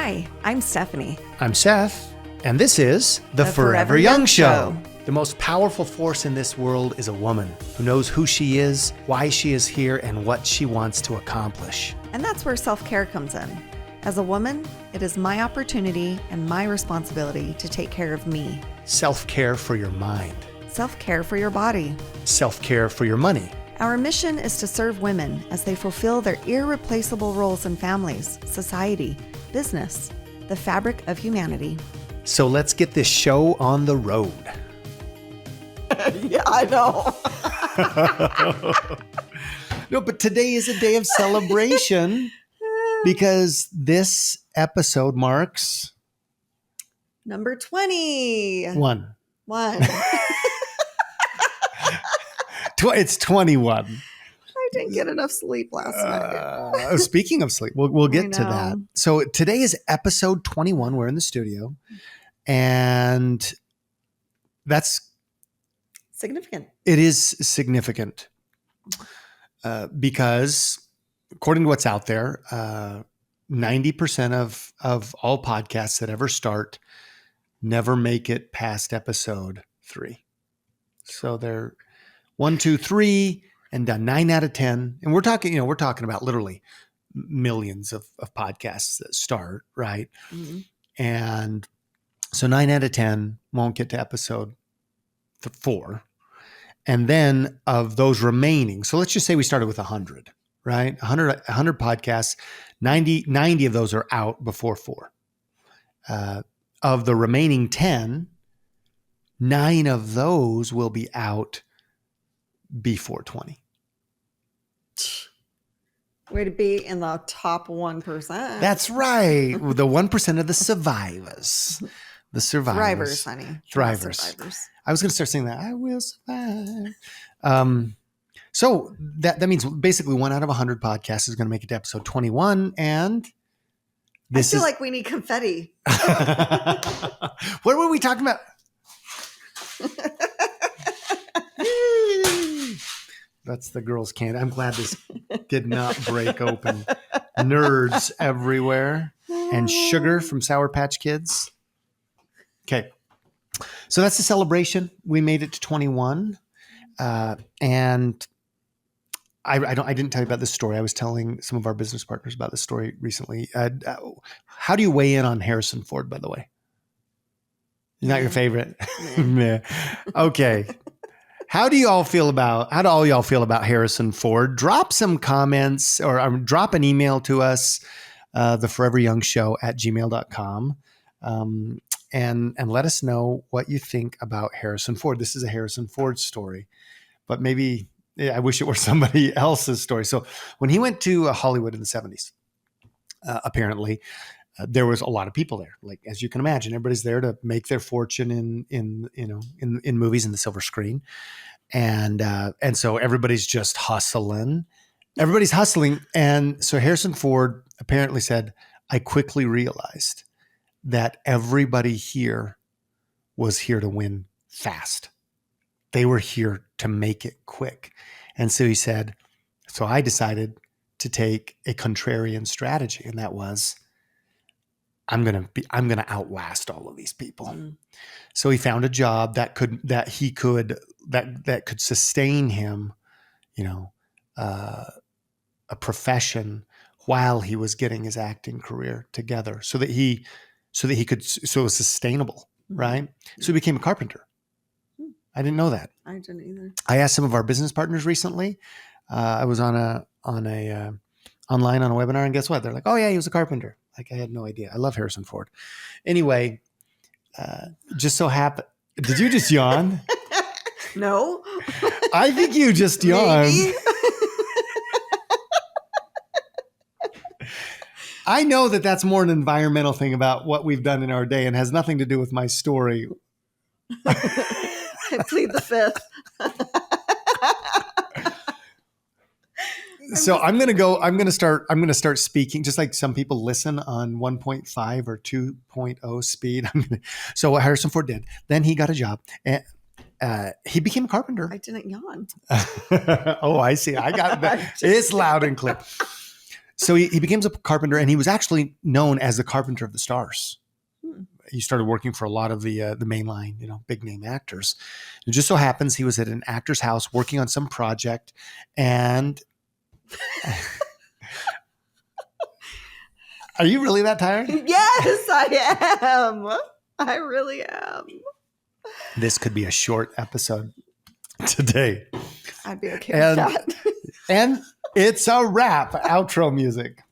Hi, I'm Stephanie. I'm Seth, and this is The Forever Young Show. The most powerful force in this world is a woman who knows who she is, why she is here, and what she wants to accomplish. And that's where self-care comes in. As a woman, it is my opportunity and my responsibility to take care of me. Self-care for your mind. Self-care for your body. Self-care for your money. Our mission is to serve women as they fulfill their irreplaceable roles in families, society, business, the fabric of humanity. So let's get this show on the road. Yeah, I know. No, but today is a day of celebration because this episode marks... Number 20. One. It's 21. I didn't get enough sleep last night. Speaking of sleep, we'll get to that. So today is episode 21. We're in the studio, and that's significant. It is significant because, according to what's out there, 90% of all podcasts that ever start never make it past episode 3. So they're 1, 2, 3, and done 9 out of 10. And we're talking about literally millions of podcasts that start, right? Mm-hmm. And so 9 out of 10 won't get to episode 4. And then of those remaining, so let's just say we started with 100, right? 100 podcasts, 90 of those are out before 4. Of the remaining 10, 9 of those will be out before 20. Way to be in the top 1%. That's right. The 1% of the survivors. The survivors. Thrivers, honey. Thrivers. I was going to start saying that. I will survive. So that means basically 1 out of 100 podcasts is going to make it to episode 21. And I feel like we need confetti. What were we talking about? That's the girls' candy. I'm glad this did not break open. Nerds everywhere. And sugar from Sour Patch Kids. Okay. So that's the celebration. We made it to 21. And I didn't tell you about this story. I was telling some of our business partners about this story recently. How do you weigh in on Harrison Ford, by the way? He's not your favorite? Yeah. Okay. How do all y'all feel about Harrison Ford? Drop some comments or drop an email to us, theforeveryoungshow@gmail.com. And let us know what you think about Harrison Ford. This is a Harrison Ford story, but maybe I wish it were somebody else's story. So when he went to Hollywood in the 70s, apparently there was a lot of people there. Like, as you can imagine, everybody's there to make their fortune in movies in the silver screen. And so everybody's just hustling. Everybody's hustling. And so Harrison Ford apparently said, I quickly realized that everybody here was here to win fast. They were here to make it quick. And so he said, so I decided to take a contrarian strategy. And that was, I'm going to outlast all of these people. Mm. So he found a job that could sustain him, a profession while he was getting his acting career together so it was sustainable. Right. So he became a carpenter. I didn't know that. I didn't either. I asked some of our business partners recently. I was online on a webinar, and guess what? They're like, "Oh yeah, he was a carpenter." Like, I had no idea. I love Harrison Ford. Anyway, just so happened. Did you just yawn? No. I think you just yawned. Maybe. I know that that's more an environmental thing about what we've done in our day and has nothing to do with my story. I plead the fifth. So I'm going to start speaking, just like some people listen on 1.5 or 2.0 speed. So what Harrison Ford did, then he got a job and he became a carpenter. I didn't yawn. Oh, I see. I got that. It's loud and clear. So he becomes a carpenter, and he was actually known as the Carpenter of the Stars. He started working for a lot of the mainline, big name actors. It just so happens he was at an actor's house working on some project, and are you really that tired? Yes, I am. I really am. This could be a short episode today. I'd be okay with that. And it's a wrap. Outro music.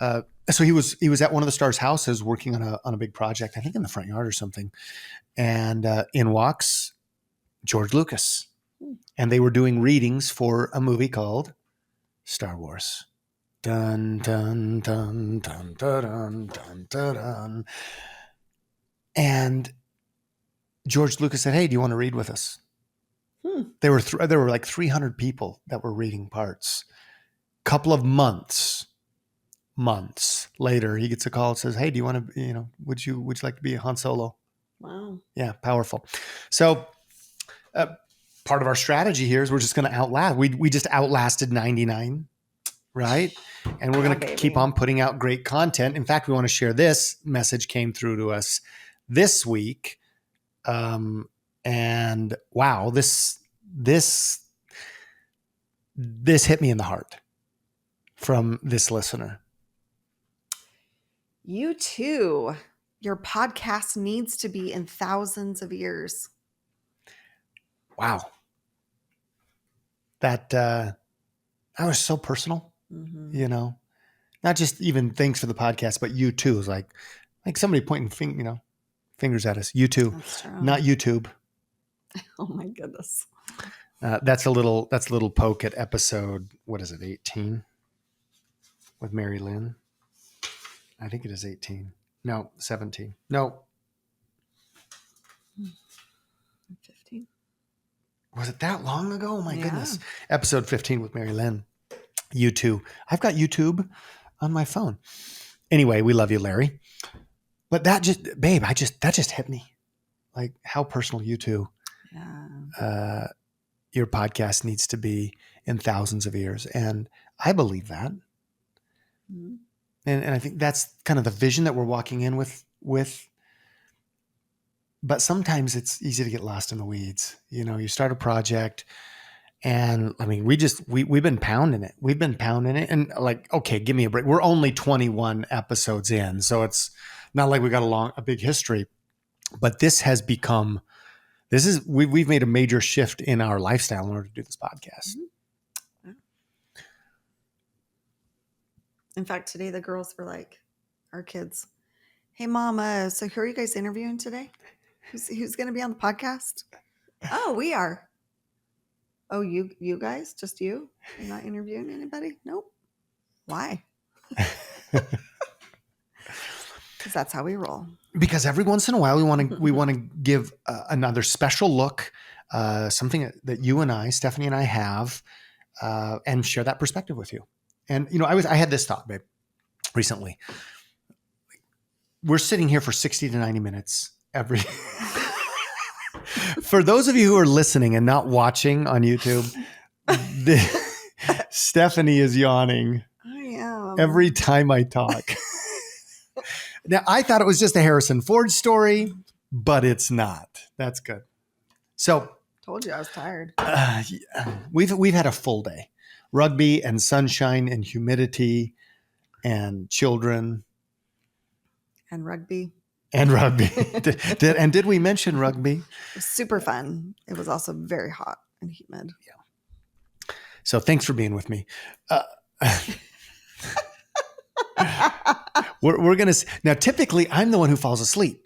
So he was at one of the stars' houses working on a big project, I think in the front yard or something. And in walks George Lucas. And they were doing readings for a movie called Star Wars. Dun, dun, dun, dun, dun, dun, dun, dun, dun. And George Lucas said, "Hey, do you want to read with us?" There were like 300 people that were reading parts. Couple of months later, he gets a call and says, "Hey, do you want to, would you like to be a Han Solo?" Wow. Yeah, powerful. So part of our strategy here is we're just going to outlast. We just outlasted 99, right? And we're going to keep on putting out great content. In fact, we want to share this message came through to us this week. And wow, this hit me in the heart from this listener. You too. Your podcast needs to be in thousands of years. Wow. That was so personal, not just even thanks for the podcast, but you too. It's like somebody pointing fingers at us. You too, not YouTube. Oh my goodness. That's a little poke at episode, what is it, 18 with MaryLyn? I think it is 18. No, 17. No. 15. Was it that long ago? Oh my goodness. Episode 15 with MaryLyn. YouTube. I've got YouTube on my phone. Anyway, we love you, Larry. But that just hit me. Like how personal you two. Yeah. Your podcast needs to be in thousands of years. And I believe that. Mm-hmm. And I think that's kind of the vision that we're walking in with. But sometimes it's easy to get lost in the weeds. You start a project and I mean, we've been pounding it. We've been pounding it and like, okay, give me a break. We're only 21 episodes in. So it's not like we got a big history, but we've made a major shift in our lifestyle in order to do this podcast. Mm-hmm. In fact, today the girls were like, our kids, "Hey mama, so who are you guys interviewing today? Who's going to be on the podcast?" "Oh, we are." "Oh, you guys, just you? You're not interviewing anybody?" "Nope." "Why?" Because that's how we roll. Because every once in a while we want to give another special look, something that you and I, Stephanie and I have, and share that perspective with you. And I had this thought, babe, recently. We're sitting here for 60 to 90 minutes every. For those of you who are listening and not watching on YouTube, Stephanie is yawning. I am. Every time I talk. Now, I thought it was just a Harrison Ford story, but it's not. That's good. So, told you I was tired. We've had a full day. Rugby and sunshine and humidity and children. And rugby. Did we mention rugby? It was super fun. It was also very hot and humid. Yeah. So thanks for being with me. We're going to now. Typically, I'm the one who falls asleep,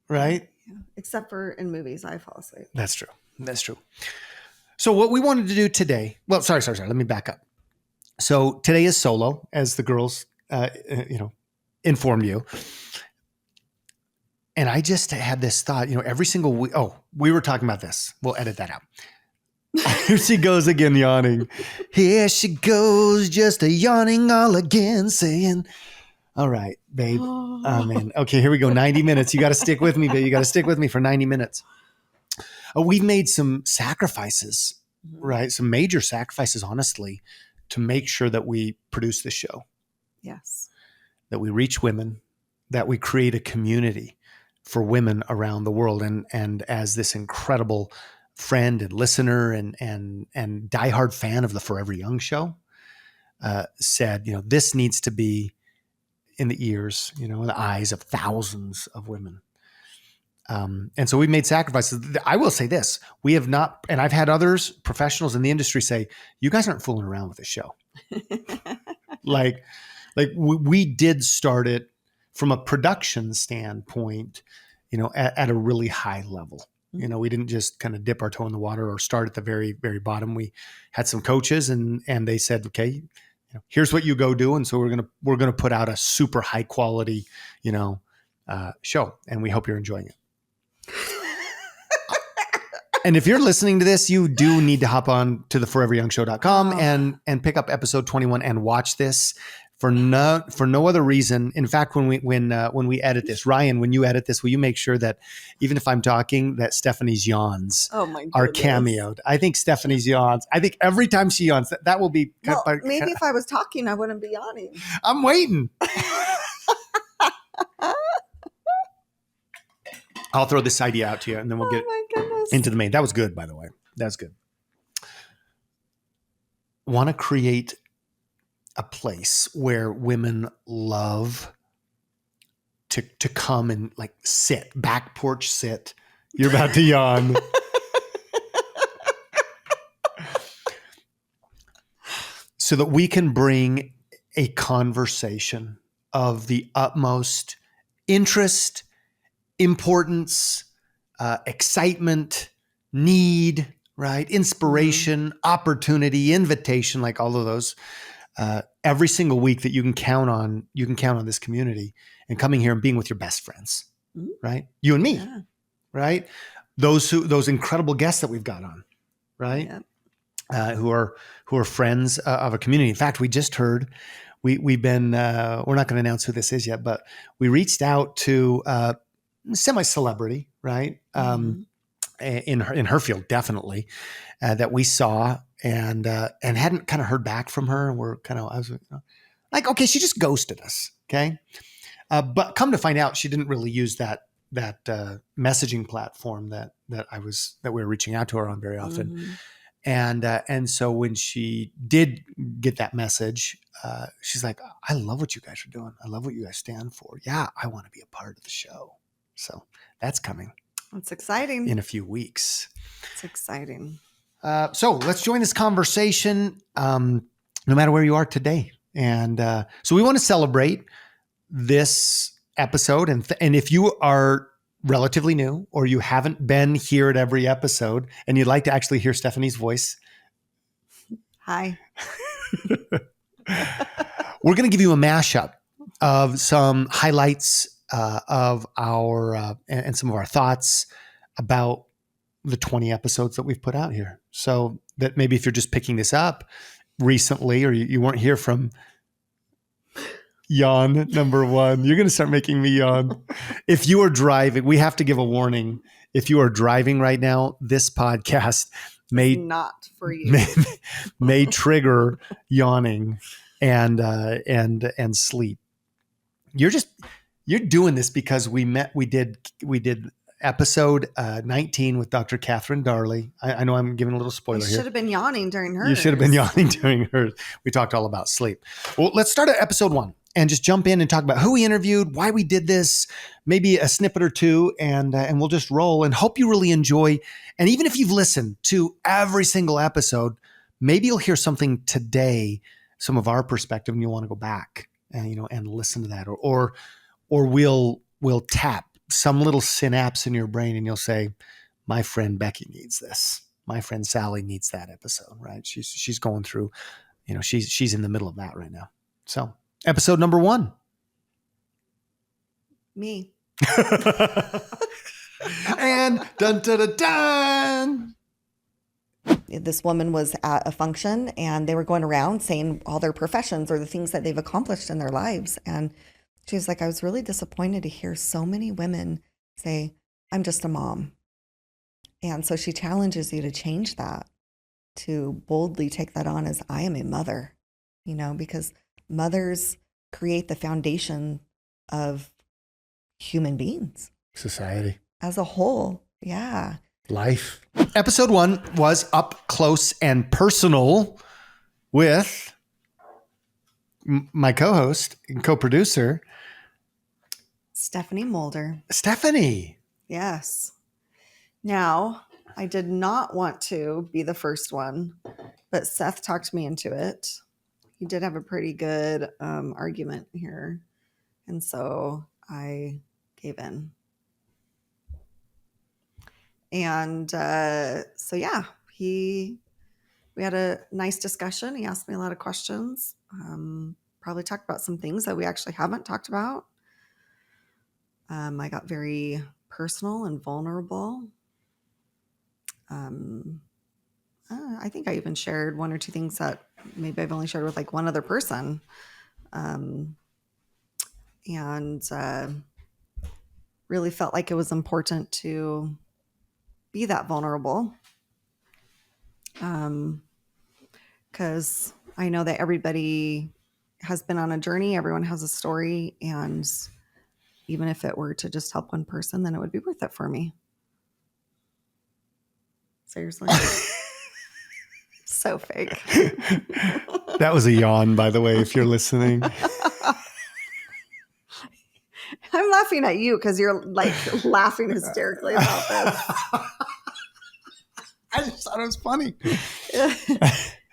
right? Yeah. Except for in movies, I fall asleep. That's true. So what we wanted to do today. Well, sorry. Let me back up. So today is solo, as the girls, informed you. And I just had this thought, every single week. Oh, we were talking about this. We'll edit that out. Here she goes again, yawning. Here she goes, just a yawning all again, saying, "All right, babe. Oh, man. Okay, here we go. 90 minutes. You got to stick with me, babe. You got to stick with me for 90 minutes. We've made some sacrifices, right? Some major sacrifices, honestly, to make sure that we produce this show, Yes. that we reach women, that we create a community for women around the world. And as this incredible friend and listener and diehard fan of the Forever Young show said, this needs to be in the ears, in the eyes of thousands of women. And so we made sacrifices. I will say this, we have not, and I've had others, professionals in the industry say, you guys aren't fooling around with this show. like we did start it from a production standpoint, at a really high level. We didn't just kind of dip our toe in the water or start at the very, very bottom. We had some coaches and they said, okay, here's what you go do. And so we're going to put out a super high quality, show, and we hope you're enjoying it. And if you're listening to this, you do need to hop on to the foreveryoungshow.com and pick up episode 21 and watch this for no other reason. In fact, when we edit this, Ryan, when you edit this, will you make sure that even if I'm talking, that Stephanie's yawns are cameoed? I think Stephanie's yawns. I think every time she yawns, that will be. Maybe if I was talking, I wouldn't be yawning. I'm waiting. I'll throw this idea out to you, and then we'll get into the main. That was good, by the way. That was good. Want to create a place where women love to come and sit, back porch sit. You're about to yawn. So that we can bring a conversation of the utmost interest, importance, excitement, need, right? Inspiration, opportunity, invitation, like all of those. Every single week that you can count on this community and coming here and being with your best friends, right? You and me, right? Those incredible guests that we've got on, right? Yeah. Who are friends of a community. In fact, we just heard, we've been, we're not going to announce who this is yet, but we reached out to semi-celebrity, right? In her field, definitely, that we saw and hadn't kind of heard back from her. We're I was like, okay, she just ghosted us. Okay. But come to find out, she didn't really use that messaging platform that we were reaching out to her on very often. And so when she did get that message, she's like, I love what you guys are doing. I love what you guys stand for. Yeah. I want to be a part of the show. So that's coming. It's exciting. In a few weeks. It's exciting. So let's join this conversation, no matter where you are today. And so we want to celebrate this episode. And if you are relatively new or you haven't been here at every episode and you'd like to actually hear Stephanie's voice. Hi. We're going to give you a mashup of some highlights of our and some of our thoughts about the 20 episodes that we've put out here. So that maybe if you're just picking this up recently or you weren't here from yawn number one, you're going to start making me yawn. If you are driving, we have to give a warning. If you are driving right now, this podcast may not for you. may trigger yawning and sleep. You're doing this because we did episode 19 with Dr. Catherine Darley. I know I'm giving a little spoiler here. You should have been yawning during hers. You should have been yawning during hers. We talked all about sleep. Well, let's start at episode 1 and just jump in and talk about who we interviewed, why we did this, maybe a snippet or two, and we'll just roll and hope you really enjoy. And even if you've listened to every single episode, maybe you'll hear something today, some of our perspective, and you'll want to go back and listen to that, or we'll tap some little synapse in your brain and you'll say, my friend Becky needs this. My friend Sally needs that episode, right? She's going through, she's in the middle of that right now. So episode number 1. Me. And dun, dun, dun, dun. This woman was at a function and they were going around saying all their professions or the things that they've accomplished in their lives. And she was like, I was really disappointed to hear so many women say, I'm just a mom. And so she challenges you to change that. to boldly take that on as I am a mother, you know, because mothers create the foundation of human beings, Society. as a whole. Yeah. Life. Episode 1 was up close and personal with my co-host and co-producer, Stephanie Mulder. Stephanie. Yes. Now, I did not want to be the first one, but Seth talked me into it. He did have a pretty good argument here. And so I gave in. And so, yeah, we had a nice discussion. He asked me a lot of questions. Probably talked about some things that we actually haven't talked about. I got very personal and vulnerable. I think I even shared one or two things that maybe I've only shared with like one other person. And really felt like it was important to be that vulnerable. Because I know that everybody has been on a journey. Everyone has a story. And even if it were to just help one person, then it would be worth it for me. Seriously. So fake. That was a yawn, by the way, if you're listening. I'm laughing at you because you're like laughing hysterically about this. I just thought it was funny.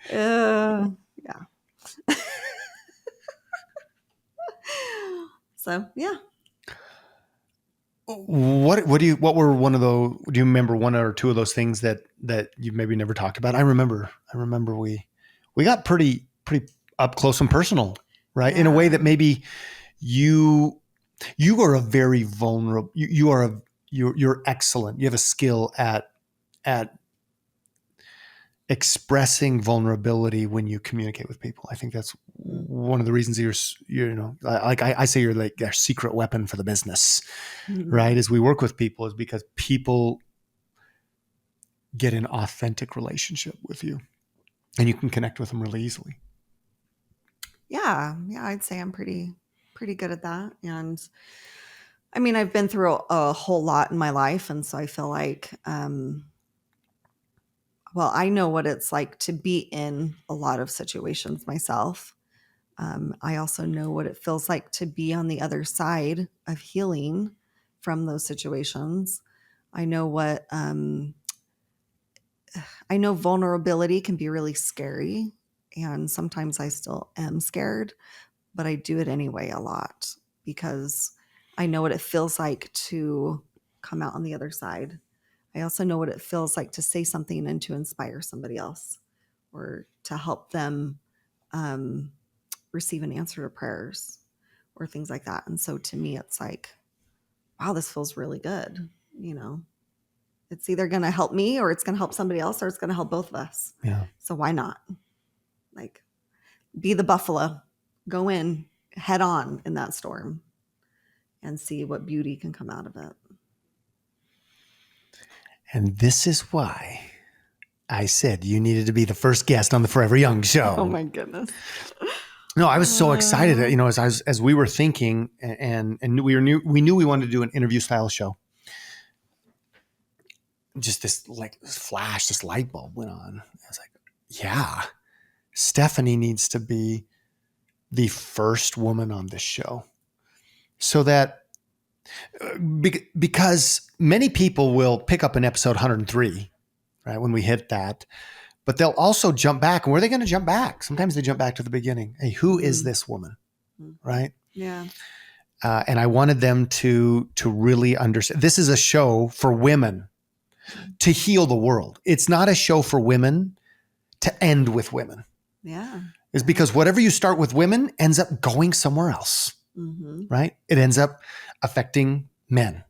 Yeah. So, yeah. What were one of those, do you remember one or two of those things that you maybe never talked about? I remember we got pretty up close and personal, right? Yeah. In a way that maybe you are a very vulnerable, you're excellent. You have a skill at expressing vulnerability when you communicate with people. I think that's one of the reasons you're like I say you're like their secret weapon for the business, right? As we work with people, is because people get an authentic relationship with you and you can connect with them really easily. Yeah, I'd say I'm pretty good at that. And I mean, I've been through a whole lot in my life. And so I feel like, well, I know what it's like to be in a lot of situations myself. I also know what it feels like to be on the other side of healing from those situations. I know what, I know vulnerability can be really scary. And sometimes I still am scared, but I do it anyway a lot because I know what it feels like to come out on the other side. I also know what it feels like to say something and to inspire somebody else or to help them receive an answer to prayers or things like that. And so to me, it's like, wow, this feels really good. You know, it's either going to help me or it's going to help somebody else or it's going to help both of us. Yeah. So why not? Like, be the buffalo, go in head on in that storm and see what beauty can come out of it. And this is why I said you needed to be the first guest on the Forever Young show. Oh my goodness. No, I was so excited, as we were thinking and we knew we wanted to do an interview style show. Just this flash, this light bulb went on. I was like, yeah, Stephanie needs to be the first woman on this show. So that, because many people will pick up in episode 103, right, when we hit that, but they'll also jump back. And where are they going to jump back? Sometimes they jump back to the beginning. Hey, who is this woman? Right? Yeah. And I wanted them to really understand. This is a show for women to heal the world. It's not a show for women to end with women. Yeah. It's because whatever you start with women ends up going somewhere else, right? It ends up affecting men.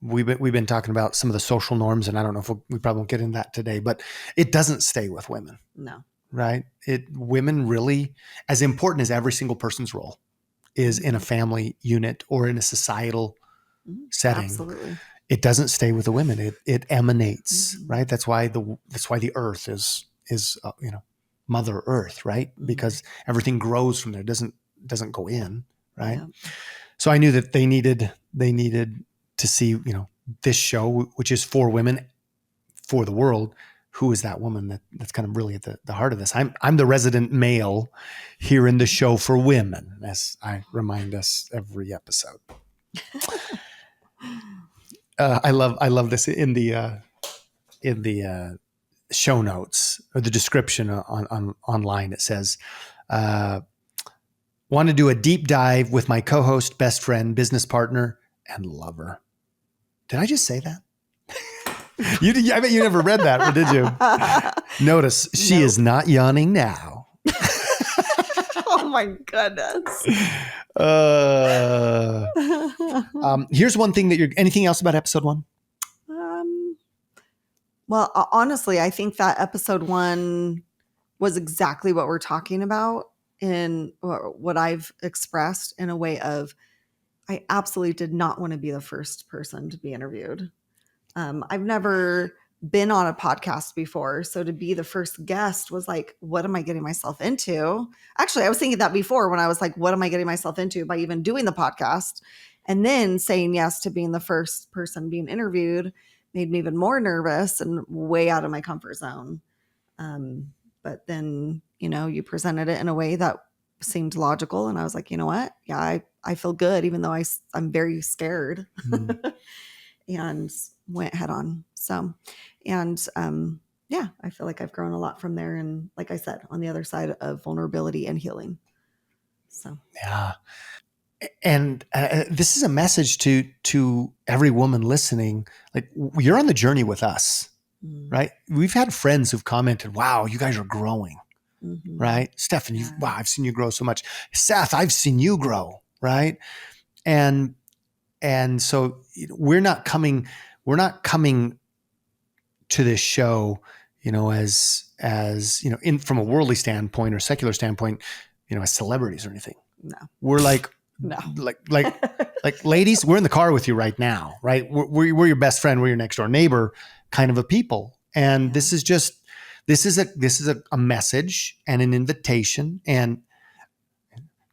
We've been talking about some of the social norms, and I don't know if we probably won't get into that today, but it doesn't stay with women. No. Right? Women really, as important as every single person's role is in a family unit or in a societal setting. Absolutely. it doesn't stay with the women. It emanates, right? That's why the earth is Mother Earth, right? Because everything grows from there. It doesn't go in, right? Yeah. So I knew that they needed to see, this show, which is for women, for the world. Who is that woman that's kind of really at the heart of this? I'm the resident male here in the show for women, as I remind us every episode. I love this in the show notes or the description on online. It says, want to do a deep dive with my co-host, best friend, business partner, and lover. Did I just say that? I bet you never read that, or did you? Notice she is not yawning now. Oh my goodness. Here's one thing anything else about episode 1? Well, honestly, I think that episode 1 was exactly what we're talking about in what I've expressed in a way of, I absolutely did not want to be the first person to be interviewed. I've never been on a podcast before. So to be the first guest was like, what am I getting myself into? Actually, I was thinking that before when I was like, what am I getting myself into by even doing the podcast? And then saying yes to being the first person being interviewed made me even more nervous and way out of my comfort zone. But then, you presented it in a way that seemed logical. And I was like, you know what? Yeah, I feel good, even though I'm very scared. And went head on. So, and I feel like I've grown a lot from there. And like I said, on the other side of vulnerability and healing. So, yeah. And this is a message to every woman listening. Like, you're on the journey with us, right? We've had friends who've commented, wow, you guys are growing, right? Stephanie, wow, I've seen you grow so much. Seth, I've seen you grow, right? And so we're not coming to this show, as from a worldly standpoint or secular standpoint, as celebrities or anything. No, we're like ladies, we're in the car with you right now, right? We're your best friend. We're your next door neighbor kind of a people. And this is a message and an invitation. And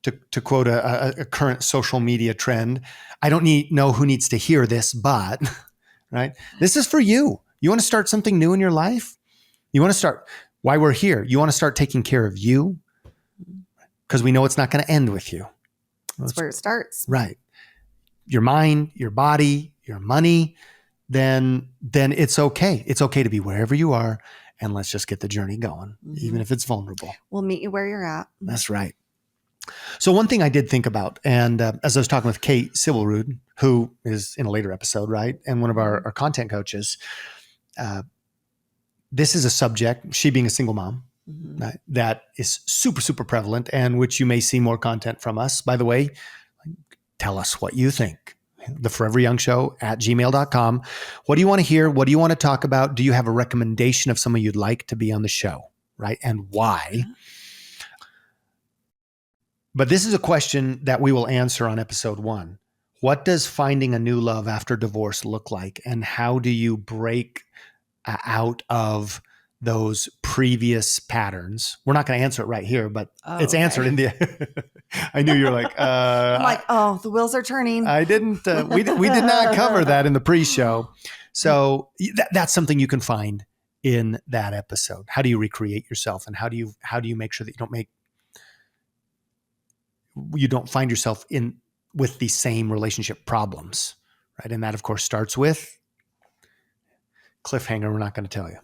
to quote a current social media trend, I don't know who needs to hear this, but right, this is for you. You want to start something new in your life? You want to start why we're here. You want to start taking care of you because we know it's not going to end with you. That's where it starts. Right. Your mind, your body, your money, then it's okay. It's okay to be wherever you are. And let's just get the journey going, even if it's vulnerable. We'll meet you where you're at. That's right. So one thing I did think about, and as I was talking with Kate Sybilrud, who is in a later episode, right, and one of our content coaches, this is a subject, she being a single mom, right, that is super, super prevalent, and which you may see more content from us. By the way, tell us what you think. The Forever Young Show @gmail.com. What do you want to hear? What do you want to talk about? Do you have a recommendation of someone you'd like to be on the show, right, and why? But this is a question that we will answer on episode 1. What does finding a new love after divorce look like? And how do you break out of those previous patterns? We're not going to answer it right here, but it's answered in the, I knew you were like, I'm like, oh, the wheels are turning. I didn't, we did not cover that in the pre-show. So that's something you can find in that episode. How do you recreate yourself? And how do you make sure that you don't find yourself with the same relationship problems, right? And that, of course, starts with cliffhanger. We're not going to tell you,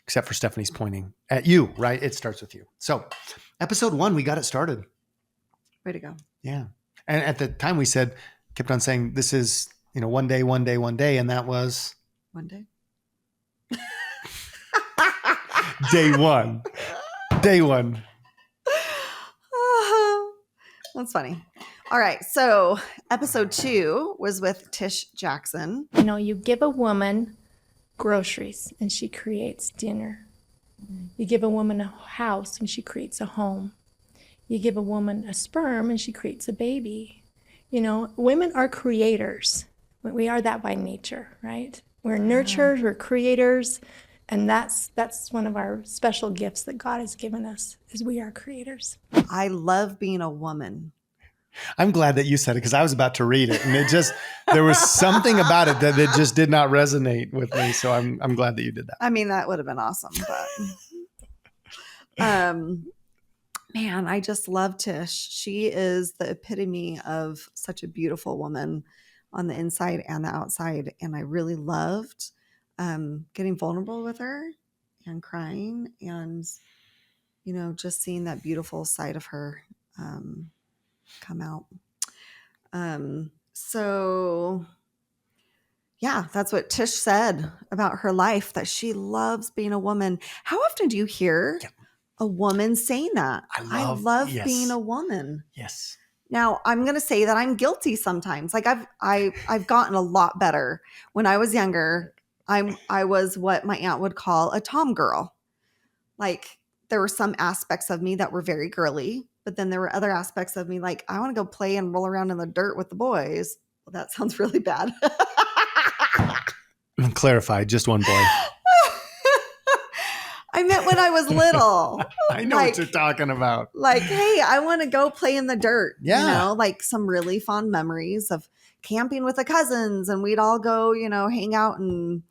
except for Stephanie's pointing at you, right? It starts with you. So episode 1, we got it started. Way to go. Yeah. And at the time we kept on saying, this is, one day. And that was one day. Day one. That's funny. All right. So episode 2 was with Tish Jackson. You give a woman groceries and she creates dinner. You give a woman a house and she creates a home. You give a woman a sperm and she creates a baby. Women are creators. We are that by nature, right? We're nurturers, we're creators, and that's one of our special gifts that God has given us, is we are creators. I love being a woman. I'm glad that you said it, because I was about to read it, and there was something about it that just did not resonate with me. So I'm glad that you did that. I mean, that would have been awesome, but man, I just love Tish. She is the epitome of such a beautiful woman on the inside and the outside. And I really loved getting vulnerable with her and crying and, just seeing that beautiful side of her come out. So yeah, that's what Tish said about her life, that she loves being a woman. How often do you hear a woman saying that? I love yes. being a woman. Yes. Now, I'm going to say that I'm guilty sometimes. Like I've gotten a lot better. When I was younger, I was what my aunt would call a tom girl. Like there were some aspects of me that were very girly, but then there were other aspects of me like I want to go play and roll around in the dirt with the boys. Well, that sounds really bad. Clarify, just one boy. I meant when I was little. I know what you're talking about. Like, hey, I want to go play in the dirt. Yeah. Like some really fond memories of camping with the cousins, and we'd all go, hang out and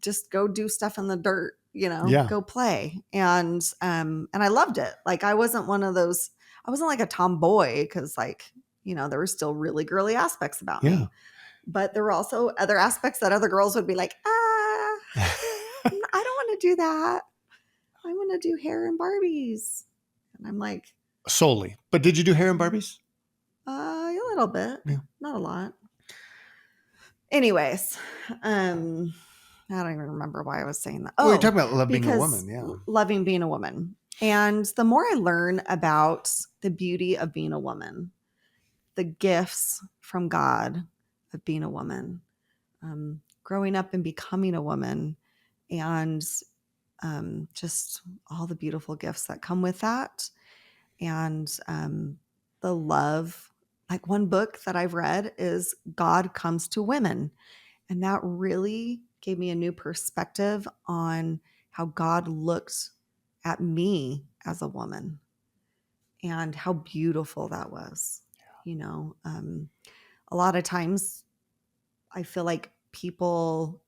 just go do stuff in the dirt, go play. And I loved it. Like I wasn't one of those, I wasn't like a tomboy because like, there were still really girly aspects about me. But there were also other aspects that other girls would be like, I don't want to do that. I want to do hair and Barbies. And I'm like, solely. But did you do hair and Barbies? A little bit, not a lot. Anyways, I don't even remember why I was saying that. Oh, you're talking about being a woman. Yeah. Loving being a woman. And the more I learn about the beauty of being a woman, the gifts from God of being a woman, growing up and becoming a woman, and just all the beautiful gifts that come with that. And the love, like one book that I've read is God Comes to Women. And that really gave me a new perspective on how God looked at me as a woman and how beautiful that was. A lot of times I feel like people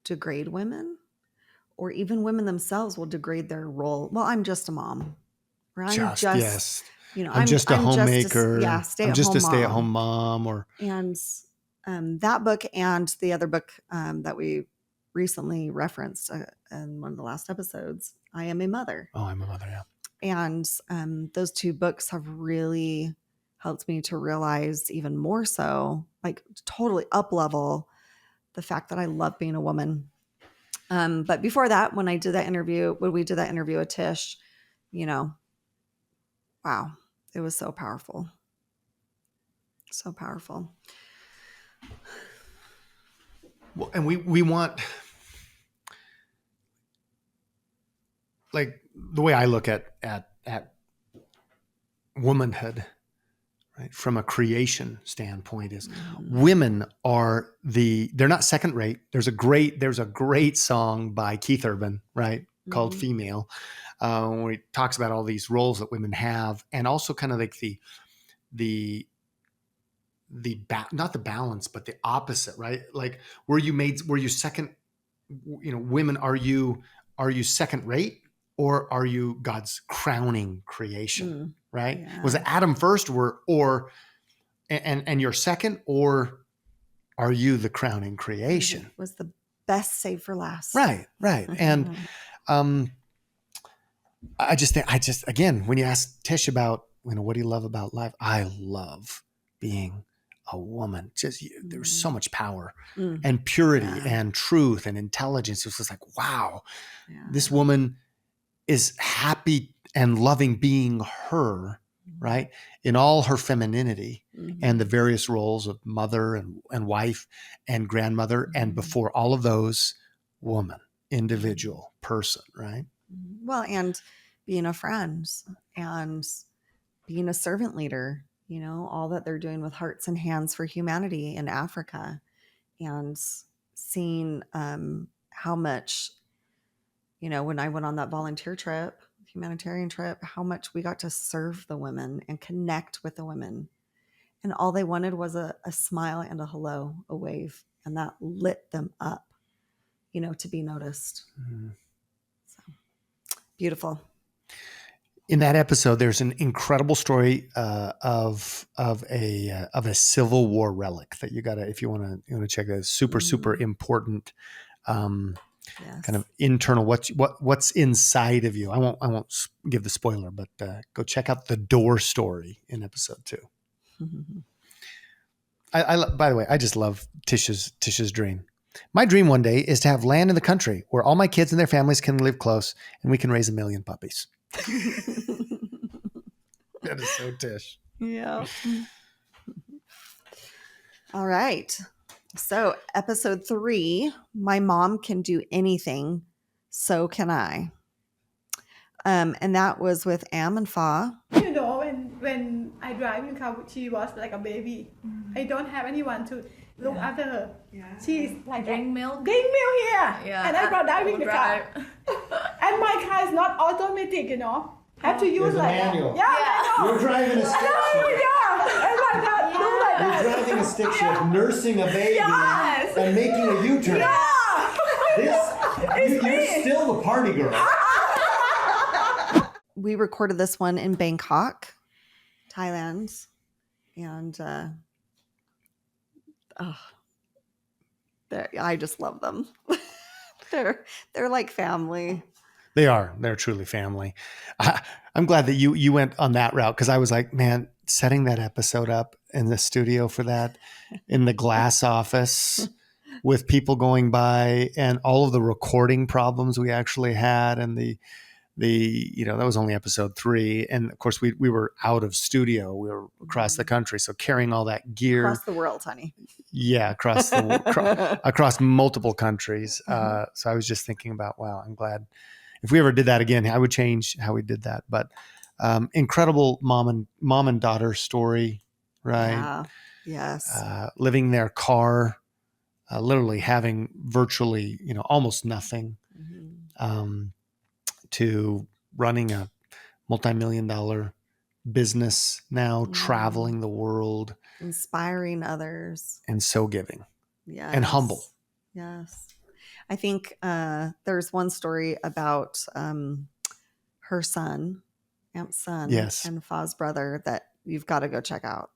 degrade women, or even women themselves will degrade their role. Well, I'm just a mom. Or I'm just I'm just a homemaker. I'm just a stay-at-home mom. And that book and the other book that we recently referenced in one of the last episodes, I Am a Mother. Oh, I'm a mother, yeah. And those two books have really helped me to realize even more so, like totally up-level the fact that I love being a woman. But before that, when we did that interview with Tish, wow, it was so powerful. So powerful. Well, and we want, like the way I look at womanhood, right, from a creation standpoint, is women are they're not second rate. There's a great song by Keith Urban, right, called Female, where he talks about all these roles that women have, and also kind of like not the balance, but the opposite, right? Like, were you second, women, are you second rate, or are you God's crowning creation, right? Yeah. Was it Adam first, and you're second, or are you the crowning creation? It was the best saved for last. Right. And I just think, again, when you ask Tish about, what do you love about life? I love being a woman. Just there's so much power and purity and truth and intelligence. It's just like, wow, this woman is happy and loving being her, right? In all her femininity and the various roles of mother and wife and grandmother. And before all of those, woman, individual, person, right? Well, and being a friend and being a servant leader, all that they're doing with Hearts and Hands for Humanity in Africa. and seeing how much, when I went on that volunteer trip, humanitarian trip, how much we got to serve the women and connect with the women. And all they wanted was a smile and a hello, a wave. And that lit them up, to be noticed. Mm-hmm. So beautiful. In that episode, there's an incredible story of a Civil War relic that you gotta, if you want to check that. It's super important. Yes. Kind of internal. What's inside of you. I won't give the spoiler, but go check out the door story in episode 2. By the way, I just love Tish's dream. My dream one day is to have land in the country where all my kids and their families can live close, and we can raise 1 million puppies. That is so Tish. Yeah. All right. So episode 3, my mom can do anything, so can I. And that was with Am and Fa. When I drive in car, she was like a baby. I don't have anyone to look after her. Yeah. She's like drink milk here. Yeah. And I brought driving the car. And my car is not automatic, I have to use like manual. Yeah. You're driving a stick shift. Yeah. And like that. Do like that. You're driving a stick shift, nursing a baby, Yes. and making a U-turn. Yeah. You're still the party girl. We recorded this one in Bangkok, Thailand, and I just love them. They're like family. They are. They're truly family. I'm glad that you went on that route, because I was like, man, setting that episode up in the studio for that, in the glass office with people going by, and all of the recording problems we actually had, and the that was only episode 3, and of course we were out of studio. We were across the country, so carrying all that gear Across the world, honey. Yeah, across multiple countries. So I was just thinking about, wow, I'm glad. If we ever did that again, I would change how we did that. But incredible mom and daughter story, right? Yeah. Yes. Living their car, literally having virtually, almost nothing, to running a multi-million-dollar business now, traveling the world, inspiring others, and so giving, and humble. Yes. I think there's one story about her son, Aunt's son, Yes, and Fa's brother that you've got to go check out.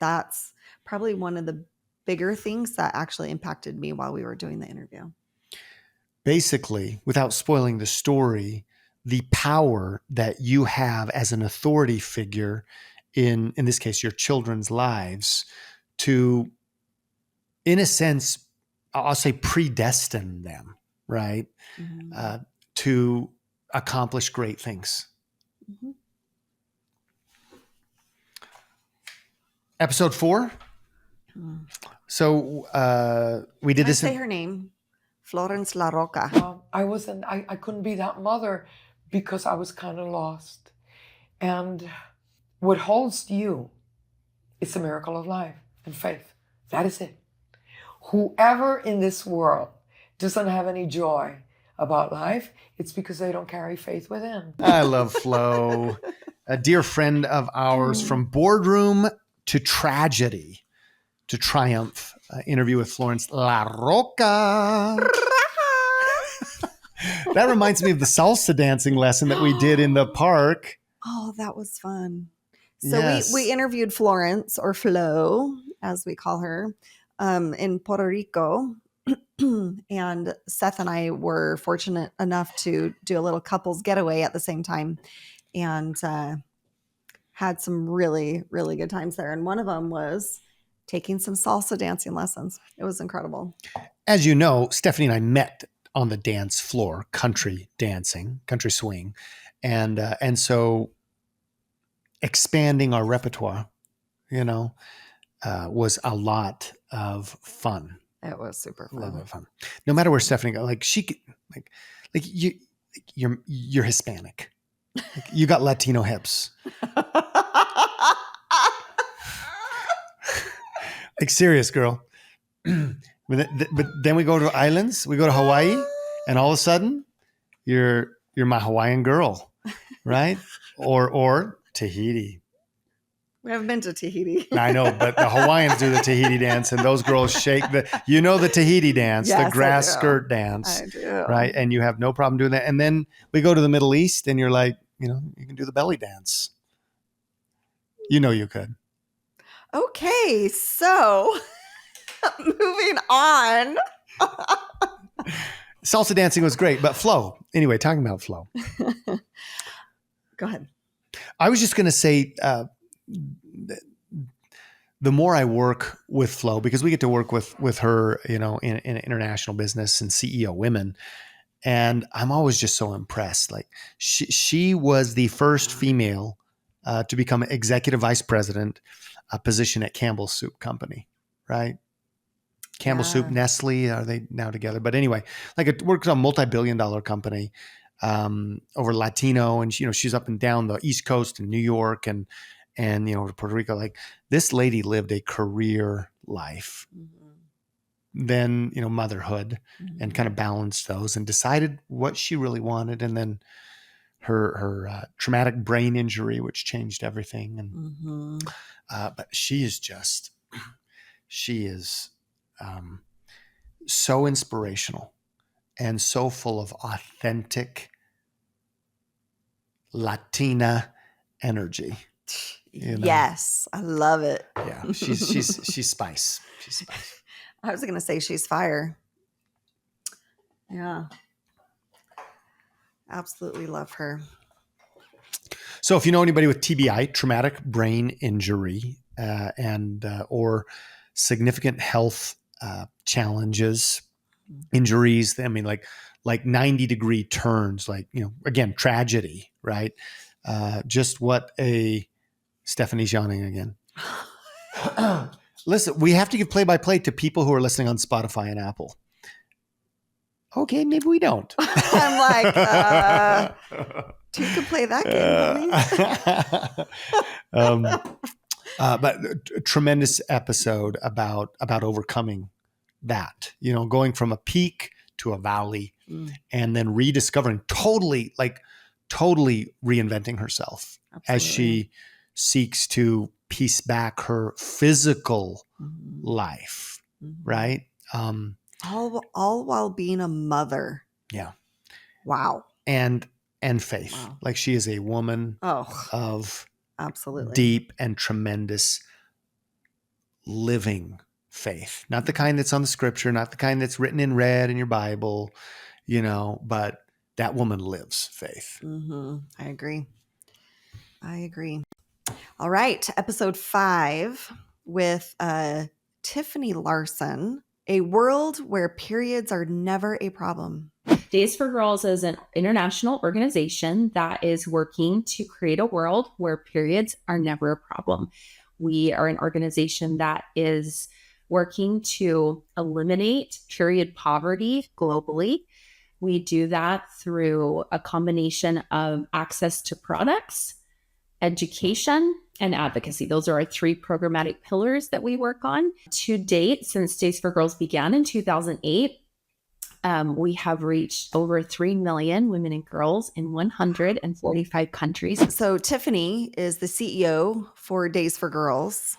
That's probably one of the bigger things that actually impacted me while we were doing the interview. Basically, without spoiling the story, the power that you have as an authority figure in this case, your children's lives, to, in a sense, I'll say predestine them, right? To accomplish great things. Episode 4. So we did this. Say her name. Florence Larocca. I couldn't be that mother because I was kind of lost. And what holds you is a miracle of life and faith. That is it. Whoever in this world doesn't have any joy about life, it's because they don't carry faith within. I love Flo, a dear friend of ours, from boardroom to tragedy to triumph. Interview with Florence Larocca. That reminds me of the salsa dancing lesson that we did in the park. Oh, that was fun. So yes. we interviewed Florence, or Flo, as we call her, in Puerto Rico. And Seth and I were fortunate enough to do a little couples getaway at the same time, and had some really, really good times there. And one of them was taking some salsa dancing lessons. It was incredible. As you know, Stephanie and I met on the dance floor, country dancing, country swing. And so expanding our repertoire, was a lot of fun. It was super fun. A lot of fun. No matter where Stephanie goes, you're Hispanic. You got Latino hips. Serious girl. But then we go to islands. We go to Hawaii, and all of a sudden, you're my Hawaiian girl, right? Or Tahiti. We haven't been to Tahiti. I know, but the Hawaiians do the Tahiti dance, and those girls shake the Tahiti dance, Yes, the I grass do. skirt dance, I do. right? And you have no problem doing that. And then we go to the Middle East, and you're like, you can do the belly dance. You could. Okay, so moving on. Salsa dancing was great, but flow. Anyway, talking about flow. Go ahead. I was just going to say, the more I work with Flo, because we get to work with her, in international business and CEO women, and I'm always just so impressed. Like she was the first female to become executive vice president, a position at Campbell's Soup Company, right? Campbell Soup, Nestle, are they now together? But anyway, like it works on a multi-billion-dollar company over Latino, and she's up and down the East Coast in New York and Puerto Rico. Like this lady lived a career life, then motherhood, and kind of balanced those and decided what she really wanted, and then her traumatic brain injury, which changed everything. And but she is so inspirational and so full of authentic Latina energy. Yes, I love it. Yeah, she's spice. She's spice. I was going to say she's fire. Yeah. Absolutely love her. So if you know anybody with TBI, traumatic brain injury, and or significant health challenges, injuries, I mean, like 90-degree turns, like, again, tragedy, right? Just what a Stephanie's yawning again. Listen, we have to give play-by-play to people who are listening on Spotify and Apple. Okay, maybe we don't. I'm like, you could play that game, honey. But a tremendous episode about overcoming that, going from a peak to a valley, and then rediscovering, totally reinventing herself. Absolutely. As she seeks to piece back her physical life, right? All while being a mother. Yeah. Wow. And faith. Wow. Like she is a woman of absolutely deep and tremendous living faith. Not the kind that's on the scripture, not the kind that's written in red in your Bible, but that woman lives faith. I agree. All right. Episode 5 with Tiffany Larsen, A World Where Periods Are Never a Problem. Days for Girls is an international organization that is working to create a world where periods are never a problem. We are an organization that is working to eliminate period poverty globally. We do that through a combination of access to products, education, and advocacy. Those are our 3 programmatic pillars that we work on. To date, since Days for Girls began in 2008, we have reached over 3 million women and girls in 145 countries. So Tiffany is the CEO for Days for Girls.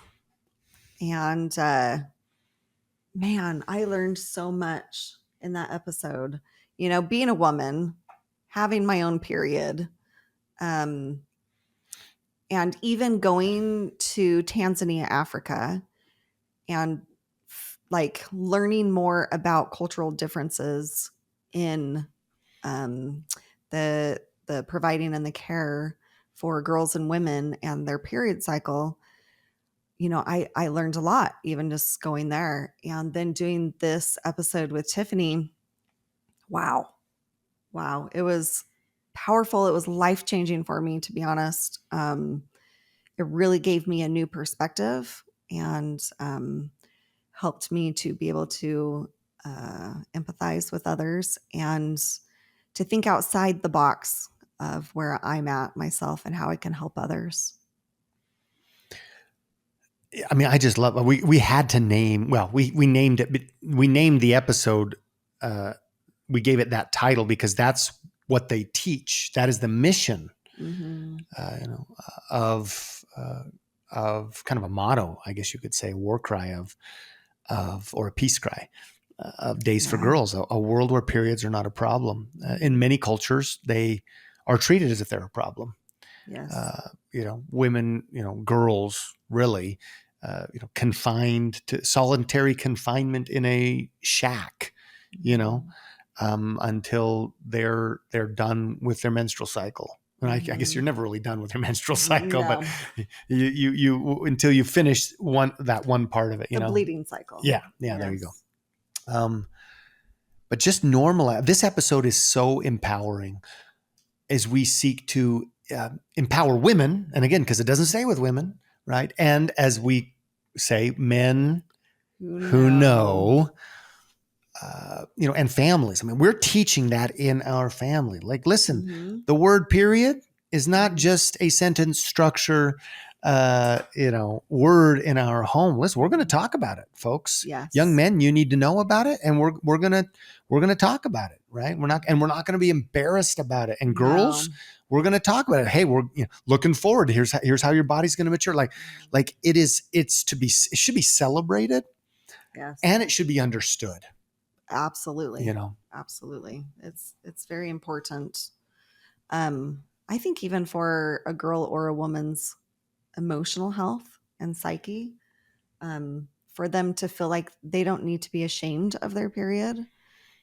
And man, I learned so much in that episode. Being a woman, having my own period, and even going to Tanzania, Africa, and like learning more about cultural differences in the providing and the care for girls and women and their period cycle. I learned a lot, even just going there, and then doing this episode with Tiffany. Wow. It was powerful. It was life-changing for me, to be honest. It really gave me a new perspective and helped me to be able to empathize with others and to think outside the box of where I'm at myself and how I can help others. I mean, I just love, we had to name, well, we named it, we named the episode, we gave it that title because that's what they teach. That is the mission, Mm-hmm. Of kind of a motto, I guess you could say, war cry or a peace cry of Days for Girls, a world where periods are not a problem. In many cultures, they are treated as if they're a problem. Yes. Women, girls really, confined to solitary confinement in a shack, until they're done with their menstrual cycle. And I guess you're never really done with your menstrual cycle, No. but you until you finish that one part of it, The bleeding cycle. Yeah. Yes. There you go. But just normal. This episode is so empowering as we seek to empower women. And again, because it doesn't stay with women, right? And as we say, men who know, and families. I mean, we're teaching that in our family. Like, listen, the word period is not just a sentence structure, word in our home. Listen, we're going to talk about it, folks. Yes. Young men, you need to know about it, and we're going to talk about it, right? We're not going to be embarrassed about it. And girls, we're going to talk about it. Hey, we're looking forward. Here's how your body's going to mature. Like it should be celebrated. Yes. And it should be understood. Absolutely. Absolutely. It's very important. I think even for a girl or a woman's emotional health and psyche, for them to feel like they don't need to be ashamed of their period.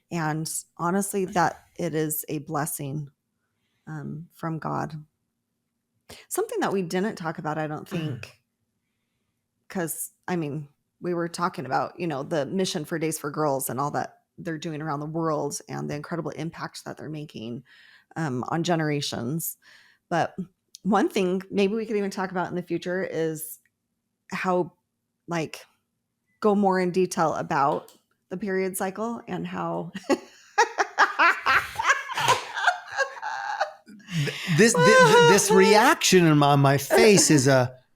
And honestly, that it is a blessing from God. Something that we didn't talk about, I don't think, because we were talking about, the mission for Days for Girls and all that they're doing around the world and the incredible impact that they're making on generations. But one thing maybe we could even talk about in the future is how, go more in detail about the period cycle and how this reaction on my face is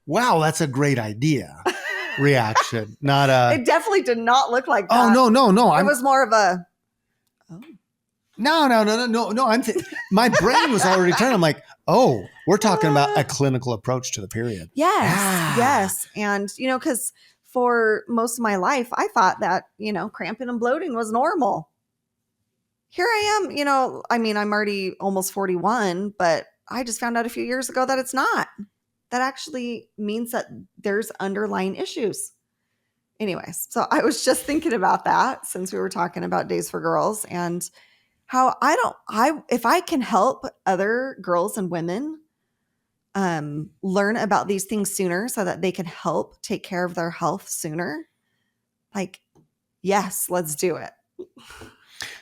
wow, that's a great idea reaction, not it definitely did not look like that. Oh, no. It was more of a, No. My brain was already turned. I'm like, oh, we're talking about a clinical approach to the period. Yes. And, because for most of my life, I thought that, cramping and bloating was normal. Here I am, I'm already almost 41, but I just found out a few years ago that it's not. That actually means that there's underlying issues. Anyways, so I was just thinking about that since we were talking about Days for Girls and how if I can help other girls and women learn about these things sooner so that they can help take care of their health sooner, yes, let's do it.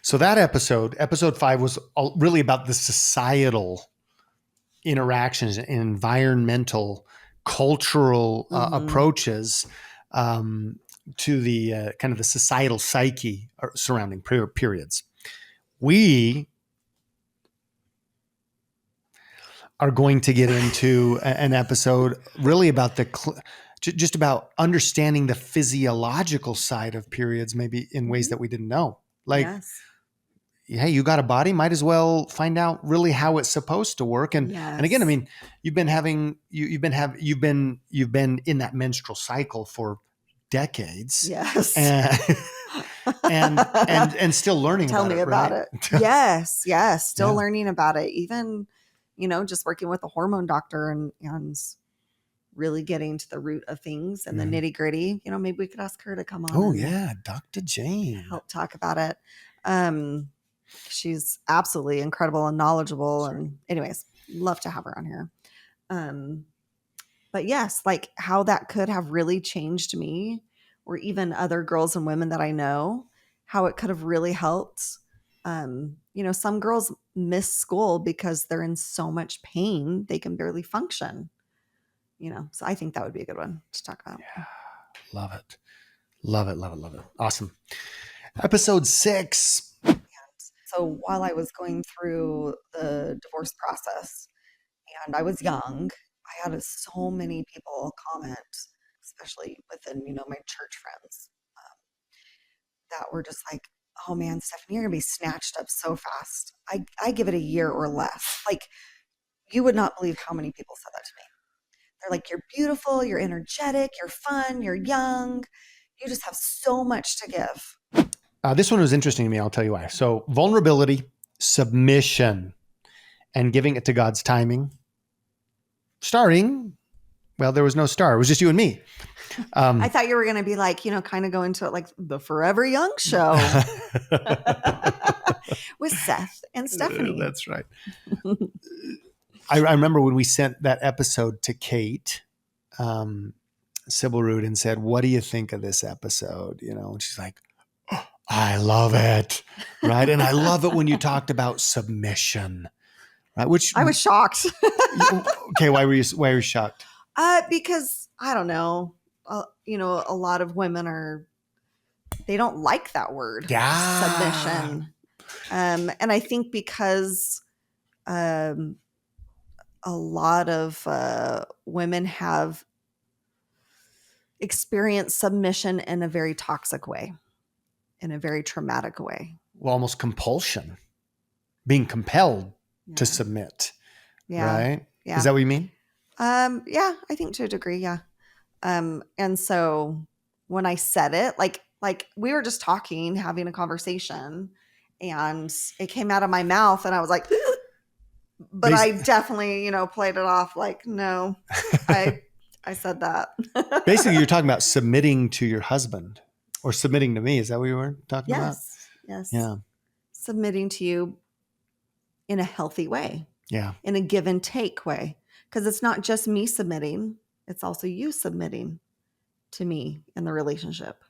So that episode 5 was really about the societal interactions and environmental, cultural approaches to the kind of the societal psyche surrounding periods. We are going to get into an episode really about just about understanding the physiological side of periods, maybe in ways that we didn't know. Hey, you got a body, might as well find out really how it's supposed to work. And again, you've been in that menstrual cycle for decades. Yes. And still learning Tell about me it. About right? it. Yes. Still learning about it. Even, just working with a hormone doctor and really getting to the root of things and the nitty gritty, maybe we could ask her to come on. Oh yeah. Dr. Jane. Help talk about it. She's absolutely incredible and knowledgeable. And anyways, love to have her on here. But yes, how that could have really changed me or even other girls and women that I know, how it could have really helped. Some girls miss school because they're in so much pain, they can barely function, so I think that would be a good one to talk about. Yeah. Love it. Love it. Awesome. Episode 6. So while I was going through the divorce process and I was young, I had so many people comment, especially within, my church friends, that were just like, oh man, Stephanie, you're going to be snatched up so fast. I give it a year or less. Like, you would not believe how many people said that to me. They're like, you're beautiful, you're energetic, you're fun, you're young. You just have so much to give. This one was interesting to me. I'll tell you why. So vulnerability, submission, and giving it to God's timing. Starring, well, there was no star. It was just you and me. I thought you were going to be like, kind of go into it like the Forever Young show with Seth and Stephanie. That's right. I remember when we sent that episode to Kate, Sybilrud, and said, what do you think of this episode? And she's like, oh, I love it. Right. And I love it when you talked about submission. Right. Which I was shocked. Okay. Why were you shocked? Because I don't know. A lot of women they don't like that word. Yeah. Submission. And I think because a lot of women have experienced submission in a very toxic way, in a very traumatic way. Well, almost compulsion, being compelled to submit. Yeah. Right? Yeah. Is that what you mean? Yeah, I think to a degree, yeah. And so when I said it, like we were just talking, having a conversation, and it came out of my mouth, and I was like, but I definitely, played it off like, no, I said that. Basically, you're talking about submitting to your husband or submitting to me. Is that what you were talking about? Yes. Yeah. Submitting to you in a healthy way. Yeah. In a give and take way. Because it's not just me submitting, it's also you submitting to me in the relationship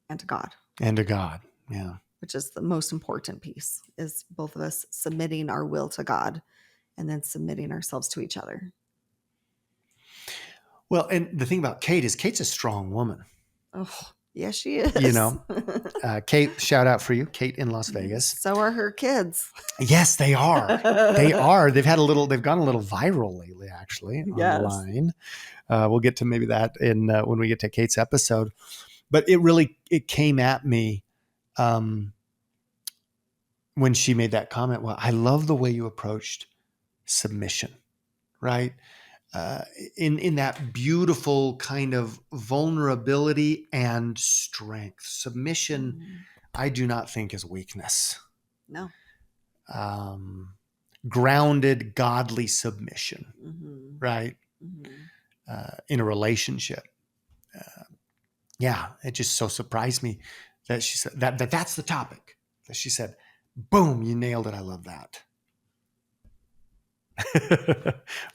and to God. And to God. Yeah. Which is the most important piece, is both of us submitting our will to God and then submitting ourselves to each other. Well, and the thing about Kate is Kate's a strong woman. Oh, yes, she is. Kate, shout out for you, Kate in Las Vegas. So are her kids. Yes, they are. They are. They've gone a little viral lately, actually, online. We'll get to maybe that when we get to Kate's episode. But it came at me when she made that comment. Well, I love the way you approached submission, right? In that beautiful kind of vulnerability and strength. Submission, I do not think is weakness. No. Grounded, godly submission, right? In a relationship. It just so surprised me that she said that's the topic. That she said, boom, you nailed it. I love that.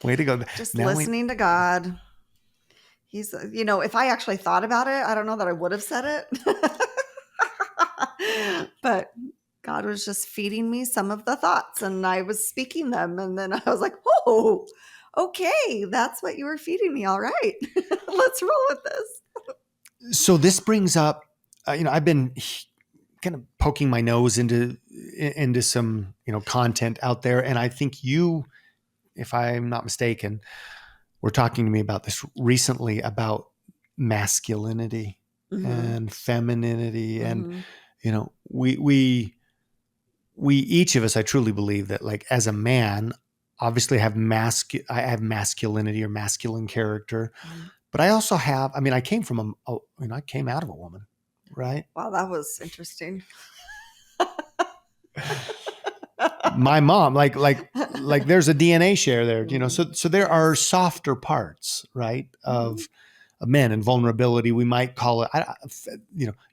Way to go. Just listening to God. He's, if I actually thought about it, I don't know that I would have said it. But God was just feeding me some of the thoughts, and I was speaking them. And then I was like, oh, okay, that's what you were feeding me. All right, let's roll with this. So this brings up, I've been kind of poking my nose into some, content out there. And I think you, if I'm not mistaken, were talking to me about this recently, about masculinity and femininity. And, we each of us, I truly believe that, like, as a man, obviously I have masculinity or masculine character, but I also have, I came from I came out of a woman, right? Wow, that was interesting. My mom, like there's a DNA share there, so there are softer parts, right, of men and vulnerability. We might call it,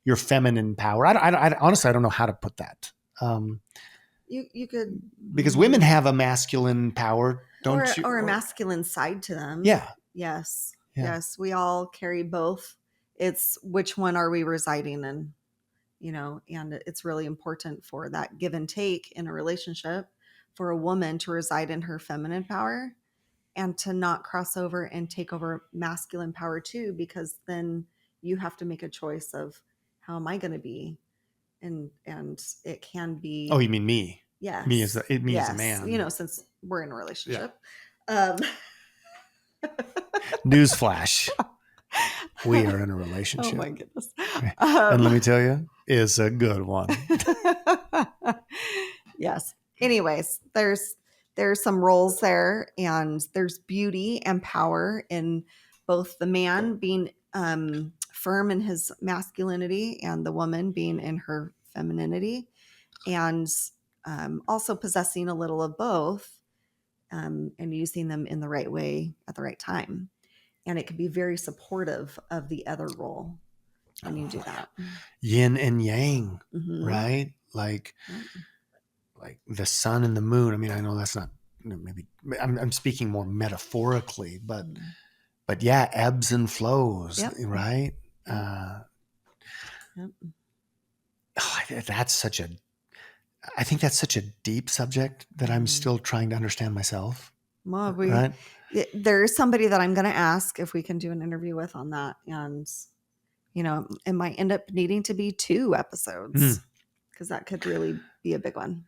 your feminine power. I honestly, I don't know how to put that. You could, because women have a masculine power, don't you? Or a masculine side to them. Yeah. Yes. Yeah. Yes. We all carry both. It's which one are we residing in? And it's really important for that give and take in a relationship for a woman to reside in her feminine power and to not cross over and take over masculine power too, because then you have to make a choice of how am I going to be? And it can be. Oh, you mean me? Yes. Me as a man. Since we're in a relationship. Newsflash. We are in a Oh relationship. my goodness. And let me tell you, it's a good one. Yes. Anyways, there's some roles there, and there's beauty and power in both the man being firm in his masculinity and the woman being in her femininity, and also possessing a little of both, and using them in the right way at the right time. And it can be very supportive of the other role when you do that. Yin and yang, Mhm. right? Like the sun and the moon. I mean, I know that's not, maybe I'm speaking more metaphorically, but yeah, ebbs and flows, Yep. right? Yep. I think that's such a deep subject that I'm still trying to understand myself. Well, Right? there's somebody that I'm going to ask if we can do an interview with on that. And, it might end up needing to be 2 episodes because that could really be a big one.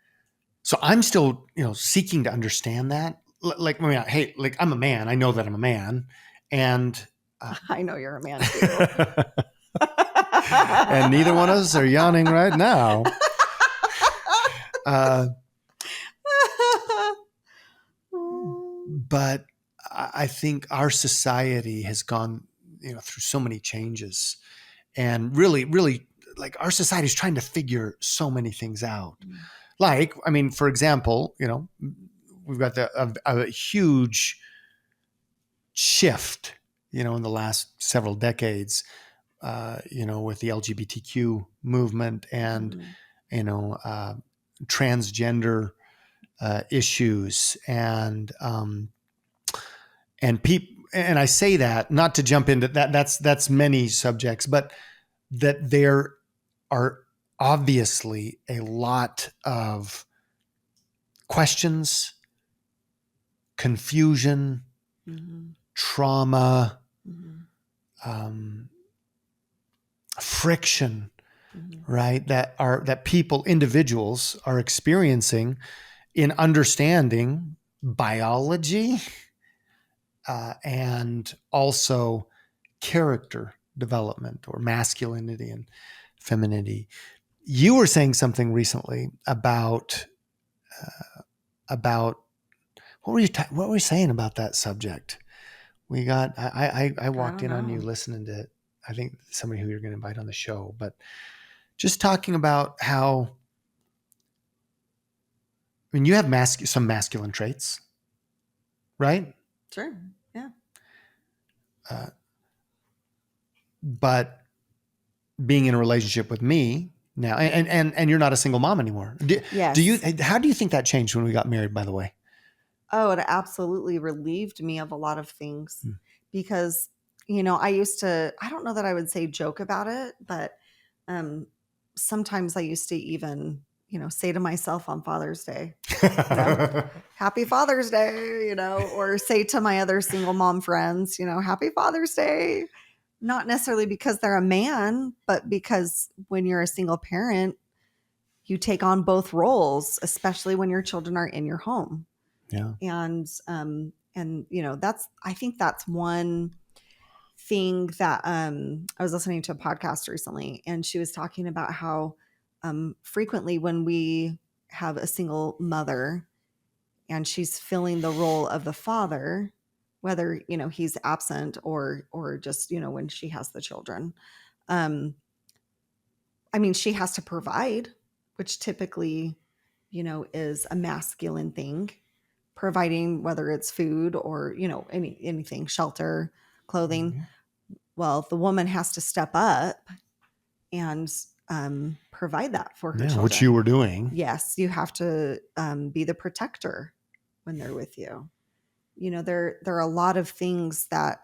So I'm still, seeking to understand that. Hey, I'm a man. I know that I'm a man, and I know you're a man too. and neither one of us are yawning right now. But I think our society has gone, through so many changes, and really, really, our society is trying to figure so many things out. For example, we've got a huge shift, in the last several decades, with the LGBTQ movement and, transgender issues and people. And I say that not to jump into that. That's many subjects, but that there are obviously a lot of questions, confusion, trauma, friction, right? That individuals are experiencing in understanding biology and also character development or masculinity and femininity. You were saying something recently about what were you saying about that subject? I walked in on you listening to, I think, somebody who you're going to invite on the show, but just talking about how, you have some masculine traits, right? Sure. Yeah. But being in a relationship with me now, and you're not a single mom anymore. Yes. How do you think that changed when we got married, by the way? Oh, it absolutely relieved me of a lot of things because, I used to, I don't know that I would say joke about it, but sometimes I used to even, say to myself on Father's Day, Happy Father's Day, or say to my other single mom friends, Happy Father's Day. Not necessarily because they're a man, but because when you're a single parent, you take on both roles, especially when your children are in your home. Yeah. And I think that's one thing that I was listening to a podcast recently, and she was talking about how frequently when we have a single mother and she's filling the role of the father, whether, he's absent or just, when she has the children, she has to provide, which typically, is a masculine thing. Providing, whether it's food or, anything, shelter, clothing. Mm-hmm. Well, the woman has to step up and provide that for her children. Which you were doing. Yes, you have to be the protector when they're with you. There are a lot of things that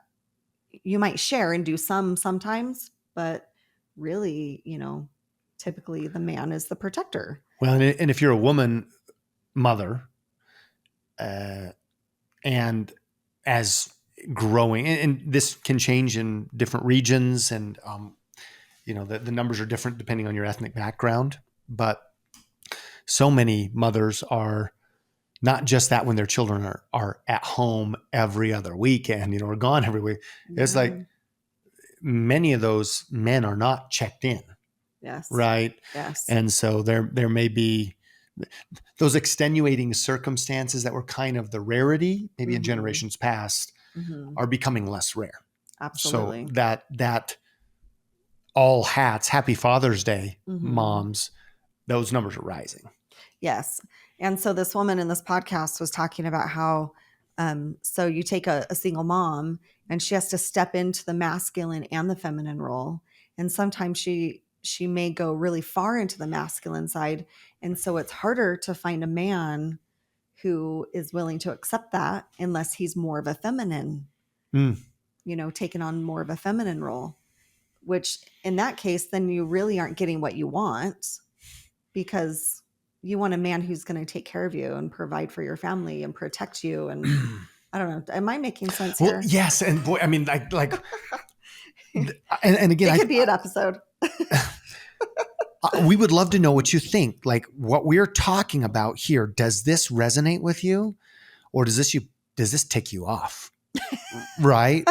you might share and do sometimes, but really, typically the man is the protector. Well, and if you're a woman mother, and as growing, and this can change in different regions, and the numbers are different depending on your ethnic background, but so many mothers are not just that when their children are at home every other weekend, or gone every week. It's like many of those men are not checked in. Yes. Right. Yes. And so there may be those extenuating circumstances that were kind of the rarity, maybe in generations past, are becoming less rare. Absolutely. So that all hats, happy Father's Day, moms, those numbers are rising. Yes. And so this woman in this podcast was talking about how, so you take a single mom and she has to step into the masculine and the feminine role. And sometimes she may go really far into the masculine side. And so it's harder to find a man who is willing to accept that unless he's more of a feminine, taking on more of a feminine role, which in that case, then you really aren't getting what you want, because you want a man who's going to take care of you and provide for your family and protect you. And I don't know. Am I making sense here? Well, yes. And boy, I mean, like and again, it could be an episode. We would love to know what you think. Like what we're talking about here, does this resonate with you, or does this tick you off? Right?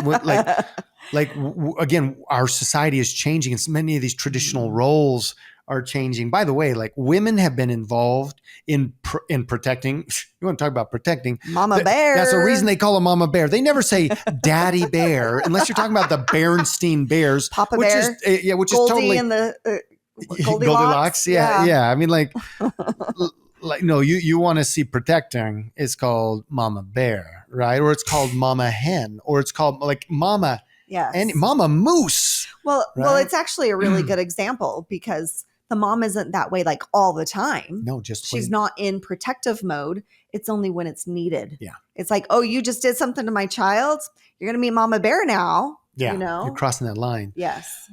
Again, our society is changing, and many of these traditional roles are changing. By the way, like women have been involved in protecting. You want to talk about protecting Mama Bear? That's the reason they call them Mama Bear. They never say Daddy Bear unless you're talking about the Berenstain Bears, Papa which Bear, is which Goldie is totally and the Goldilocks. Yeah. I mean, like no, you want to see protecting. It's called Mama Bear, right? Or it's called Mama Hen, or it's called like Mama. Yes. And Mama Moose. Well, right? It's actually a really good example, because the mom isn't that way like all the time. No, just she's not in protective mode. It's only when it's needed. Yeah. It's like, oh, you just did something to my child. You're going to meet Mama Bear now. Yeah. You're crossing that line. Yes.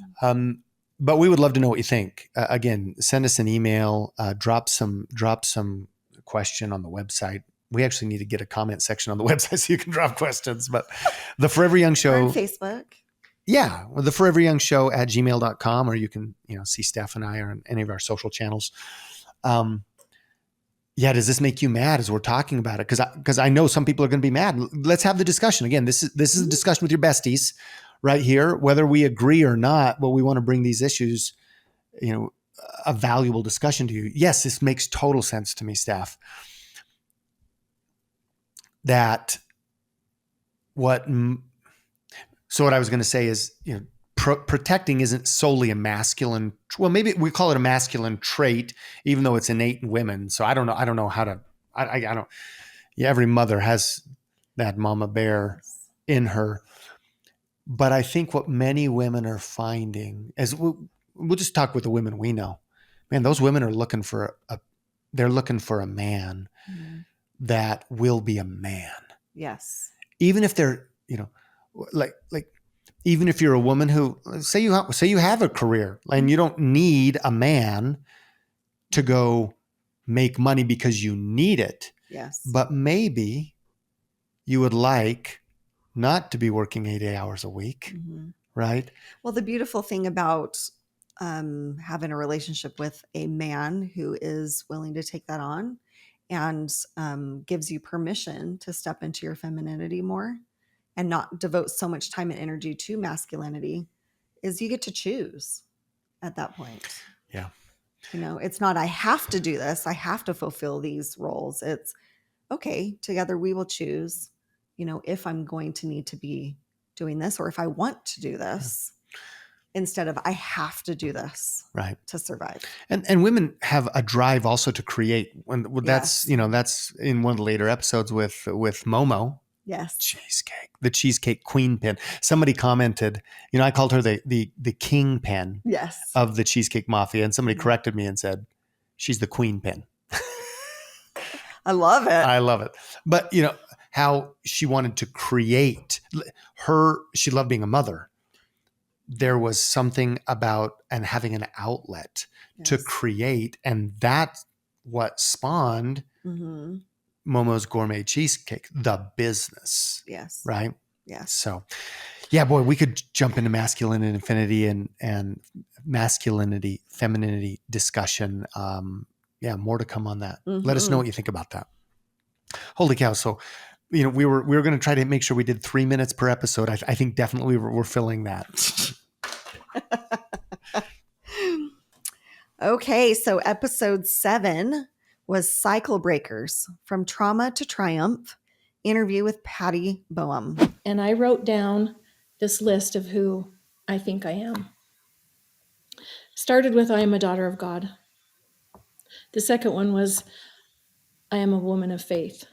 But we would love to know what you think. Again, send us an email, drop some question on the website. We actually need to get a comment section on the website so you can drop questions. But the Forever Young Show. Or on Facebook. Yeah. Well, the Forever Young Show at gmail.com, or you can, see Steph and I on any of our social channels. Does this make you mad as we're talking about it? Because I know some people are going to be mad. Let's have the discussion. Again, this is a discussion with your besties right here, whether we agree or not. But we want to bring these issues, a valuable discussion to you. Yes, this makes total sense to me, Steph. So what I was going to say is, protecting isn't solely a masculine. Well, maybe we call it a masculine trait, even though it's innate in women. So I don't know how to. I don't. Yeah, every mother has that Mama Bear in her, but I think what many women are finding is we'll just talk with the women we know. Man, those women are looking for they're looking for a man that will be a man. Yes. Even if they're, like even if you're a woman who say you have a career and you don't need a man to go make money because you need it. Yes. But maybe you would like not to be working 80 hours a week. Right? Well, the beautiful thing about having a relationship with a man who is willing to take that on and gives you permission to step into your femininity more and not devote so much time and energy to masculinity is you get to choose at that point. Yeah. It's not, I have to do this. I have to fulfill these roles. It's okay. Together we will choose, if I'm going to need to be doing this or if I want to do this. Instead of I have to do this to survive. And women have a drive also to create. That's that's in one of the later episodes with Momo. Yes. Cheesecake, the cheesecake queen pin. Somebody commented, I called her the king pin of the Cheesecake Mafia, and somebody corrected me and said she's the queen pin. I love it. I love it. But how she wanted to create she loved being a mother. There was something about and having an outlet to create, and that's what spawned Momo's Gourmet Cheesecake, the business. Yes. Right? Yes. So, boy, we could jump into masculine and infinity and masculinity, femininity discussion. More to come on that. Let us know what you think about that. Holy cow. So, we were going to try to make sure we did 3 minutes per episode. I think definitely we're filling that. Okay, so episode 7 was Cycle Breakers, From Trauma to Triumph, interview with Patty Boam. And I wrote down this list of who I think I am. Started with, I am a daughter of God. The second one was, I am a woman of faith.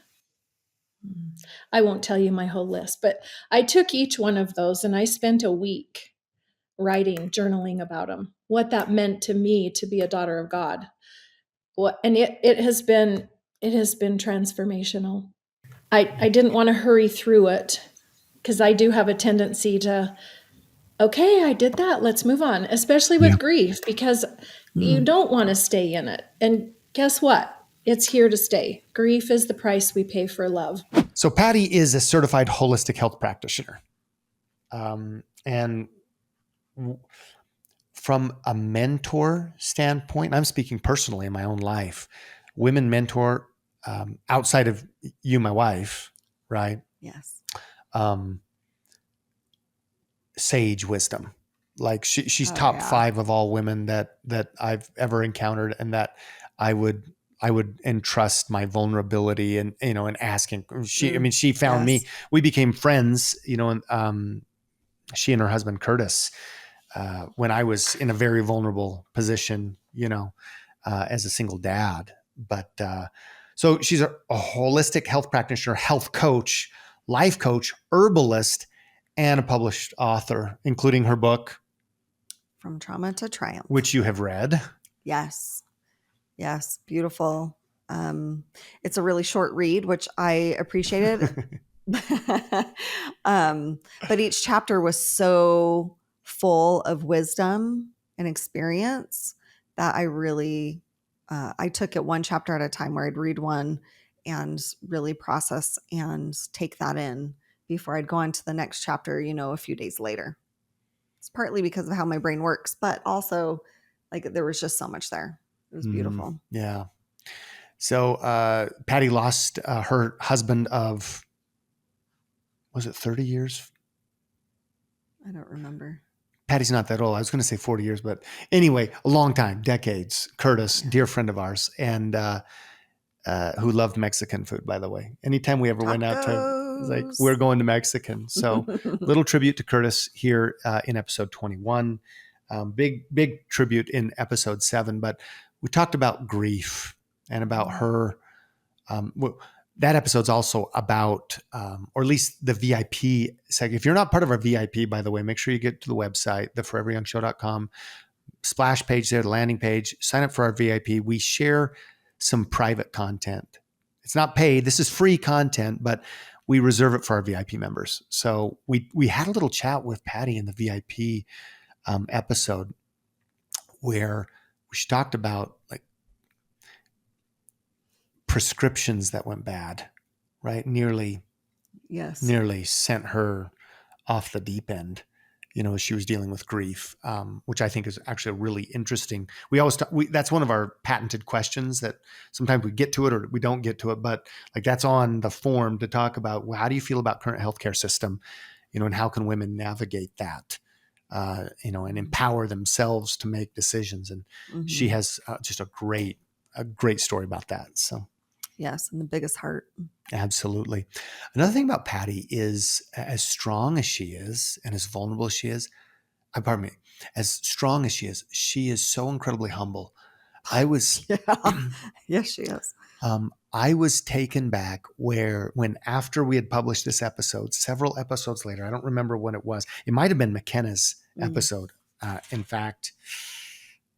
I won't tell you my whole list, but I took each one of those and I spent a week writing, journaling about them, what that meant to me to be a daughter of God. And it has been transformational. I didn't want to hurry through it because I do have a tendency to, okay, I did that, let's move on, especially with grief, because you don't want to stay in it. And guess what? It's here to stay. Grief is the price we pay for love. So Patty is a certified holistic health practitioner. And from a mentor standpoint, I'm speaking personally in my own life, women mentor outside of you, my wife, right? Yes. Sage wisdom. Like she's top 5 of all women that I've ever encountered, and that I would entrust my vulnerability and, and asking. She found me. We became friends, and she and her husband Curtis, when I was in a very vulnerable position, as a single dad. But so she's a holistic health practitioner, health coach, life coach, herbalist, and a published author, including her book, From Trauma to Triumph, which you have read. Yes. Beautiful. It's a really short read, which I appreciated. But each chapter was so full of wisdom and experience that I really, I took it one chapter at a time, where I'd read one and really process and take that in before I'd go on to the next chapter, a few days later. It's partly because of how my brain works, but also like there was just so much there. It was beautiful. Yeah. So Patty lost her husband of, was it 30 years? I don't remember. Patty's not that old. I was going to say 40 years, but anyway, a long time, decades. Curtis, dear friend of ours, and who loved Mexican food, by the way. Anytime we ever went out to, like, we're going to Mexican. So little tribute to Curtis here in episode 21. Big tribute in episode 7. But we talked about grief and about her. That episode's also about, or at least the VIP segment. If you're not part of our VIP, by the way, make sure you get to the website, theforeveryoungshow.com, splash page there, the landing page, sign up for our VIP. We share some private content. It's not paid. This is free content, but we reserve it for our VIP members. So we had a little chat with Patty in the VIP episode where she talked about like prescriptions that went bad, right? Nearly sent her off the deep end, as she was dealing with grief, which I think is actually really interesting. We always that's one of our patented questions that sometimes we get to it or we don't get to it, but like that's on the form to talk about, well, how do you feel about current healthcare system, and how can women navigate that, and empower themselves to make decisions. And she has just a great story about that. So. Yes, and the biggest heart. Absolutely. Another thing about Patty is, as strong as she is and as vulnerable as she is, as strong as she is so incredibly humble. Yes, she is. I was taken back when after we had published this episode, several episodes later, I don't remember when it was. It might have been McKenna's episode. In fact,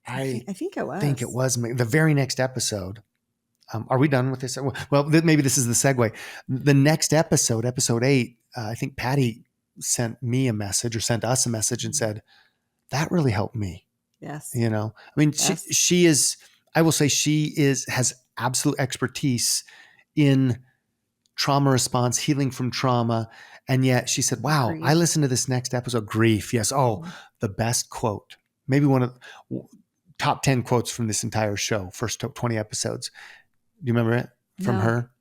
I think it was the very next episode. Are we done with this? Well, maybe this is the segue. The next episode, episode 8, I think Patty sent me a message or sent us a message and said, that really helped me. Yes. Yes. She is, I will say has absolute expertise in trauma response, healing from trauma. And yet she said, wow, grief. I listened to this next episode, grief. Yes. Oh, the best quote, maybe one of top 10 quotes from this entire show, first 20 episodes. Do you remember it from her?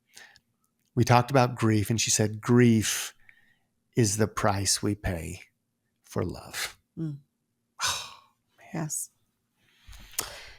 We talked about grief, and she said, grief is the price we pay for love. Yes.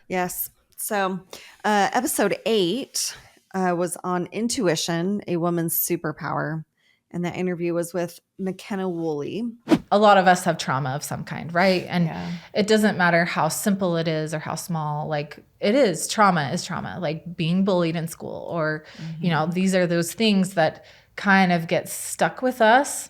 Yes. So, episode 8 was on intuition, a woman's superpower. And that interview was with McKenna Woolley. A lot of us have trauma of some kind, right? And it doesn't matter how simple it is or how small, like it is trauma, like being bullied in school or, you know, these are those things that kind of get stuck with us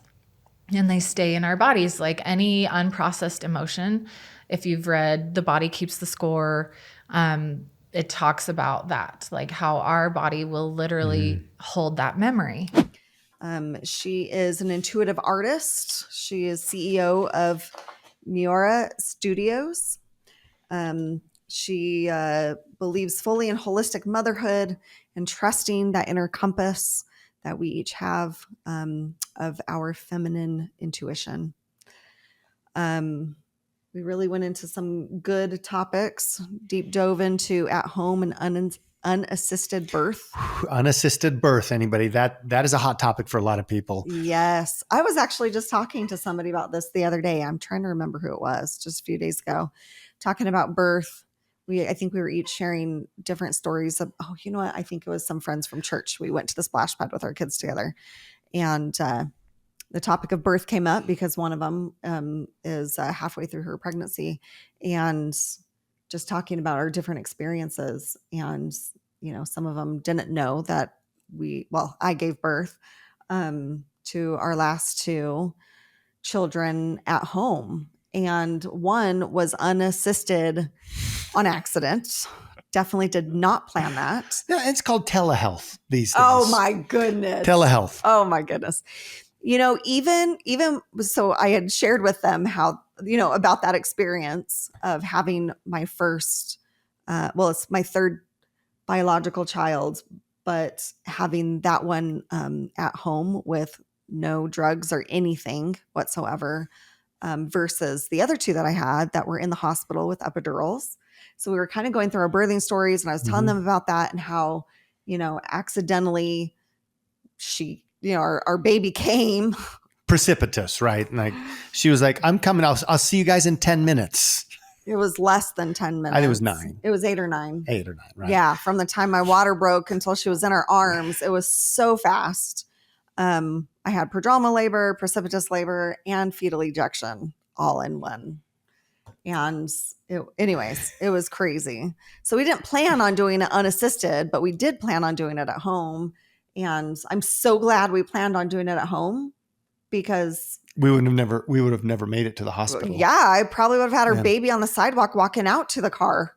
and they stay in our bodies. Like any unprocessed emotion, if you've read The Body Keeps the Score, it talks about that, like how our body will literally hold that memory. She is an intuitive artist. She is CEO of Miura Studios. She believes fully in holistic motherhood and trusting that inner compass that we each have of our feminine intuition. We really went into some good topics, deep dove into at home and unassisted birth. Unassisted birth, anybody? That is a hot topic for a lot of people. Yes. I was actually just talking to somebody about this the other day. I'm trying to remember who it was, just a few days ago, talking about birth. I think we were each sharing different stories of, you know what? I think it was some friends from church. We went to the splash pad with our kids together. And the topic of birth came up because one of them is halfway through her pregnancy, and just talking about our different experiences. And, you know, some of them didn't know that I gave birth to our last 2 children at home. And one was unassisted on accident. Definitely did not plan that. Yeah, it's called telehealth these days. Oh my goodness. Telehealth. Oh my goodness. You know, even so I had shared with them how, you know, about that experience of having my first, it's my 3rd biological child, but having that one at home with no drugs or anything whatsoever, versus the other 2 that I had that were in the hospital with epidurals. So we were kind of going through our birthing stories, and I was telling them about that and how, you know, accidentally our baby came. Precipitous, right? Like she was like, I'm coming. I'll see you guys in 10 minutes. It was less than 10 minutes. I think it was 9. It was 8 or 9. 8 or 9, right? Yeah. From the time my water broke until she was in our arms, it was so fast. I had prodromal labor, precipitous labor, and fetal ejection all in one. And it was crazy. So we didn't plan on doing it unassisted, but we did plan on doing it at home. And I'm so glad we planned on doing it at home, because we would have never made it to the hospital. Yeah, I probably would have had our baby on the sidewalk walking out to the car.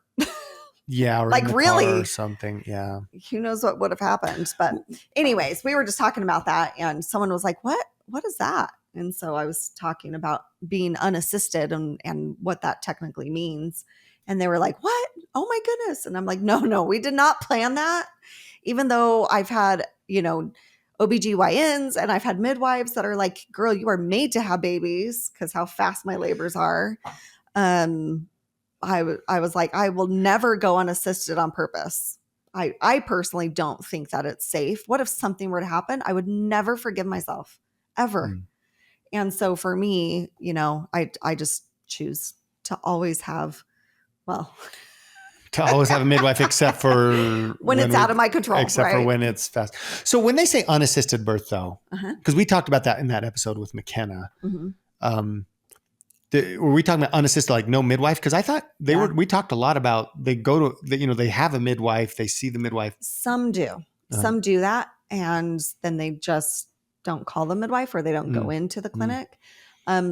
Yeah, or like in the really car or something. Yeah. Who knows what would have happened. But anyways, we were just talking about that, and someone was like, What is that? And so I was talking about being unassisted and what that technically means. And they were like, what? Oh my goodness. And I'm like, no, we did not plan that. Even though I've had, you know, OBGYNs and I've had midwives that are like, girl, you are made to have babies, because how fast my labors are. I was like, I will never go unassisted on purpose. I personally don't think that it's safe. What if something were to happen? I would never forgive myself, ever. And so for me, you know, I just choose to always have, to always have a midwife, except for when it's out of my control, except for when it's fast. So when they say unassisted birth, though, because we talked about that in that episode with McKenna, were we talking about unassisted, like no midwife? Because I thought we talked a lot about they have a midwife, they see the midwife. Some do. Some do that, and then they just don't call the midwife, or they don't go into the clinic.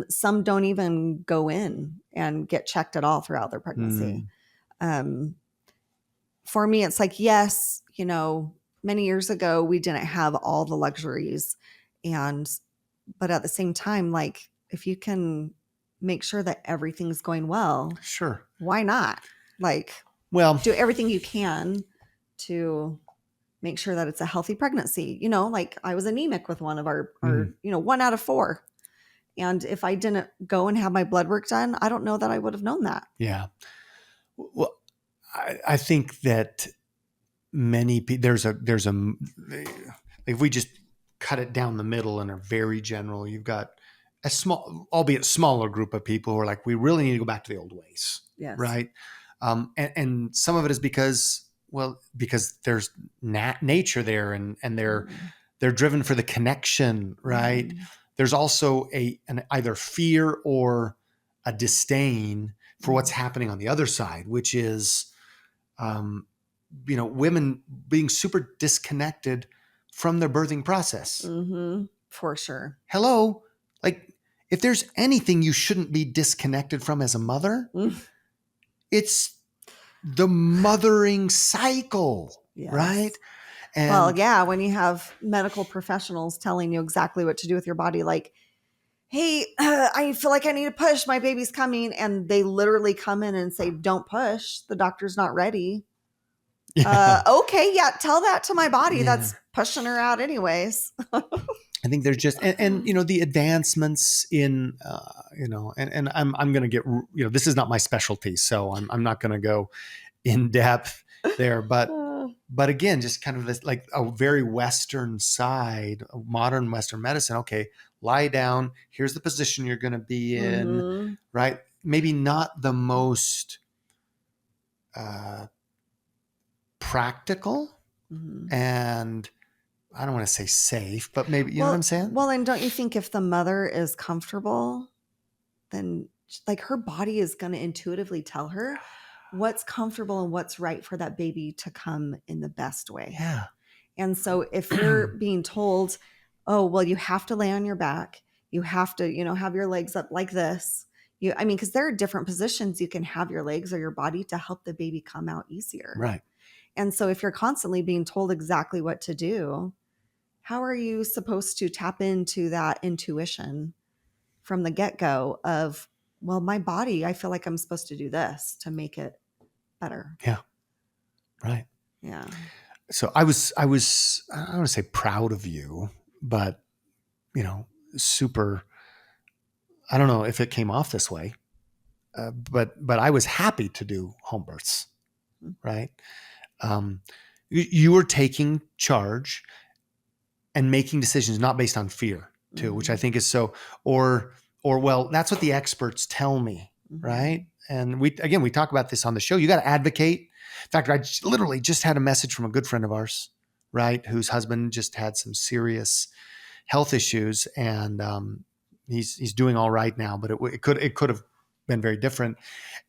Some don't even go in and get checked at all throughout their pregnancy. For me, it's like, yes, you know, many years ago, we didn't have all the luxuries, but at the same time, like, if you can make sure that everything's going well, sure, why not? Like, do everything you can to make sure that it's a healthy pregnancy. You know, like I was anemic with one of our 1 out of 4. And if I didn't go and have my blood work done, I don't know that I would have known that. Yeah. Well, I think that many people, if we just cut it down the middle and are very general, you've got a small, albeit smaller group of people who are like, we really need to go back to the old ways. Yes. Right. And some of it is because there's nature there and they're driven for the connection. Right. Mhm. There's also an either fear or a disdain for what's happening on the other side, which is, women being super disconnected from their birthing process. Mm-hmm. For sure. Hello. Like, if there's anything you shouldn't be disconnected from as a mother, it's the mothering cycle, Yes. right? And Well, yeah, when you have medical professionals telling you exactly what to do with your body, like, hey, I feel like I need to push, my baby's coming. And they literally come in and say, don't push, the doctor's not ready. yeah. Okay, yeah, tell that to my body. Yeah. That's pushing her out anyways. I think there's just, and the advancements in, and I'm going to get, this is not my specialty, so I'm not going to go in depth there, but again, just kind of this, like a very Western side of modern Western medicine. Okay, lie down. Here's the position you're going to be in, Mhm. right? Maybe not the most practical, Mhm. and I don't want to say safe, but maybe, you know what I'm saying? Well, and don't you think if the mother is comfortable, then like her body is going to intuitively tell her what's comfortable and what's right for that baby to come in the best way. Yeah. And so if you're being told, oh, well, you have to lay on your back, you have to, have your legs up like this. Because there are different positions you can have your legs or your body to help the baby come out easier. Right. And so if you're constantly being told exactly what to do, how are you supposed to tap into that intuition from the get-go of, well, my body, I feel like I'm supposed to do this to make it better. Yeah. Right. Yeah. So I was, I don't want to say proud of you, but, super, I don't know if it came off this way, but I was happy to do home births, right? You were taking charge and making decisions not based on fear too, which I think is so, or well, that's what the experts tell me, right? And we talk about this on the show. You got to advocate. In fact, I literally just had a message from a good friend of ours, right, whose husband just had some serious health issues, and he's doing all right now. But it could have been very different.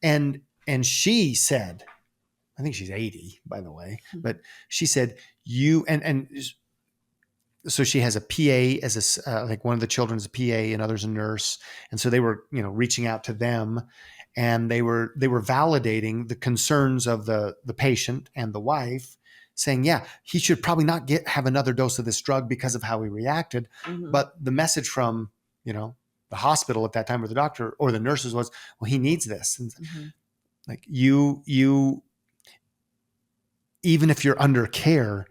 And she said, I think she's 80, by the way, but she said, so she has a PA as like one of the children's a PA and others a nurse. And so they were, reaching out to them, and they were validating the concerns of the patient and the wife, saying, yeah, he should probably not have another dose of this drug because of how he reacted. But the message from, the hospital at that time, or the doctor or the nurses, was, well, he needs this. And like you, even if you're under care,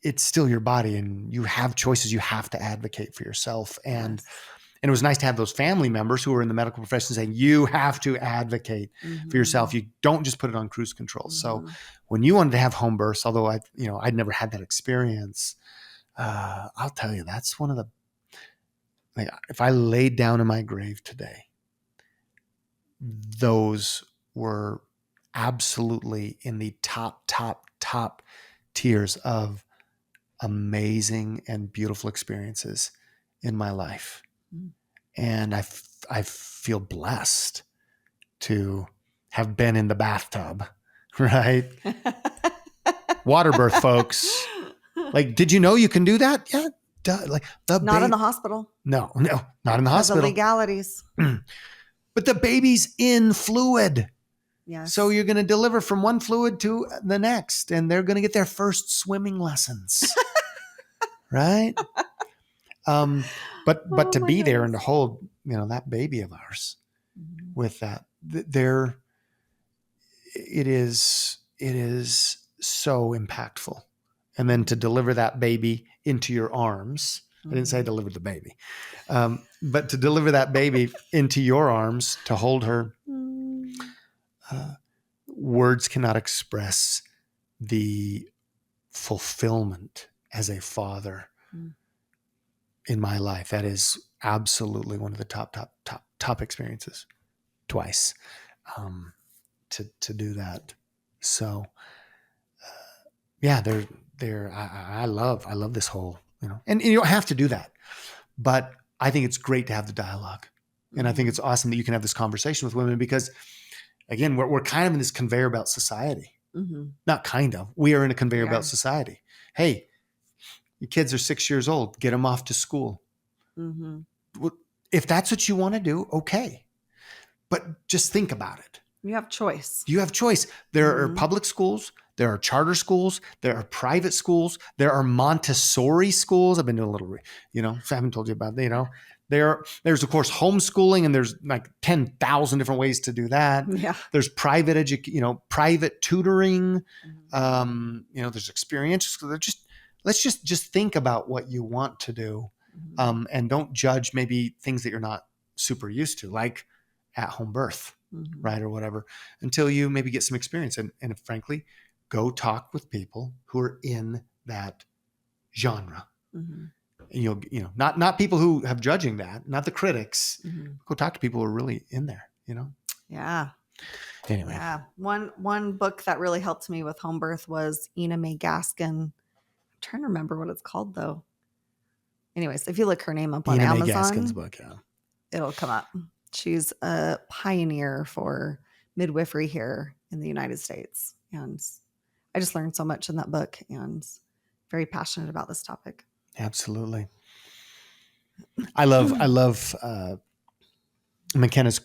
it's still your body and you have choices. You have to advocate for yourself. And it was nice to have those family members who were in the medical profession saying, you have to advocate for yourself. You don't just put it on cruise control. So when you wanted to have home births, although I'd never had that experience, I'll tell you, that's one of the, like, if I laid down in my grave today, those were absolutely in the top tiers of amazing and beautiful experiences in my life. And I feel blessed to have been in the bathtub, right? Water birth, folks. Like, did you know you can do that? Yeah. Like not in the hospital. No, not in the hospital. The legalities. But the baby's in fluid. Yes. So you're going to deliver from one fluid to the next, and they're going to get their first swimming lessons. Right? But to be there and to hold, that baby of ours with that, it is so impactful. And then to deliver that baby into your arms. I didn't say I delivered the baby, but to deliver that baby into your arms, to hold her, words cannot express the fulfillment as a father in my life. That is absolutely one of the top experiences twice, to do that. So, yeah, I love this whole, and you don't have to do that, but I think it's great to have the dialogue. And I think it's awesome that you can have this conversation with women because, again, we're kind of in this conveyor belt society. Not kind of. We are in a conveyor belt society. Hey, your kids are 6 years old. Get them off to school. If that's what you want to do, okay. But just think about it. You have choice. You have choice. There are public schools. There are charter schools. There are private schools. There are Montessori schools. I've been doing a little, I haven't told you about that, There's of course homeschooling, and there's like 10,000 different ways to do that. Yeah. There's private private tutoring. There's experiential. Let's just think about what you want to do, and don't judge maybe things that you're not super used to, like at-home birth, right, or whatever, until you maybe get some experience. And frankly, go talk with people who are in that genre. And not people who have judging that, not the critics. Go talk to people who are really in there, Yeah. Anyway. Yeah. One book that really helped me with home birth was Ina May Gaskin. I'm trying to remember what it's called though. Anyways, if you look her name up on Ina May Amazon, Gaskin's book, yeah, it'll come up. She's a pioneer for midwifery here in the United States. And I just learned so much in that book and very passionate about this topic. Absolutely. I love McKenna's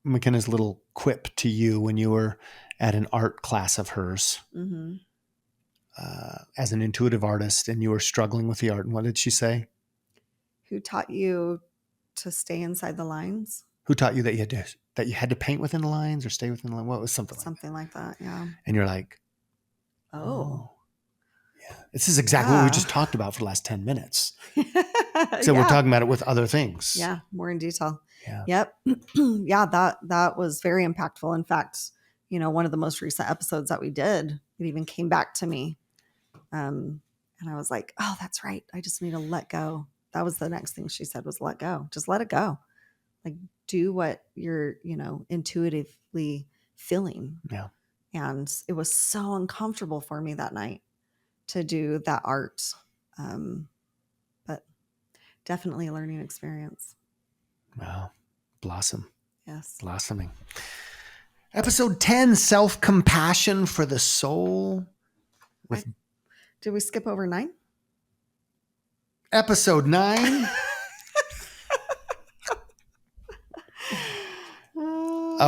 little quip to you when you were at an art class of hers as an intuitive artist, and you were struggling with the art. And what did she say? Who taught you to stay inside the lines? Who taught you that you had to paint within the lines or stay within the line? What was something like that? Yeah. And you're like, oh. Yeah. This is exactly what we just talked about for the last 10 minutes. So we're talking about it with other things. Yeah. More in detail. Yeah. Yep. Yeah. That was very impactful. In fact, one of the most recent episodes that we did, it even came back to me. And I was like, oh, that's right. I just need to let go. That was the next thing she said was let go. Just let it go. Like do what you're, intuitively feeling. Yeah. And it was so uncomfortable for me that night to do that art. But definitely a learning experience. Wow. Blossom. Yes. Blossoming. Episode 10, Self-Compassion for the Soul. Did we skip over 9? Episode 9.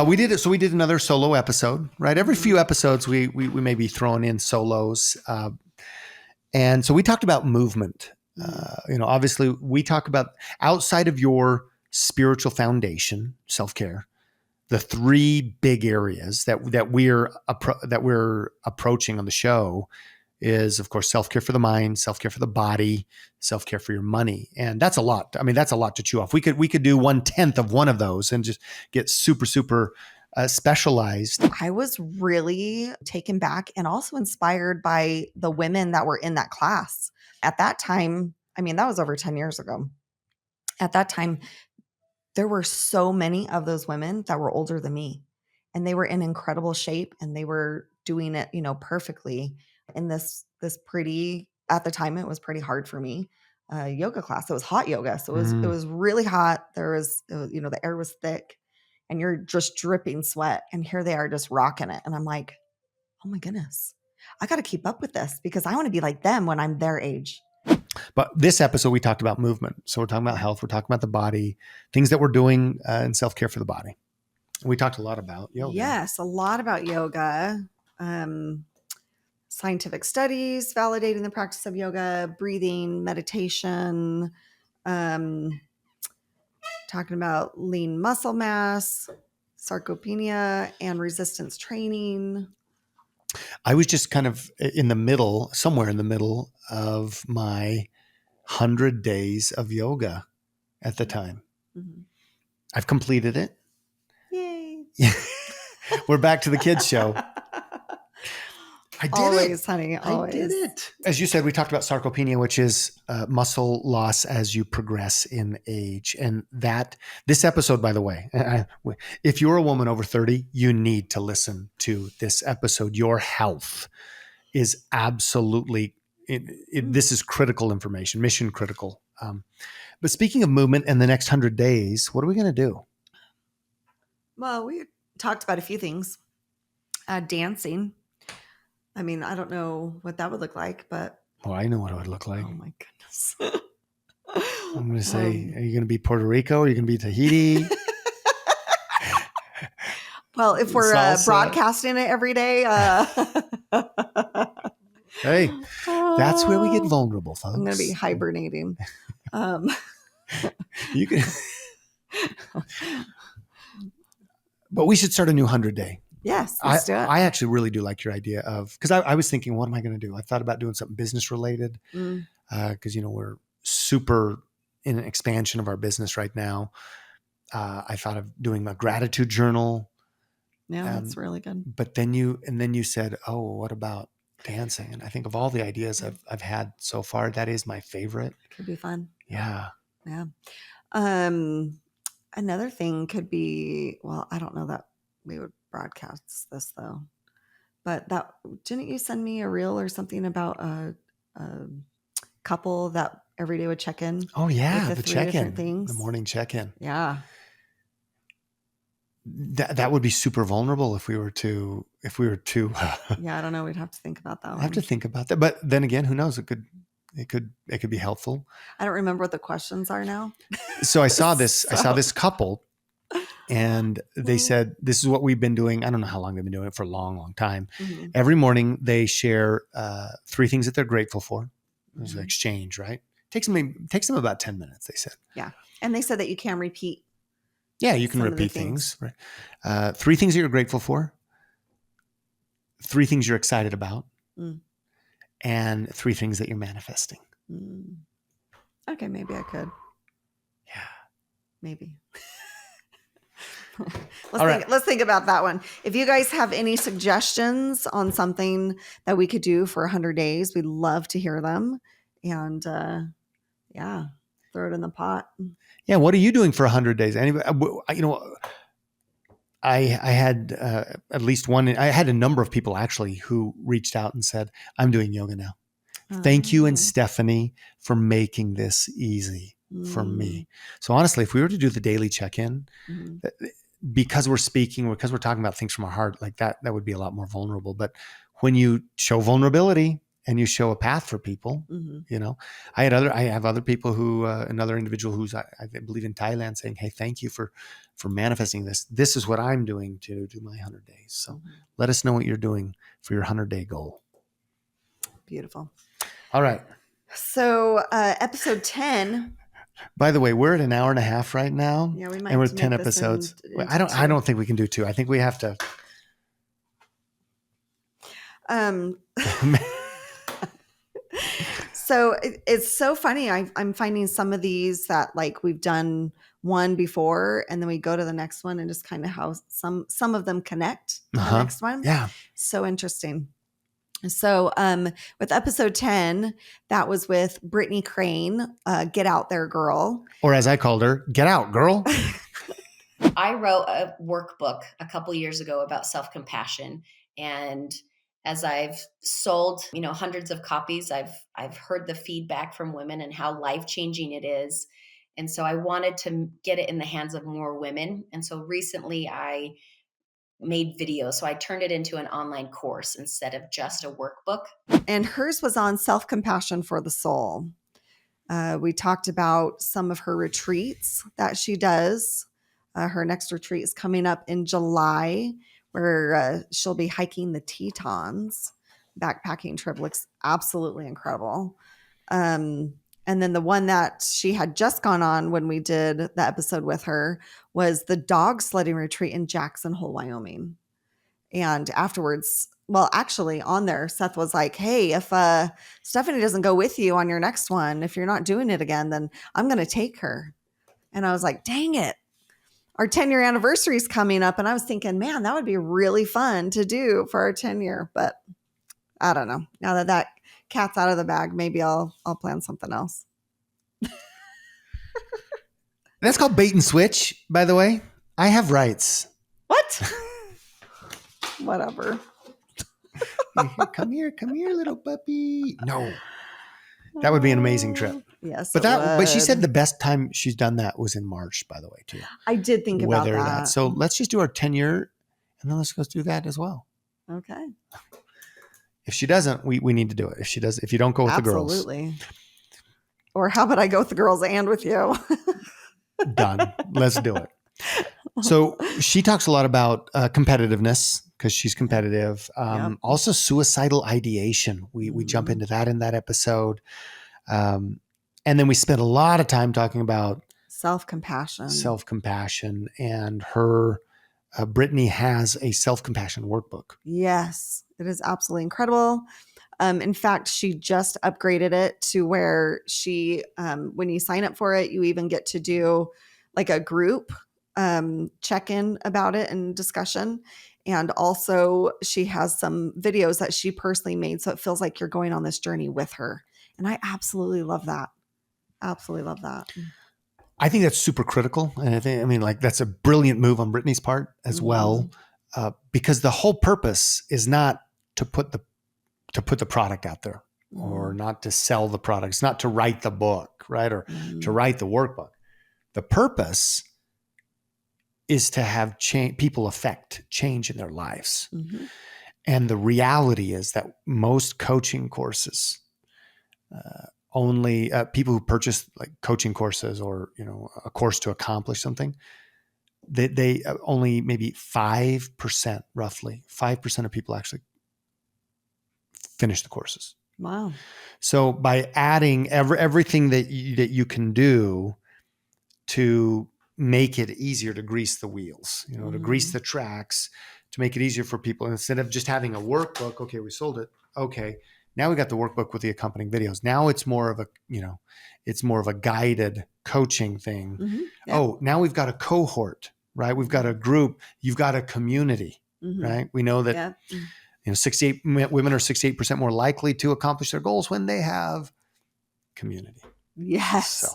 We did it. So we did another solo episode, right? Every few episodes, we may be throwing in solos. And so we talked about movement. Obviously we talk about outside of your spiritual foundation, self-care, the 3 big areas that we're approaching on the show is, of course, self-care for the mind, self-care for the body, self-care for your money. And that's a lot. I mean, that's a lot to chew off. We could do 1/10 of one of those and just get super, super specialized. I was really taken back and also inspired by the women that were in that class. At that time, I mean, that was over 10 years ago. At that time, there were so many of those women that were older than me, and they were in incredible shape, and they were doing it, perfectly in this pretty, at the time, it was pretty hard for me, yoga class. It was hot yoga. So it was really hot. There was, the air was thick and you're just dripping sweat, and here they are just rocking it. And I'm like, oh my goodness, I got to keep up with this because I want to be like them when I'm their age. But this episode, we talked about movement. So we're talking about health. We're talking about the body, things that we're doing in self-care for the body. We talked a lot about yoga. Yes, a lot about yoga. Scientific studies validating the practice of yoga, breathing, meditation, talking about lean muscle mass, sarcopenia, and resistance training. I was just kind of somewhere in the middle of my 100 days of yoga at the time. Mm-hmm. I've completed it. Yay. We're back to the kids show. I did Always, it. honey. Always. I did it. As you said, we talked about sarcopenia, which is muscle loss as you progress in age. And this episode, by the way, if you're a woman over 30, you need to listen to this episode. Your health is absolutely, this is critical information, mission critical. But speaking of movement in the next 100 days, what are we going to do? Well, we talked about a few things. Dancing. I mean, I don't know what that would look like, but. Oh, I know what it would look like. Oh my goodness. I'm going to say, are you going to be Puerto Rico? Are you going to be Tahiti? Well, if we're broadcasting it every day. Hey, that's where we get vulnerable, folks. I'm going to be hibernating. You can. But we should start a new 100-day. Yes, let's do it. I actually really do like your idea of, because I was thinking, what am I going to do? I thought about doing something business related because, we're super in an expansion of our business right now. I thought of doing a gratitude journal. Yeah, that's really good. But then you said, oh, what about dancing? And I think of all the ideas I've had so far, that is my favorite. Could be fun. Yeah. Yeah. Another thing could be, well, I don't know that we would broadcast this though, but didn't you send me a reel or something about a couple that every day would check in? Oh yeah. The 3 check-in, different things. the morning check-in. Yeah. That would be super vulnerable if we were to Yeah. I don't know. We'd have to think about that. I have to think about that. But then again, who knows? It could be helpful. I don't remember what the questions are now. So I saw this couple and they said, this is what we've been doing. I don't know how long they've been doing it, for a long, long time. Mm-hmm. Every morning they share 3 things that they're grateful for. There's an exchange, right? Takes them about 10 minutes, they said. Yeah. And they said that you can repeat. Yeah, you can repeat things. Right. 3 things that you're grateful for. 3 things you're excited about. And 3 things that you're manifesting. Okay, maybe I could. Yeah. Maybe. Let's think about that one. If you guys have any suggestions on something that we could do for 100 days, we'd love to hear them. And throw it in the pot. Yeah, what are you doing for 100 days? Anybody, I had at least one. I had a number of people actually who reached out and said, "I'm doing yoga now. Thank you and Stephanie for making this easy for me." So honestly, if we were to do the daily check-in, because we're talking about things from our heart, like that would be a lot more vulnerable. But when you show vulnerability and you show a path for people, I have other people who, another individual who's, I believe in Thailand, saying, "Hey, thank you for manifesting this. This is what I'm doing to do my 100 days." So let us know what you're doing for your 100-day goal. Beautiful. All right. So episode 10. By the way, we're at an hour and a half right now. Yeah, we might. And we're 10 episodes. I don't think we can do 2. I think we have to. So it's so funny. I'm finding some of these that like we've done one before and then we go to the next one and just kind of how some of them connect to the next one. Yeah. So interesting. So with episode 10, that was with Brittany Crane, Get Out There Girl. Or as I called her, Get Out Girl. I wrote a workbook a couple years ago about self-compassion, and as I've sold, hundreds of copies, I've heard the feedback from women and how life-changing it is. And so I wanted to get it in the hands of more women. And so recently I made videos. So I turned it into an online course instead of just a workbook. And hers was on self-compassion for the soul. We talked about some of her retreats that she does. Her next retreat is coming up in July, where she'll be hiking the Tetons. Backpacking trip looks absolutely incredible. And then the one that she had just gone on when we did the episode with her was the dog sledding retreat in Jackson Hole, Wyoming. And afterwards, well, actually on there, Seth was like, "Hey, if Stephanie doesn't go with you on your next one, if you're not doing it again, then I'm going to take her." And I was like, dang it. Our 10-year anniversary is coming up. And I was thinking, man, that would be really fun to do for our 10-year, but I don't know. Now that cat's out of the bag, maybe I'll plan something else. That's called bait and switch, by the way. I have rights. What? Whatever. Come here, little puppy. No. That would be an amazing trip. Yes. But she said the best time she's done that was in March, by the way, too. I did think about that. So let's just do our 10-year and then let's go do that as well. Okay. If she doesn't, we need to do it. If you don't go with the girls. Absolutely. Or how about I go with the girls and with you? Done. Let's do it. So she talks a lot about competitiveness because she's competitive. Also suicidal ideation. We jump into that in that episode. And then we spent a lot of time talking about self-compassion. And her, Brittany has a self-compassion workbook. Yes, it is absolutely incredible. In fact, she just upgraded it to where she, when you sign up for it, you even get to do like a group check-in about it and discussion. And also she has some videos that she personally made. So it feels like you're going on this journey with her. And I absolutely love that. Absolutely love that. I think that's super critical. And that's a brilliant move on Brittany's part as well. Because the whole purpose is not to put the product out there or not to sell the product. It's not to write the book, right? Or to write the workbook. The purpose is to have people affect change in their lives. And the reality is that most coaching courses, only people who purchase like coaching courses or, a course to accomplish something, they only maybe 5%, roughly 5% of people actually finish the courses. Wow. So by adding everything that you can do to make it easier to grease the wheels, to grease the tracks, to make it easier for people. Instead of just having a workbook, okay, we sold it. Okay. Now we got the workbook with the accompanying videos. Now it's more of a guided coaching thing. Yeah. Oh, now we've got a cohort, right? We've got a group. You've got a community, right? We know that, 68 women are 68% more likely to accomplish their goals when they have community. Yes. So.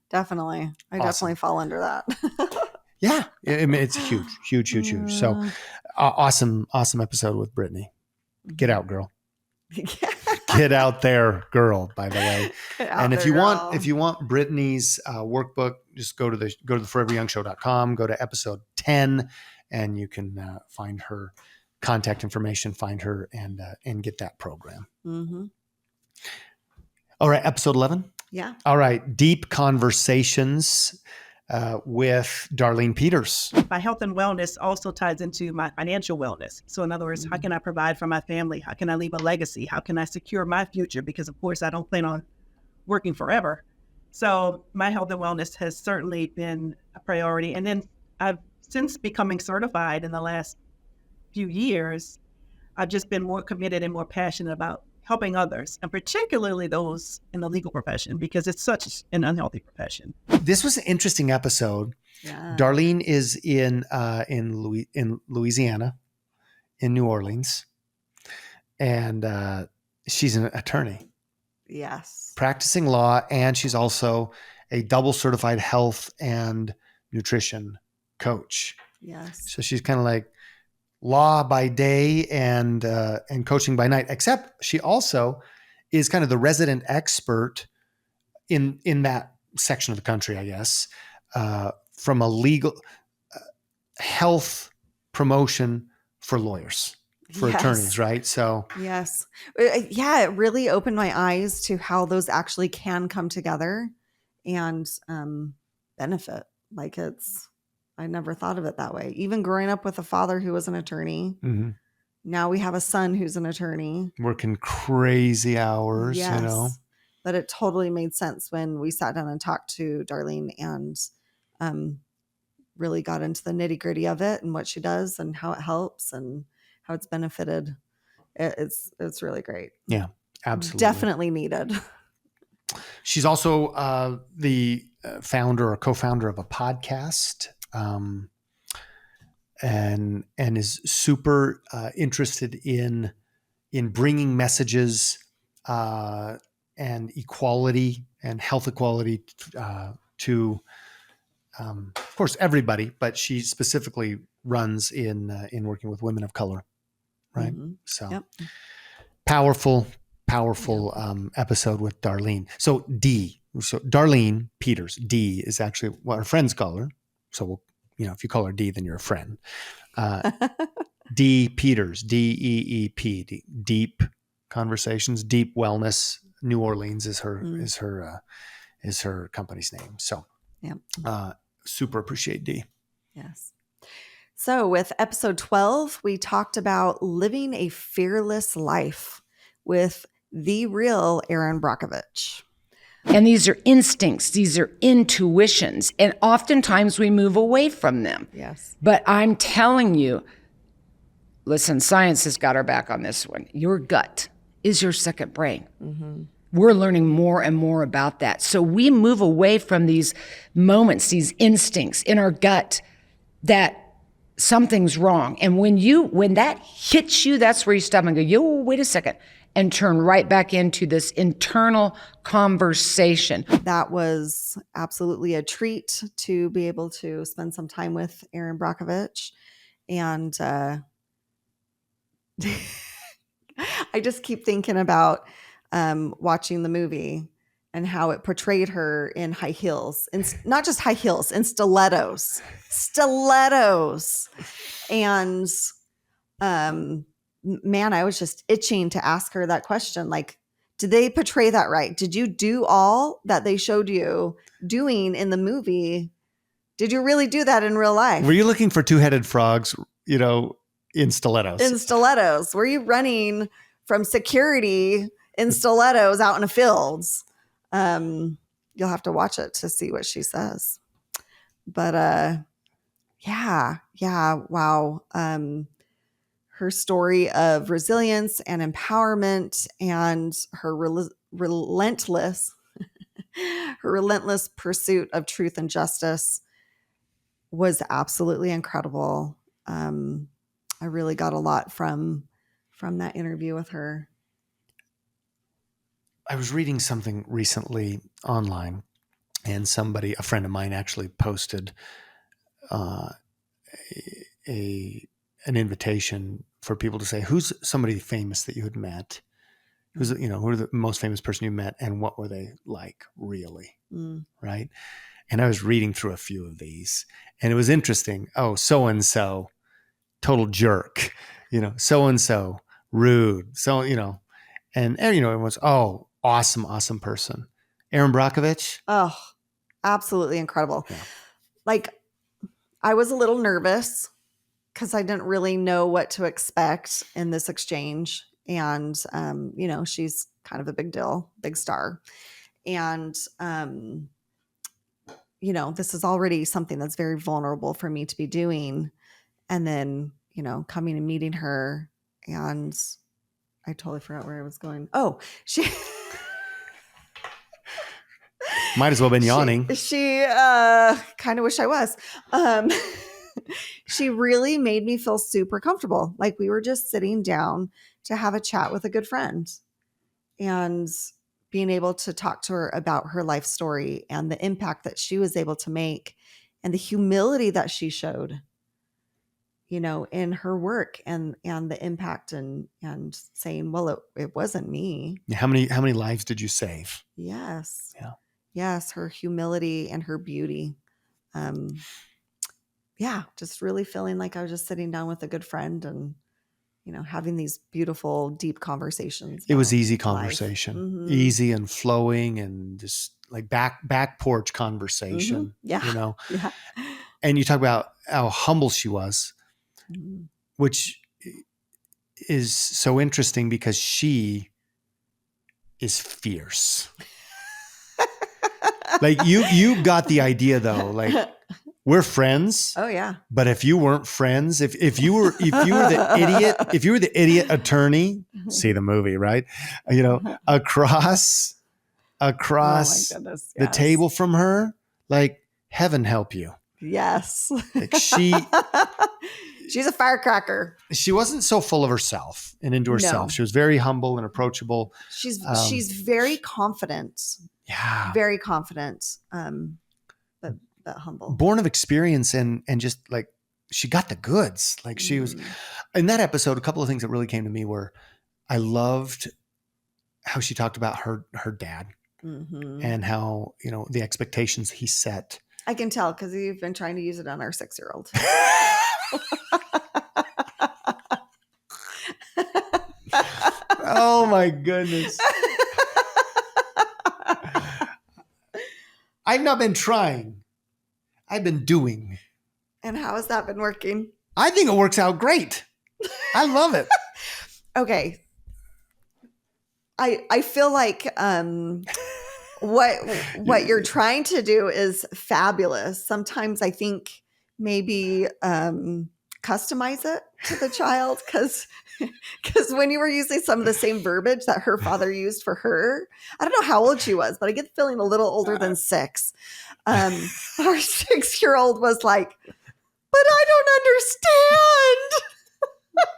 Definitely. I definitely fall under that. Yeah. It's huge. So awesome episode with Brittany. Get out, girl. Get out there, girl, by the way. And if you want Brittany's workbook, just go to the foreveryoungshow.com, go to episode 10, and you can find her contact information, find her and get that program. All right. Episode 11. Yeah. All right. Deep conversations with Dee Peters. My health and wellness also ties into my financial wellness. So in other words, how can I provide for my family? How can I leave a legacy? How can I secure my future? Because of course I don't plan on working forever. So my health and wellness has certainly been a priority. And then I've since becoming certified in the last few years, I've just been more committed and more passionate about helping others, and particularly those in the legal profession, because it's such an unhealthy profession. This was an interesting episode. Yeah. Darlene is in Louisiana, in New Orleans, and she's an attorney. Yes. Practicing law, and she's also a double certified health and nutrition coach. Yes. So she's kind of like law by day and coaching by night, except she also is kind of the resident expert in that section of the country, I guess, from a legal health promotion for lawyers, for attorneys, right? So yes. Yeah, it really opened my eyes to how those actually can come together and benefit. Like I never thought of it that way. Even growing up with a father who was an attorney. Now we have a son who's an attorney. Working crazy hours, yes. But it totally made sense when we sat down and talked to Darlene and really got into the nitty gritty of it and what she does and how it helps and how it's benefited. It's really great. Yeah, absolutely. Definitely needed. She's also the founder or co-founder of a podcast. And is super interested in in bringing messages and equality and health equality to, of course, everybody, but she specifically runs in working with women of color, right? Mhm. So Yep. powerful episode with Darlene. So Dee, so Darlene Peters, Dee is actually what our friends call her. So we'll, if you call her Dee, then you're a friend. Dee Peters, DEEP, Deep Conversations, Deep Wellness, New Orleans is her company's name. So, super appreciate Dee. Yes. So with episode 12, we talked about living a fearless life with the real Erin Brockovich. And these are instincts, these are intuitions, and oftentimes we move away from them. Yes. But I'm telling you, listen, science has got our back on this one. Your gut is your second brain. Mm-hmm. We're learning more and more about that. So we move away from these moments, these instincts in our gut that something's wrong. And when that hits you, that's where you stop and go, yo, wait a second, and turn right back into this internal conversation. That was absolutely a treat to be able to spend some time with Erin Brockovich. And I just keep thinking about watching the movie and how it portrayed her in high heels, and not just high heels, in stilettos. And man, I was just itching to ask her that question. Like, did they portray that right? Did you do all that they showed you doing in the movie? Did you really do that in real life? Were you looking for two-headed frogs, in stilettos? In stilettos. Were you running from security in stilettos out in the fields? You'll have to watch it to see what she says. But yeah, wow. Her story of resilience and empowerment and her relentless pursuit of truth and justice was absolutely incredible. I really got a lot from that interview with her. I was reading something recently online, and a friend of mine, actually posted an invitation for people to say, who's somebody famous that you had met? Who are the most famous person you met, and what were they like, really? Right? And I was reading through a few of these, and it was interesting. Oh, so-and-so, total jerk, so-and-so, rude. So, and it was, awesome person. Erin Brockovich. Oh, absolutely incredible. Yeah. Like, I was a little nervous because I didn't really know what to expect in this exchange. And, she's kind of a big deal, big star. And, this is already something that's very vulnerable for me to be doing. And then, coming and meeting her, and I totally forgot where I was going. Oh, she... Might as well have been yawning. She kind of wish I was. She really made me feel super comfortable. Like we were just sitting down to have a chat with a good friend, and being able to talk to her about her life story and the impact that she was able to make, and the humility that she showed, in her work, and the impact, and saying, well, it wasn't me. How many lives did you save? Yes. Yeah. Yes, her humility and her beauty. Just really feeling like I was just sitting down with a good friend and, having these beautiful, deep conversations. It was easy conversation, Mm-hmm. easy and flowing, and just like back porch conversation, Yeah. Yeah. And you talk about how humble she was, which is so interesting because she is fierce. Like you got the idea though, like we're friends. Oh yeah. But if you weren't friends, if you were the idiot attorney, see the movie, right? Across Oh my goodness, the yes. table from her, like heaven help you. Yes. Like she She's a firecracker. She wasn't so full of herself and into herself. No. She was very humble and approachable. She's very confident. Yeah. Very confident. But humble. Born of experience and just like she got the goods. Like she was in that episode, a couple of things that really came to me were I loved how she talked about her dad and how, you know, the expectations he set. I can tell because you've been trying to use it on our 6-year-old. Oh my goodness. I've not been trying. I've been doing. And how has that been working? I think it works out great. I love it. Okay. I feel like what you're trying to do is fabulous. Sometimes I think maybe customize it to the child because when you were using some of the same verbiage that her father used for her, I don't know how old she was, but I get the feeling a little older than 6. Our 6-year-old was like, but I don't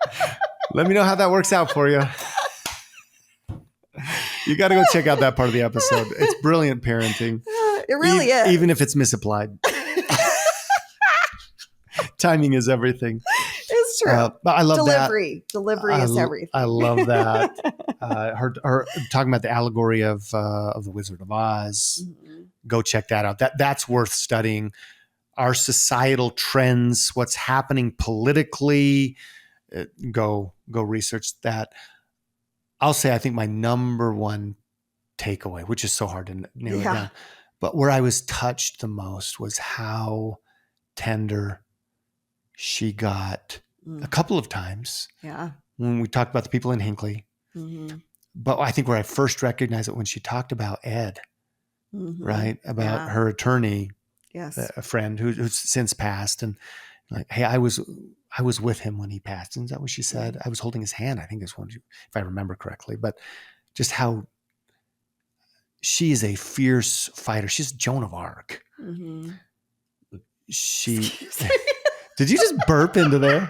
understand. Let me know how that works out for you. You got to go check out that part of the episode. It's brilliant parenting. It really is. Even if it's misapplied. Timing is everything. It's true. But I love Delivery. that. Delivery is everything. I love that. Her talking about the allegory of the Wizard of Oz. Go check that out. That's worth studying. Our societal trends, what's happening politically. Go research that. I'll say I think my number one takeaway, which is so hard to narrow it down, but where I was touched the most was how tender she got a couple of times. Yeah. When we talked about the people in Hinckley. But I think where I first recognized it when she talked about Ed, right? About her attorney, a friend who's since passed. And like, hey, I was with him when he passed. Isn't that what she said? I was holding his hand, I think is one, if I remember correctly. But just how she is a fierce fighter. She's Joan of Arc. She did you just burp into there?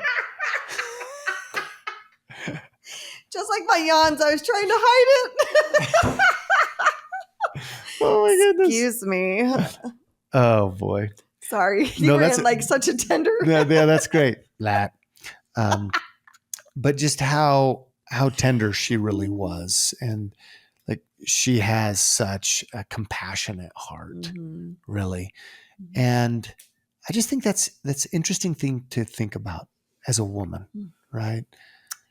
Just like my yawns, I was trying to hide it. Oh my goodness. Excuse me. Oh boy. Sorry. You were in like such a tender. Yeah, that's great. That. But just how tender she really was. And like she has such a compassionate heart, really. And I just think that's interesting thing to think about as a woman, right?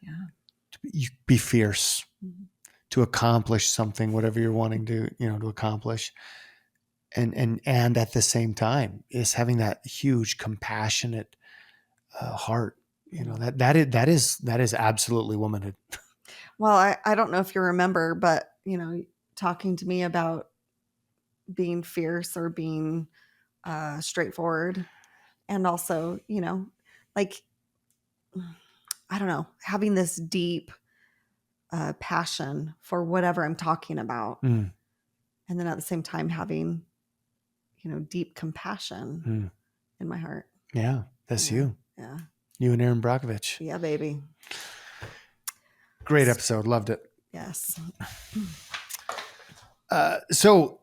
Yeah. You be fierce to accomplish something, whatever you're wanting to accomplish. And at the same time is having that huge compassionate heart. You know, that is absolutely womanhood. Well, I don't know if you remember, but you know, talking to me about being fierce or being straightforward, and also, you know, like, I don't know, having this deep passion for whatever I'm talking about, and then at the same time having, you know, deep compassion in my heart. Yeah, that's you. Yeah, you and Erin Brockovich. Yeah, baby. Great episode, loved it. Yes. So,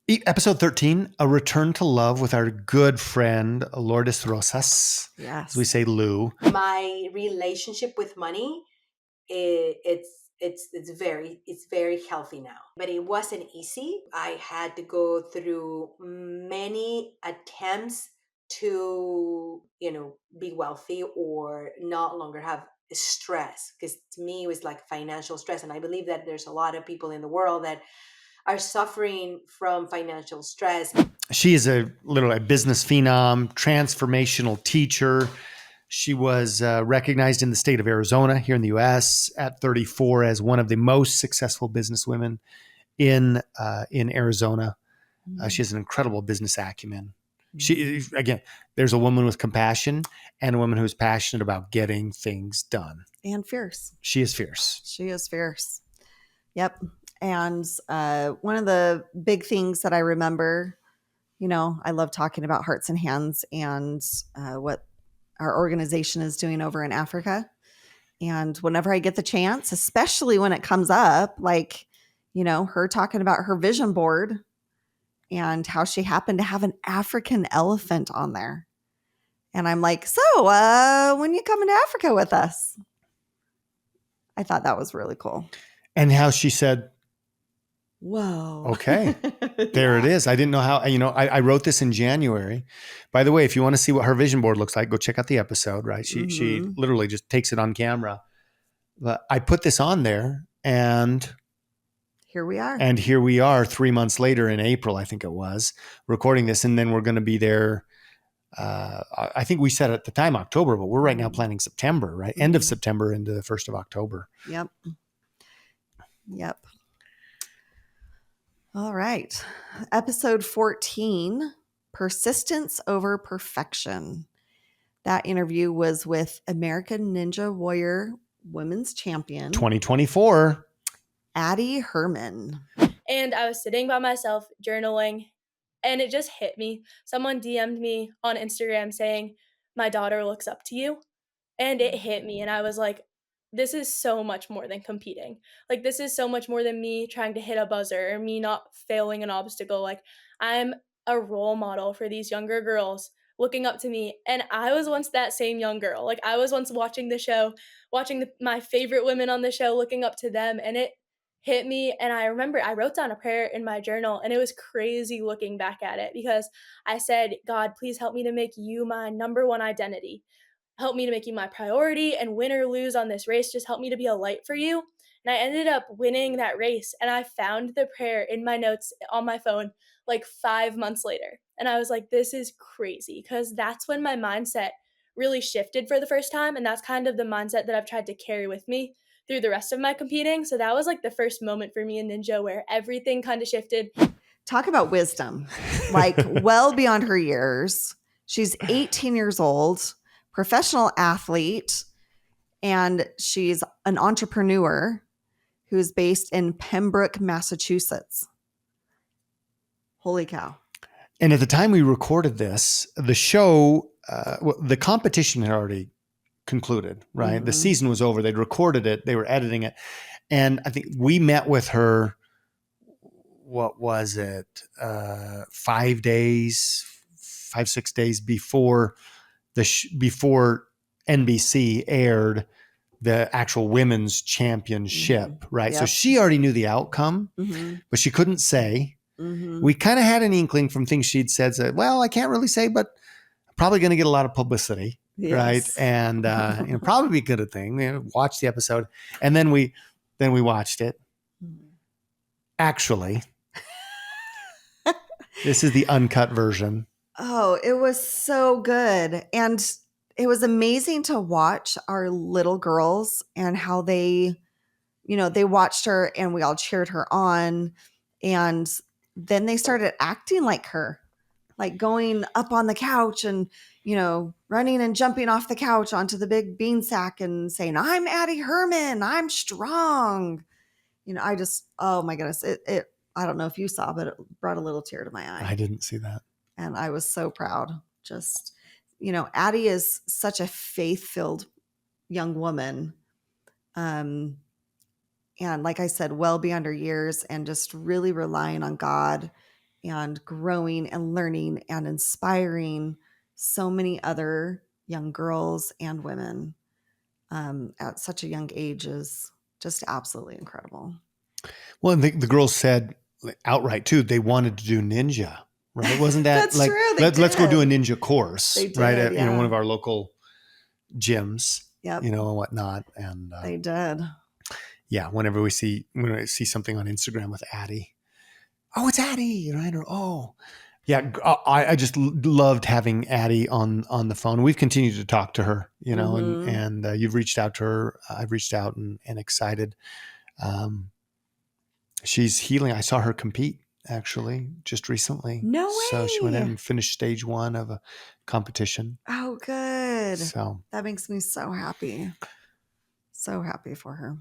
episode 13, a return to love with our good friend Lourdes Rosas. Yes, as we say Lou. My relationship with money, it's very healthy now, but it wasn't easy. I had to go through many attempts to, you know, be wealthy or not longer have stress, because to me it was like financial stress. And I believe that there's a lot of people in the world that are suffering from financial stress. She is literally a business phenom, transformational teacher. She was recognized in the state of Arizona here in the U.S. at 34 as one of the most successful businesswomen in Arizona. She has an incredible business acumen. She, again, there's a woman with compassion and a woman who's passionate about getting things done. And fierce. She is fierce. She is fierce. Yep. And one of the big things that I remember, you know, I love talking about hearts and hands and what our organization is doing over in Africa. And whenever I get the chance, especially when it comes up, like, you know, her talking about her vision board and how she happened to have an African elephant on there. And I'm like, so when you coming to Africa with us? I thought that was really cool. And how she said, whoa. Okay, there it is. I didn't know how, I wrote this in January. By the way, if you want to see what her vision board looks like, go check out the episode, right? She literally just takes it on camera. But I put this on there and here we are. And here we are 3 months later in April, I think it was, recording this. And then we're going to be there. I think we said at the time October, but we're right now planning September, right? End of September into the 1st of October. Yep. All right. Episode 14, Persistence Over Perfection. That interview was with American Ninja Warrior Women's Champion 2024, Addy Herman. And I was sitting by myself journaling, and it just hit me. Someone DM'd me on Instagram saying, "My daughter looks up to you." And it hit me, and I was like, this is so much more than competing. Like, this is so much more than me trying to hit a buzzer or me not failing an obstacle. Like, I'm a role model for these younger girls looking up to me. And I was once that same young girl. Like, I was once watching the show, watching my favorite women on the show, looking up to them. And it hit me. And I remember I wrote down a prayer in my journal, and it was crazy looking back at it, because I said, God, please help me to make you my number one identity. Help me to make you my priority, and win or lose on this race, just help me to be a light for you. And I ended up winning that race, and I found the prayer in my notes on my phone like 5 months later. And I was like, this is crazy, because that's when my mindset really shifted for the first time. And that's kind of the mindset that I've tried to carry with me through the rest of my competing. So that was like the first moment for me in Ninja where everything kind of shifted. Talk about wisdom, like well beyond her years. She's 18 years old, professional athlete, and she's an entrepreneur who's based in Pembroke, Massachusetts. Holy cow. And at the time we recorded this, the show, the competition had already concluded, right? The season was over. They'd recorded it. They were editing it. And I think we met with her, what was it? 5 days, 6 days before before NBC aired the actual women's championship, right? Yep. So she already knew the outcome, but she couldn't say. We kind of had an inkling from things she'd said, well, I can't really say, but I'm probably going to get a lot of publicity, right? And probably be a good thing. Watch the episode, and then we watched it. Actually, this is the uncut version. Oh, it was so good. And it was amazing to watch our little girls and how they watched her and we all cheered her on. And then they started acting like her, like going up on the couch and, running and jumping off the couch onto the big bean sack and saying, I'm Addy Herman, I'm strong. Oh my goodness. It I don't know if you saw, but it brought a little tear to my eye. I didn't see that. And I was so proud. Just, Addy is such a faith-filled young woman. And like I said, well beyond her years, and just really relying on God and growing and learning and inspiring so many other young girls and women at such a young age is just absolutely incredible. Well, and the girls said outright too, they wanted to do ninja. Right? Wasn't that That's like, true. let's go do a ninja course, They did, right? At yeah. one of our local gyms, Yep. and whatnot. And They did. yeah, whenever we see something on Instagram with Addy, oh, it's Addy, right? Or oh, yeah, I just loved having Addy on the phone. We've continued to talk to her, and you've reached out to her. I've reached out and excited. She's healing. I saw her compete actually just recently. No way. So she went in and finished stage 1 of a competition. Oh, good. So that makes me so happy. So happy for her.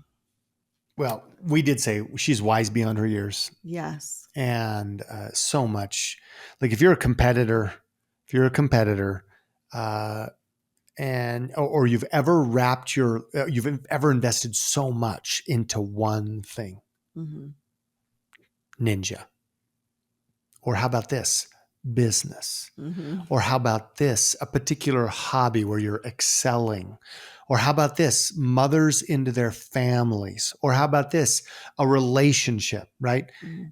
Well, we did say she's wise beyond her years. Yes. And so much, like if you're a competitor, or you've ever you've ever invested so much into one thing. Mm-hmm. Ninja. Or how about this? Business. Mm-hmm. Or how about this? A particular hobby where you're excelling. Or how about this? Mothers into their families. Or how about this? A relationship, right? Mm-hmm.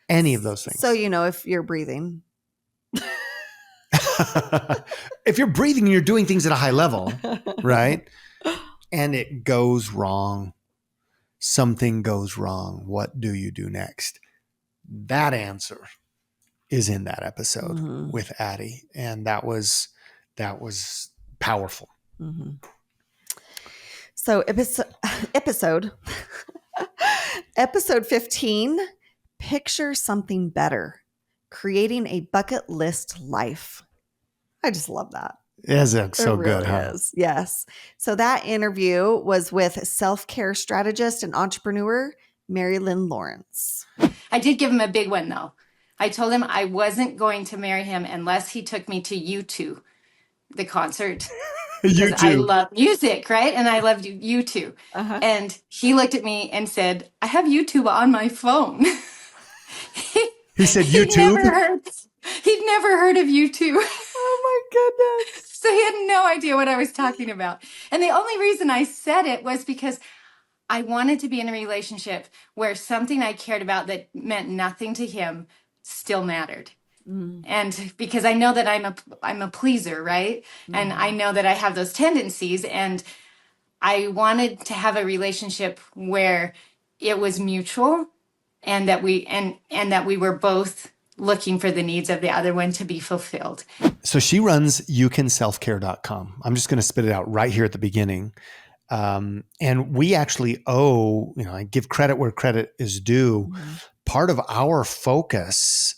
Any of those things. So, if you're breathing. If you're breathing and you're doing things at a high level, right? And it goes wrong. Something goes wrong. What do you do next? That answer is in that episode Mm-hmm. with Addy. And that was powerful. Mm-hmm. So episode 15, picture something better, creating a bucket list life. I just love that. Isn't so It really good, huh? is. Yes. So that interview was with self-care strategist and entrepreneur, MaryLyn Lawrence. I did give him a big one though. I told him I wasn't going to marry him unless he took me to U2, the concert. Because I love music, right? And I loved U2. Uh-huh. And he looked at me and said, I have YouTube on my phone. He said YouTube? He'd never heard of U2. Oh my goodness. So he had no idea what I was talking about. And the only reason I said it was because I wanted to be in a relationship where something I cared about that meant nothing to him still mattered. Mm. And because I know that I'm a pleaser, right? Mm. And I know that I have those tendencies, and I wanted to have a relationship where it was mutual and that we were both looking for the needs of the other one to be fulfilled. So she runs youcanselfcare.com. I'm just going to spit it out right here at the beginning. And we actually owe, I give credit where credit is due. Mm-hmm. Part of our focus,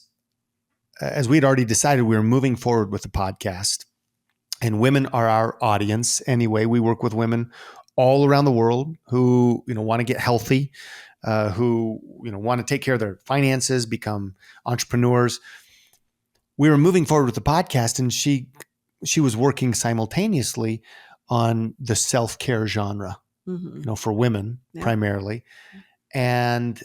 as we'd already decided, we were moving forward with the podcast, and women are our audience. Anyway, we work with women all around the world who, want to get healthy, who, want to take care of their finances, become entrepreneurs. We were moving forward with the podcast, and she was working simultaneously on the self-care genre, mm-hmm. For women primarily, and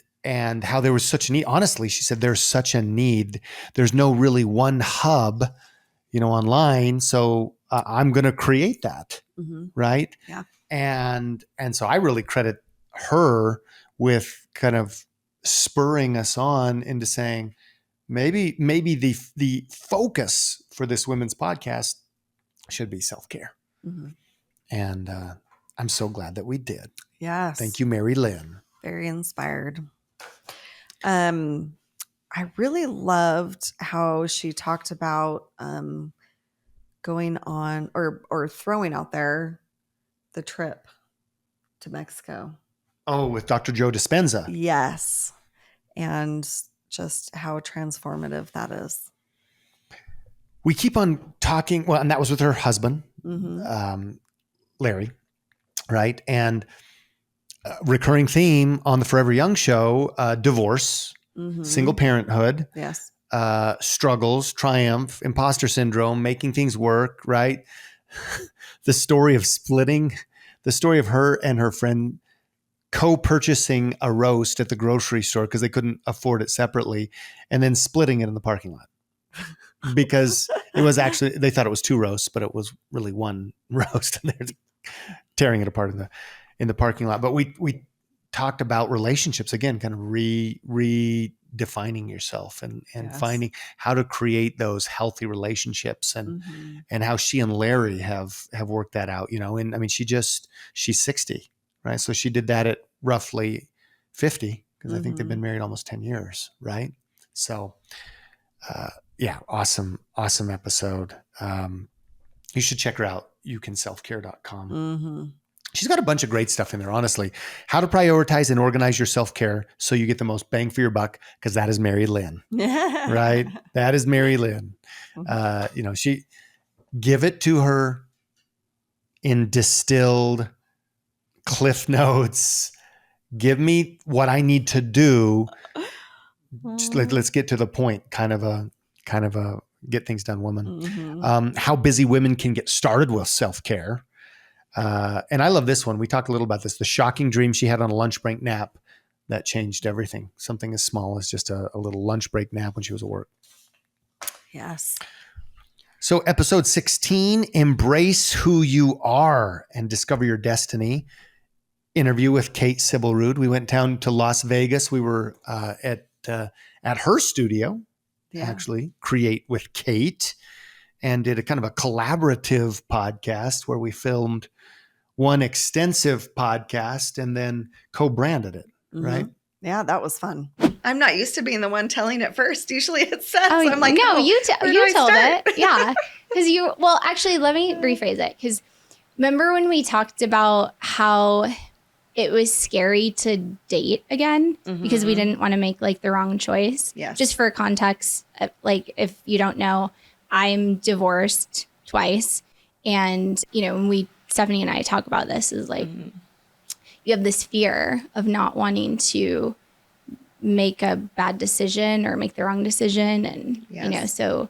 how there was such a need. Honestly, she said there's such a need. There's no really one hub, online. So I'm going to create that, mm-hmm. right? Yeah. And so I really credit her with kind of spurring us on into saying, maybe the focus for this women's podcast should be self-care. Mm-hmm. And I'm so glad that we did. Yes. Thank you, MaryLyn. Very inspired. I really loved how she talked about going on or throwing out there the trip to Mexico. Oh, with Dr. Joe Dispenza. Yes. And just how transformative that is. We keep on talking. Well, and that was with her husband, mm-hmm. Larry, right? And recurring theme on the Forever Young show, divorce, mm-hmm. single parenthood, yes, struggles, triumph, imposter syndrome, making things work, right? The story of splitting, the story of her and her friend co-purchasing a roast at the grocery store because they couldn't afford it separately, and then splitting it in the parking lot. Because it was actually, they thought it was two roasts, but it was really one roast, and they're tearing it apart in the parking lot. But we talked about relationships again, kind of redefining yourself and yes. finding how to create those healthy relationships, and mm-hmm. and how she and Larry have worked that out. And I mean, she's 60, right? So she did that at roughly 50, because mm-hmm. I think they've been married almost 10 years, right? So. Yeah, awesome episode. You should check her out, youcanselfcare.com. Mm-hmm. She's got a bunch of great stuff in there, honestly. How to prioritize and organize your self-care so you get the most bang for your buck, because that is MaryLyn, right? That is MaryLyn. She give it to her in distilled Cliff Notes. Give me what I need to do. Just let's get to the point. Kind of a Get things done, woman. Mhm. How busy women can get started with self-care. And I love this one. We talked a little about this. The shocking dream she had on a lunch break nap that changed everything. Something as small as just a little lunch break nap when she was at work. Yes. So episode 16, Embrace Who You Are and Discover Your Destiny. Interview with Kate Sybilrud. We went down to Las Vegas. We were at her studio, actually, Create with Kate, and did a kind of a collaborative podcast where we filmed one extensive podcast and then co-branded it, right? Yeah, that was fun. I'm not used to being the one telling it first. Usually it's Seth. Oh, So I'm like, no, you where do I told start? it. Yeah. Because well, actually, let me rephrase it. Because remember when we talked about how it was scary to date again because we didn't want to make like the wrong choice? Yes. Just for context, like if you don't know, I'm divorced twice. And, you know, when Stephanie and I talk about this is like, you have this fear of not wanting to make a bad decision or make the wrong decision. And, you know, so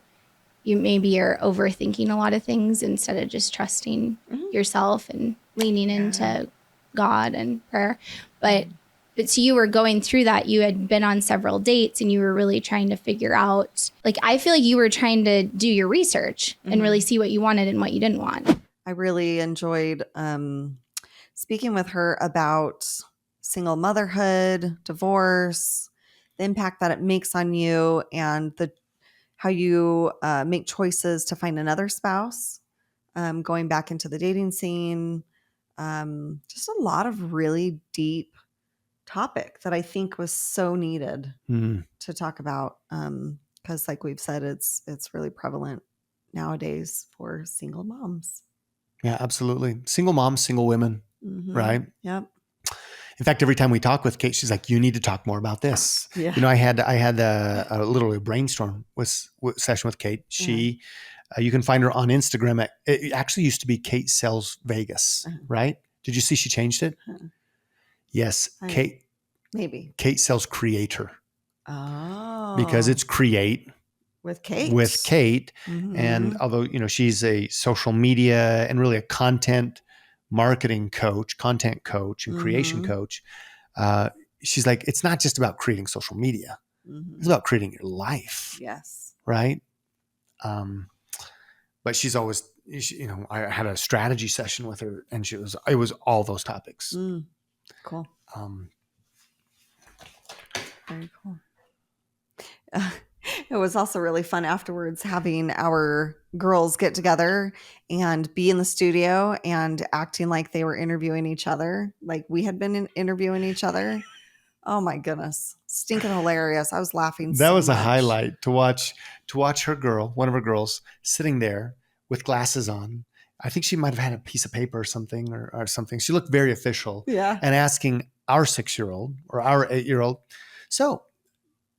you're overthinking a lot of things instead of just trusting yourself and leaning into God and prayer. But so you were going through that. You had been on several dates and you were really trying to figure out, like, I feel like you were trying to do your research and really see what you wanted and what you didn't want. I really enjoyed speaking with her about single motherhood, divorce, the impact that it makes on you, and how you make choices to find another spouse, going back into the dating scene. Just a lot of really deep topic that I think was so needed to talk about. Because like we've said, it's really prevalent nowadays for single moms. Yeah, absolutely. Single moms, single women, right? Yep. In fact, every time we talk with Kate, she's like, you need to talk more about this. Yeah. You know, I had a literally brainstorm session with Kate. She, you can find her on Instagram. It actually used to be Kate Sells Vegas, right? Did you see she changed it? Yes. Kate Sells Creator. Oh. Because it's create. With Kate. And although, you know, she's a social media and really a content marketing coach, content coach and creation coach. She's like, it's not just about creating social media. It's about creating your life. Yes. Right. But she's always, you know, I had a strategy session with her and it was all those topics. Cool. Very cool. It was also really fun afterwards having our girls get together and be in the studio and acting like they were interviewing each other, like we had been interviewing each other. Oh my goodness. Stinking hilarious. I was laughing That so was much. a highlight to watch one of her girls sitting there with glasses on. I think she might have had a piece of paper or something or something. She looked very official. Yeah. And asking our 6-year-old or our 8-year-old, so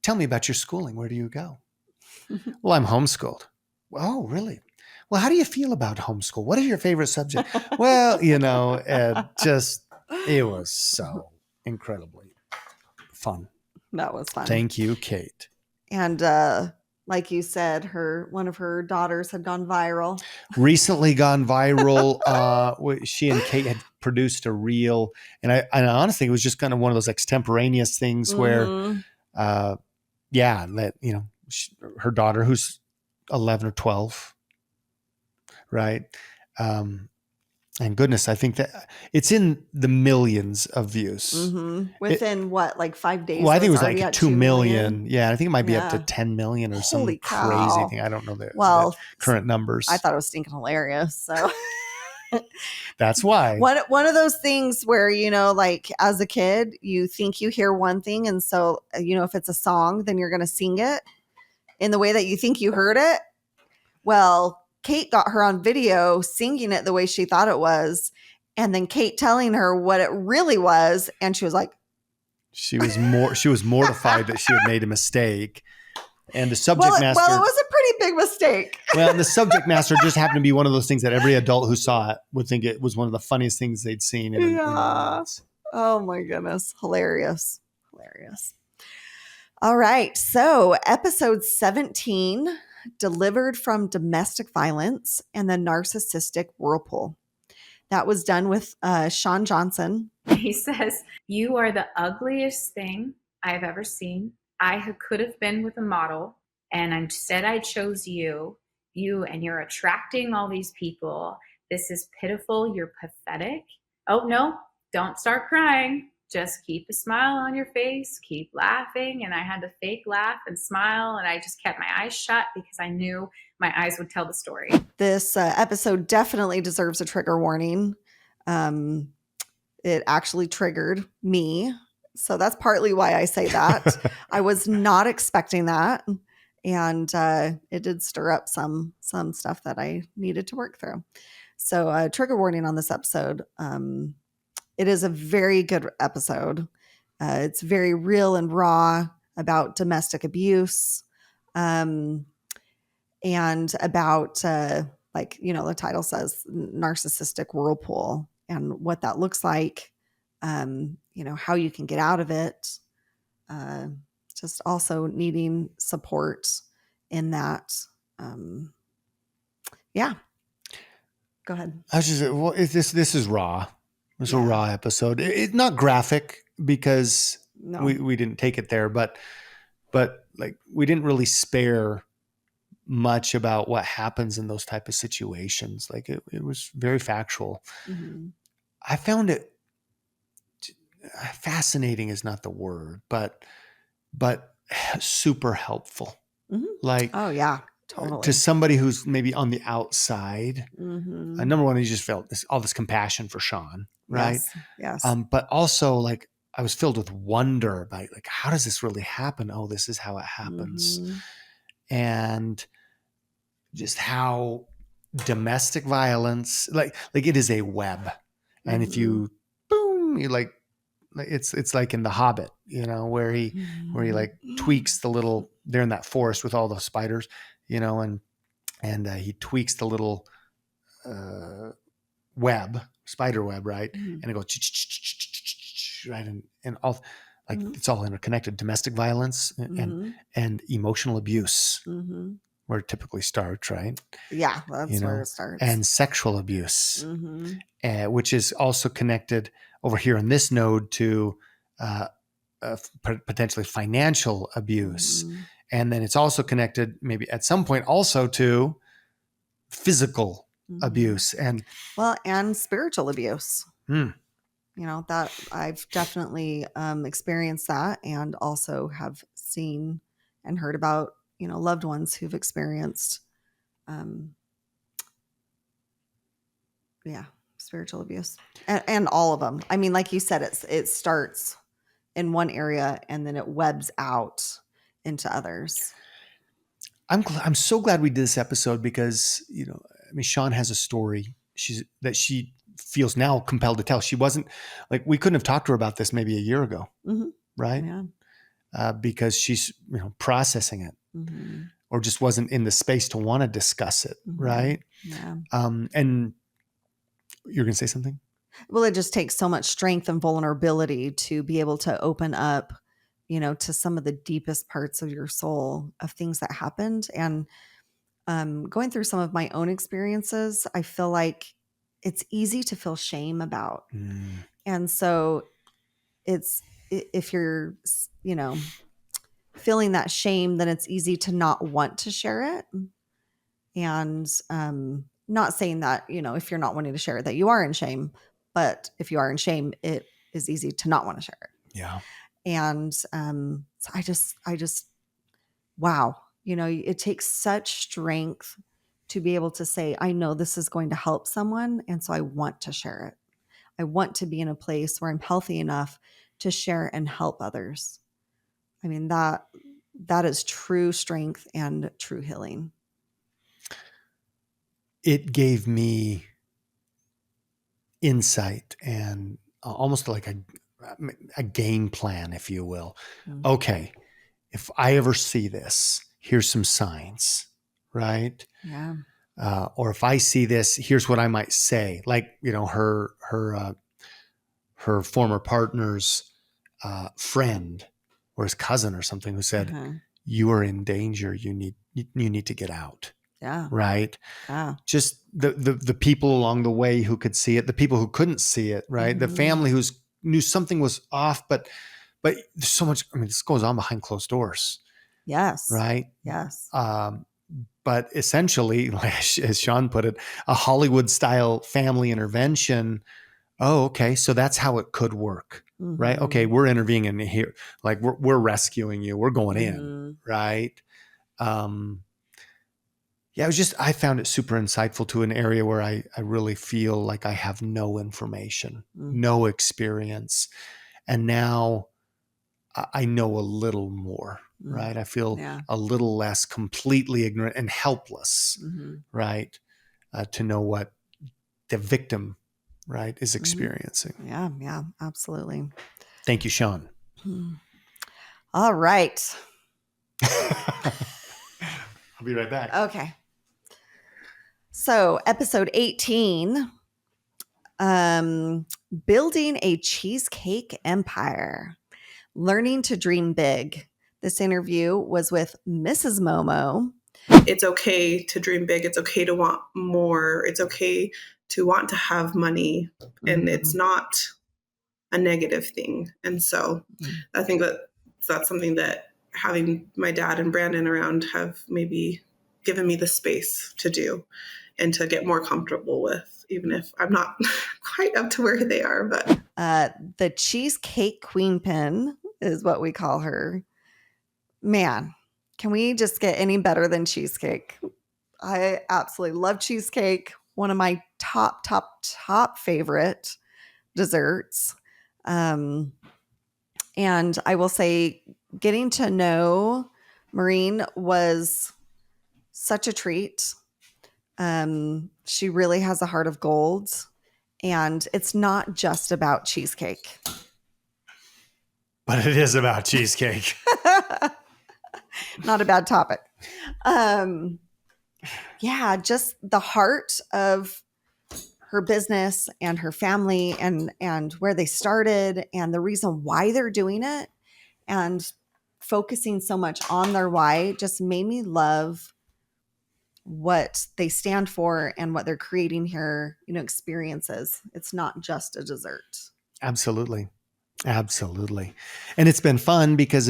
tell me about your schooling. Where do you go? Well, I'm homeschooled. Oh, really? Well, how do you feel about homeschool? What is your favorite subject? Well, you know, it was so incredibly fun. That was fun. Thank you, Kate. And like you said, one of her daughters had gone viral. Recently gone viral. She and Kate had produced a reel. And I honestly, it was just kind of one of those extemporaneous things where, that, you know, her daughter, who's 11 or 12, right? And goodness, I think that it's in the millions of views. Within like 5 days? Well, I think it was already like at 2 million. Yeah, I think it might be up to 10 million or Holy some cow. crazy thing. I don't know the current numbers. I thought it was stinking hilarious. So that's why. One of those things where, you know, like as a kid, you think you hear one thing. And so, you know, if it's a song, then you're going to sing it in the way that you think you heard it. Well, Kate got her on video singing it the way she thought it was. And then Kate telling her what it really was. And she was like, she was mortified that she had made a mistake. And the subject master. Well, it was a pretty big mistake. Well, and the subject master just happened to be one of those things that every adult who saw it would think it was one of the funniest things they'd seen. Oh my goodness. Hilarious. All right. So episode 17, Delivered from Domestic Violence and the Narcissistic Whirlpool. That was done with Shaun Johnson. He says, "You are the ugliest thing I've ever seen. I could have been with a model, and instead I chose you. And you're attracting all these people. This is pitiful. You're pathetic. Oh, no, don't start crying. Just keep a smile on your face. Keep laughing." And I had to fake laugh and smile, and I just kept my eyes shut because I knew my eyes would tell the story. This episode definitely deserves a trigger warning. It actually triggered me. So that's partly why I say that. I was not expecting that. And it did stir up some stuff that I needed to work through. So trigger warning on this episode. It is a very good episode. It's very real and raw about domestic abuse. And about, like, you know, the title says narcissistic whirlpool and what that looks like, you know, how you can get out of it. Just also needing support in that. Yeah. Go ahead. I was just, well, this is raw. It's a raw episode. It's not graphic because we didn't take it there, but like we didn't really spare much about what happens in those type of situations. Like it was very factual. Mm-hmm. I found it fascinating is not the word, but super helpful. Mm-hmm. Like, oh yeah, totally. To somebody who's maybe on the outside. Mm-hmm. Number one, you just felt all this compassion for Shaun, right? Yes. But also like I was filled with wonder by like, how does this really happen? Oh, this is how it happens. Mm-hmm. And just how domestic violence, like it is a web. And if you, boom, you like, it's like in The Hobbit, you know, where he like tweaks the little, they're in that forest with all the spiders, you know, and he tweaks the little spider web, right? And it goes, right? And all, like it's all interconnected. Domestic violence and emotional abuse, where it typically starts, right? Yeah, that's where it starts. And sexual abuse, which is also connected over here in this node to potentially financial abuse. And then it's also connected maybe at some point also to physical abuse and spiritual abuse. You know, that I've definitely experienced that, and also have seen and heard about, you know, loved ones who've experienced spiritual abuse, and all of them. I mean, like you said, it starts in one area and then it webs out into others. I'm so glad we did this episode because, you know, I mean, Shaun has a story that she feels now compelled to tell. She wasn't like, we couldn't have talked to her about this maybe a year ago, right? Yeah. Because she's, you know, processing it or just wasn't in the space to want to discuss it, right? Yeah. And you're going to say something? Well, it just takes so much strength and vulnerability to be able to open up, you know, to some of the deepest parts of your soul of things that happened. And going through some of my own experiences, I feel like it's easy to feel shame about. And so if you're, you know, feeling that shame, then it's easy to not want to share it. And not saying that, you know, if you're not wanting to share it, that you are in shame, but if you are in shame, it is easy to not want to share it. Yeah. And so I just, wow, you know, it takes such strength to be able to say, I know this is going to help someone. And so I want to share it. I want to be in a place where I'm healthy enough to share and help others. I mean, that is true strength and true healing. It gave me insight and almost like a game plan, if you will. Okay, if I ever see this, here's some signs, right? Yeah. Or if I see this, here's what I might say. Like, you know, her former partner's friend or his cousin or something who said, you are in danger. You you need to get out. Yeah. Right. Yeah. Just the people along the way who could see it, the people who couldn't see it, right? The family who's knew something was off, but there's so much, I mean, this goes on behind closed doors. Yes. Right. Yes. But essentially, like, as Shaun put it, a Hollywood style family intervention. Oh, okay. So that's how it could work. Right. Okay. We're intervening in here. Like we're rescuing you. We're going in. Right. Yeah, I found it super insightful to an area where I really feel like I have no information, no experience. And now I know a little more, right? I feel a little less completely ignorant and helpless, right? To know what the victim, right, is experiencing. Yeah, yeah, absolutely. Thank you, Shaun. All right. I'll be right back. Okay. So, episode 18, building a cheesecake empire, learning to dream big. This interview was with Mrs. Momo. It's okay to dream big. It's okay to want more. It's okay to want to have money. And it's not a negative thing. And so I think that's something that having my dad and Brandon around have maybe given me the space to do and to get more comfortable with, even if I'm not quite up to where they are. But the cheesecake queen pin is what we call her. Man, can we just get any better than cheesecake? I absolutely love cheesecake. One of my top favorite desserts. And I will say getting to know Maureen was such a treat. She really has a heart of gold, and it's not just about cheesecake. But it is about cheesecake. Not a bad topic. Yeah, just the heart of her business and her family and where they started and the reason why they're doing it, and focusing so much on their why just made me love what they stand for and what they're creating here, experiences. It's not just a dessert. Absolutely. Absolutely. And it's been fun because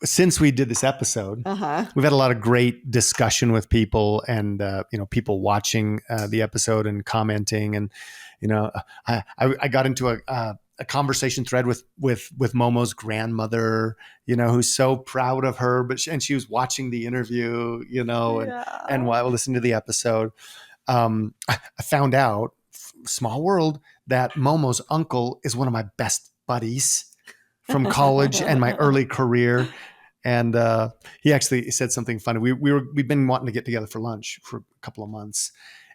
since we did this episode, we've had a lot of great discussion with people and, people watching the episode and commenting. And, I got into a conversation thread with Momo's grandmother, who's so proud of her, and she was watching the interview, and while listening to the episode, I found out, small world, that Momo's uncle is one of my best buddies from college and my early career. And he actually said something funny. We've been wanting to get together for lunch for a couple of months.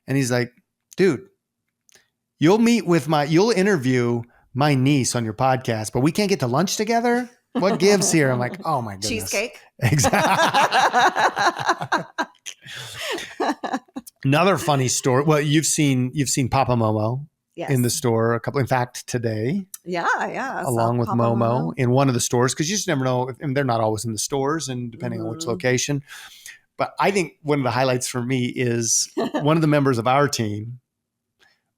And he's like, dude, you'll interview my niece on your podcast, but we can't get to lunch together? What gives here? I'm like, oh my goodness. Cheesecake. Exactly. Another funny story. Well, you've seen Papa Momo in the store in fact, today. Yeah. Along with Papa Momo in one of the stores, because you just never know, and they're not always in the stores, and depending on which location. But I think one of the highlights for me is one of the members of our team,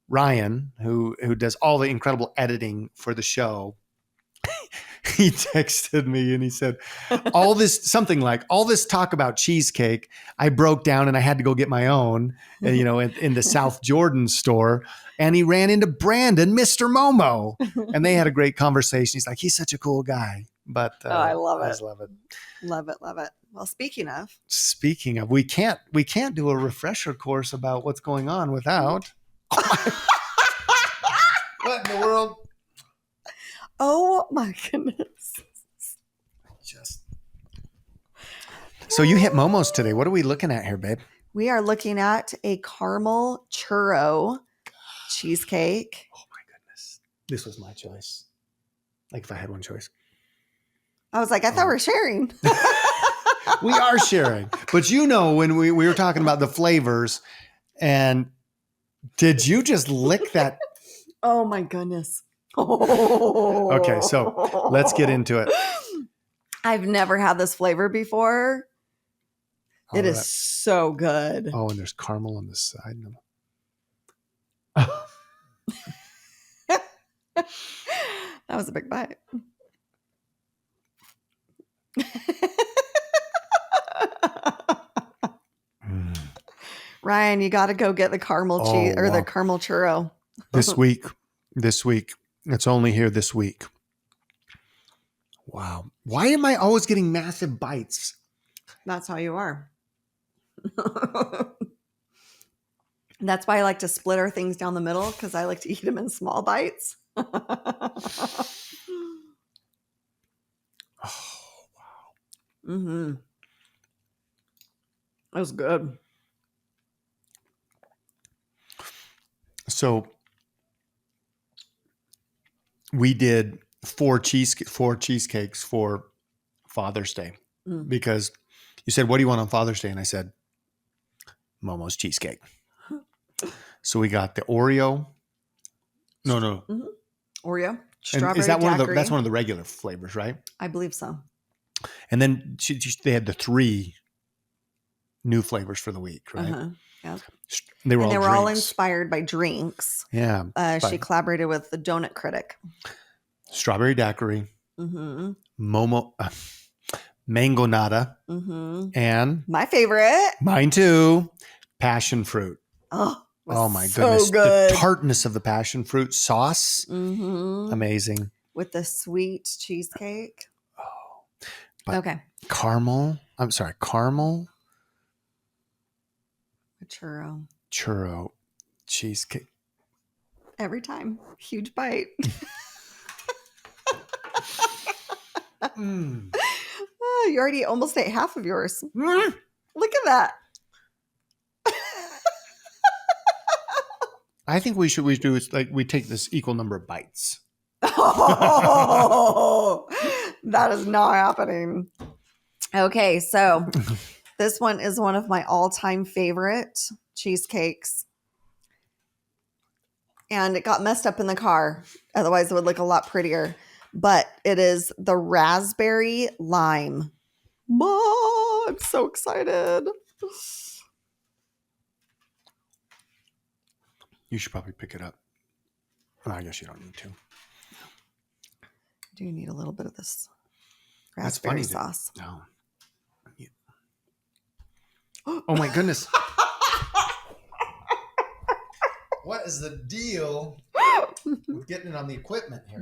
Ryan, who does all the incredible editing for the show. He texted me and he said, all this talk about cheesecake, I broke down and I had to go get my own, in the South Jordan store. And he ran into Brandon, Mr. Momo, and they had a great conversation. He's like, he's such a cool guy. But I love it. I just love it. Love it. Well, speaking of, we can't do a refresher course about what's going on without. What in the world? Oh my goodness. So you hit Momo's today. What are we looking at here, babe? We are looking at a caramel churro cheesecake. Oh my goodness. This was my choice. Like if I had one choice. I was like, I thought we were sharing. We are sharing. But when we were talking about the flavors, and did you just lick that? Oh my goodness. Okay, so let's get into it. I've never had this flavor before. It is so good. Oh, and there's caramel on the side. That was a big bite. Ryan, you got to go get the caramel cheese or the caramel churro. This week. It's only here this week. Wow. Why am I always getting massive bites? That's how you are. That's why I like to split our things down the middle, because I like to eat them in small bites. Oh, wow. Mm-hmm. That was good. So we did four cheesecakes for Father's Day because you said, what do you want on Father's Day? And I said, Momo's cheesecake. So we got the Oreo. No. Mm-hmm. Oreo. Strawberry and is that daiquiri. that's one of the regular flavors, right? I believe so. And then they had the 3 new flavors for the week, right? Uh-huh. Yeah. They were all inspired by drinks. Yeah. She collaborated with the Donut Critic. Strawberry daiquiri, Mm-hmm. Momo, mango nata, Mm-hmm. and my favorite, mine too, passion fruit. Oh my so goodness. Good. The tartness of the passion fruit sauce. Mm-hmm. Amazing. With the sweet cheesecake. But okay. Caramel. A churro cheesecake. Every time. Huge bite. Oh, you already almost ate half of yours. Look at that. I think we do is like we take this equal number of bites. Oh, that is not happening. Okay, so this one is one of my all-time favorite cheesecakes. And it got messed up in the car. Otherwise, it would look a lot prettier. But it is the raspberry lime. Oh, I'm so excited. You should probably pick it up. Well, I guess you don't need to. I do need a little bit of this That's raspberry funny. sauce. No. Oh my goodness. What is the deal with getting it on the equipment here?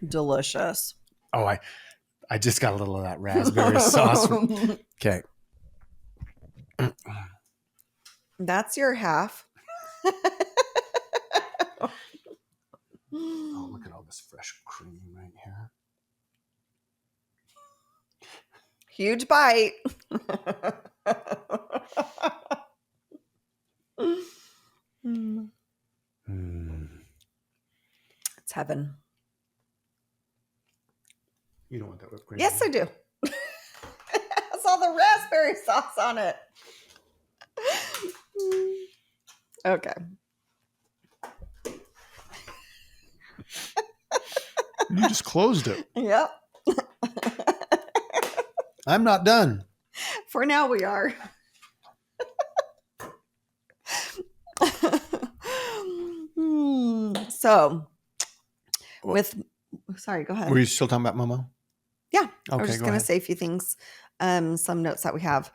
Delicious. Oh, I just got a little of that raspberry sauce. Okay. That's your half. Oh, look at all this fresh cream right here. Huge bite. It's heaven. You don't want that whipped cream? Yes, I do. It has all the raspberry sauce on it. Okay. You just closed it. Yep. I'm not done. For now, we are. So, sorry, go ahead. Were you still talking about Momo? Yeah. Okay, I was just going to say a few things, some notes that we have.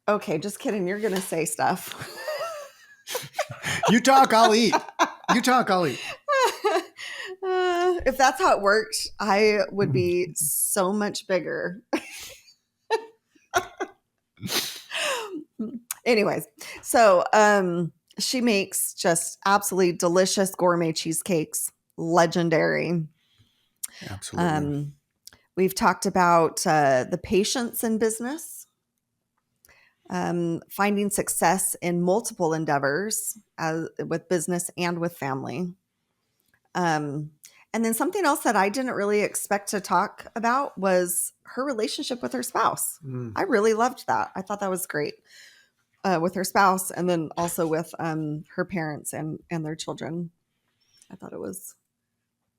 Okay, just kidding. You're going to say stuff. You talk, I'll eat. You talk, I'll eat. If that's how it worked, I would be so much bigger. Anyways, so she makes just absolutely delicious gourmet cheesecakes. Legendary. Absolutely. We've talked about the patience in business, finding success in multiple endeavors with business and with family. And then something else that I didn't really expect to talk about was her relationship with her spouse. I really loved that. I thought that was great with her spouse, and then also with her parents and their children. I thought it was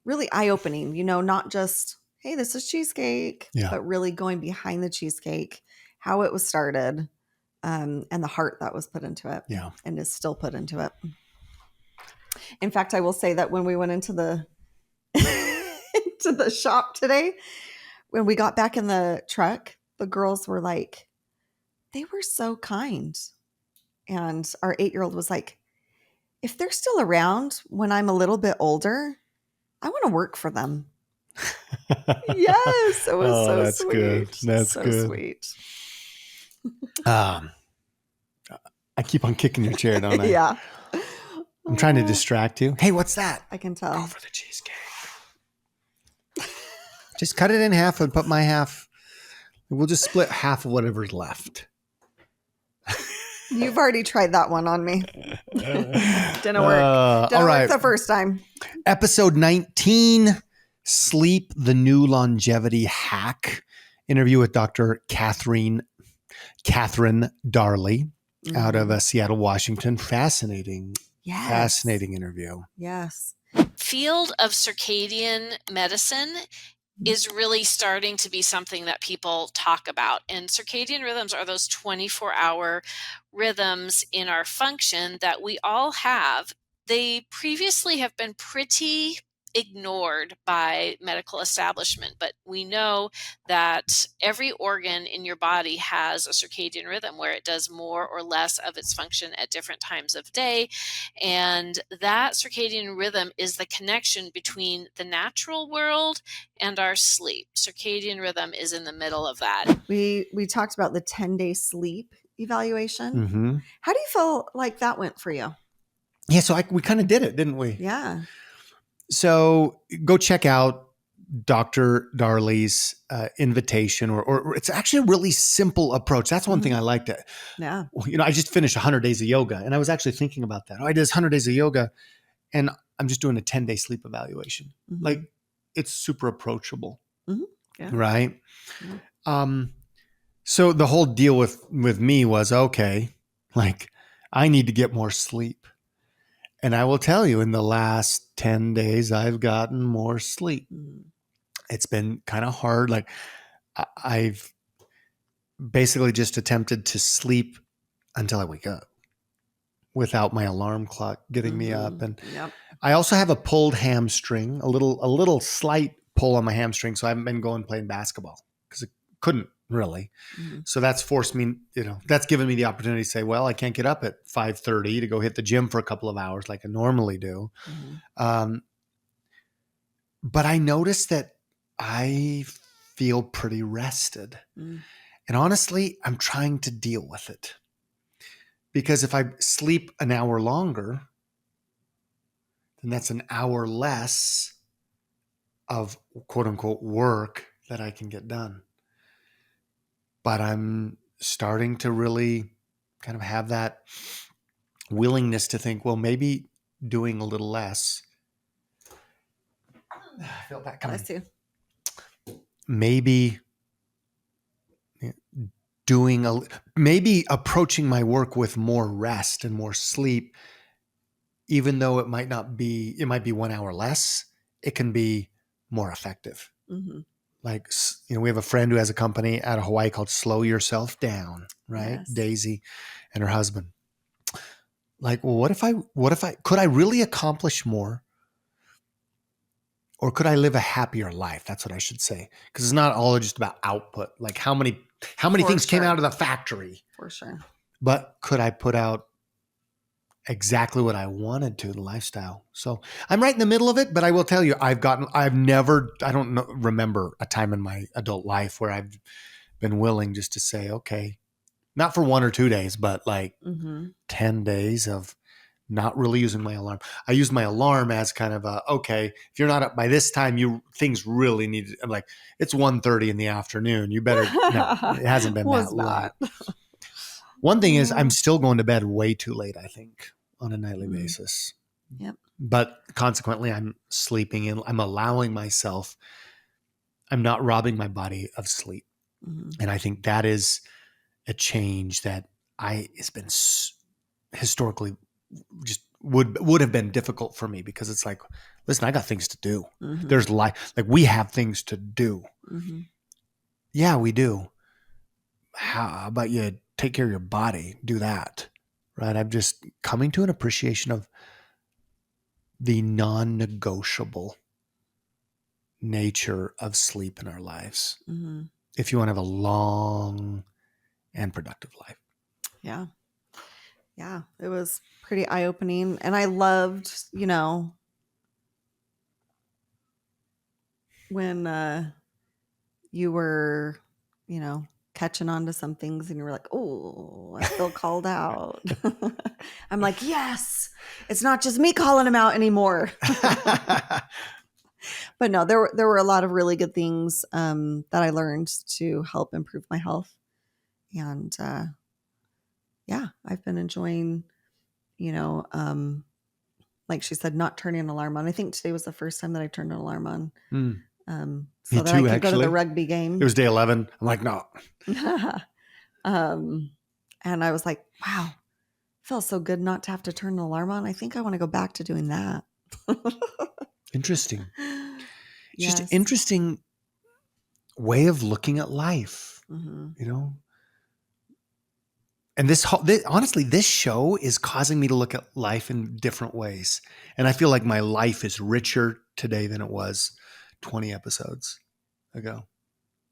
really eye-opening, not just hey, this is cheesecake, Yeah. but really going behind the cheesecake, how it was started, and the heart that was put into it. Yeah. And is still put into it. In fact, I will say that when we went into the into the shop today, when we got back in the truck, the girls were like, they were so kind. And our 8-year-old was like, if they're still around when I'm a little bit older, I want to work for them. Yes, it was so that's sweet. good. That's so good. sweet. I keep on kicking your chair, don't I? Yeah. I'm trying to distract you. Hey, what's that? I can tell. Go for the cheesecake. Just cut it in half and put my half. We'll just split half of whatever's left. You've already tried that one on me. Didn't work. Didn't all right. work the first time. Episode 19, Sleep, the New Longevity Hack. Interview with Dr. Catherine Darley out of Seattle, Washington. Fascinating. Yes. Fascinating interview. Yes. Field of circadian medicine is really starting to be something that people talk about. And circadian rhythms are those 24-hour rhythms in our function that we all have. They previously have been pretty ignored by medical establishment, but we know that every organ in your body has a circadian rhythm where it does more or less of its function at different times of day. And that circadian rhythm is the connection between the natural world and our sleep. Circadian rhythm is in the middle of that. We talked about the 10-day sleep evaluation. Mm-hmm. How do you feel like that went for you? Yeah, so we kind of did it, didn't we? Yeah. So go check out Dr. Darley's invitation, or it's actually a really simple approach. That's one thing I liked. Yeah. I just finished 100 days of yoga, and I was actually thinking about that. I did 100 days of yoga, and I'm just doing a 10-day sleep evaluation. Mm-hmm. Like, it's super approachable, Yeah. right? Yeah. So the whole deal with me was, okay, like, I need to get more sleep. And I will tell you, in the last 10 days, I've gotten more sleep. It's been kind of hard. Like, I've basically just attempted to sleep until I wake up without my alarm clock getting me up. And I also have a pulled hamstring, a little slight pull on my hamstring. So I haven't been going playing basketball because I couldn't really. So that's forced me, that's given me the opportunity to say, well, I can't get up at 5:30 to go hit the gym for a couple of hours like I normally do. But I noticed that I feel pretty rested. And honestly, I'm trying to deal with it. Because if I sleep an hour longer, then that's an hour less of quote unquote work that I can get done. But I'm starting to really kind of have that willingness to think, well, maybe doing a little less. I feel that coming. Bless you. Maybe maybe approaching my work with more rest and more sleep, even though it might be 1 hour less, it can be more effective. Like, we have a friend who has a company out of Hawaii called Slow Yourself Down, right? Yes. Daisy and her husband. Like, well, could I really accomplish more? Or could I live a happier life? That's what I should say. Because it's not all just about output. Like, how many things came out of the factory? For sure. But could I put out exactly what I wanted to, the lifestyle? So I'm right in the middle of it, but I will tell you, I don't remember a time in my adult life where I've been willing just to say, okay, not for 1 or 2 days, but like 10 days of not really using my alarm. I use my alarm as kind of okay, if you're not up by this time, things really need to, I'm like, it's 1:30 in the afternoon. You better, no, it hasn't been that late. One thing is I'm still going to bed way too late, I think, on a nightly basis. Yep. But consequently, I'm sleeping in. I'm allowing myself. I'm not robbing my body of sleep. And I think that is a change that it's been historically just would have been difficult for me because it's like, listen, I got things to do. Mhm. There's life. Like we have things to do. Mhm. Yeah, we do. How about you take care of your body? Do that. Right. I'm just coming to an appreciation of the non-negotiable nature of sleep in our lives. Mhm. If you want to have a long and productive life. Yeah. Yeah. It was pretty eye-opening. And I loved, when you were, catching on to some things and you were like, oh, I feel called out. I'm like, yes, it's not just me calling him out anymore. But no, there were a lot of really good things that I learned to help improve my health. And yeah, I've been enjoying, like she said, not turning an alarm on. I think today was the first time that I turned an alarm on. So Me that I too, could go to actually. the rugby game. It was day 11. I'm like, no. And I was like, wow, feels so good not to have to turn an alarm on. I think I want to go back to doing that. Interesting. Yes. Just interesting way of looking at life, Mhm. And honestly, this show is causing me to look at life in different ways. And I feel like my life is richer today than it was 20 episodes ago.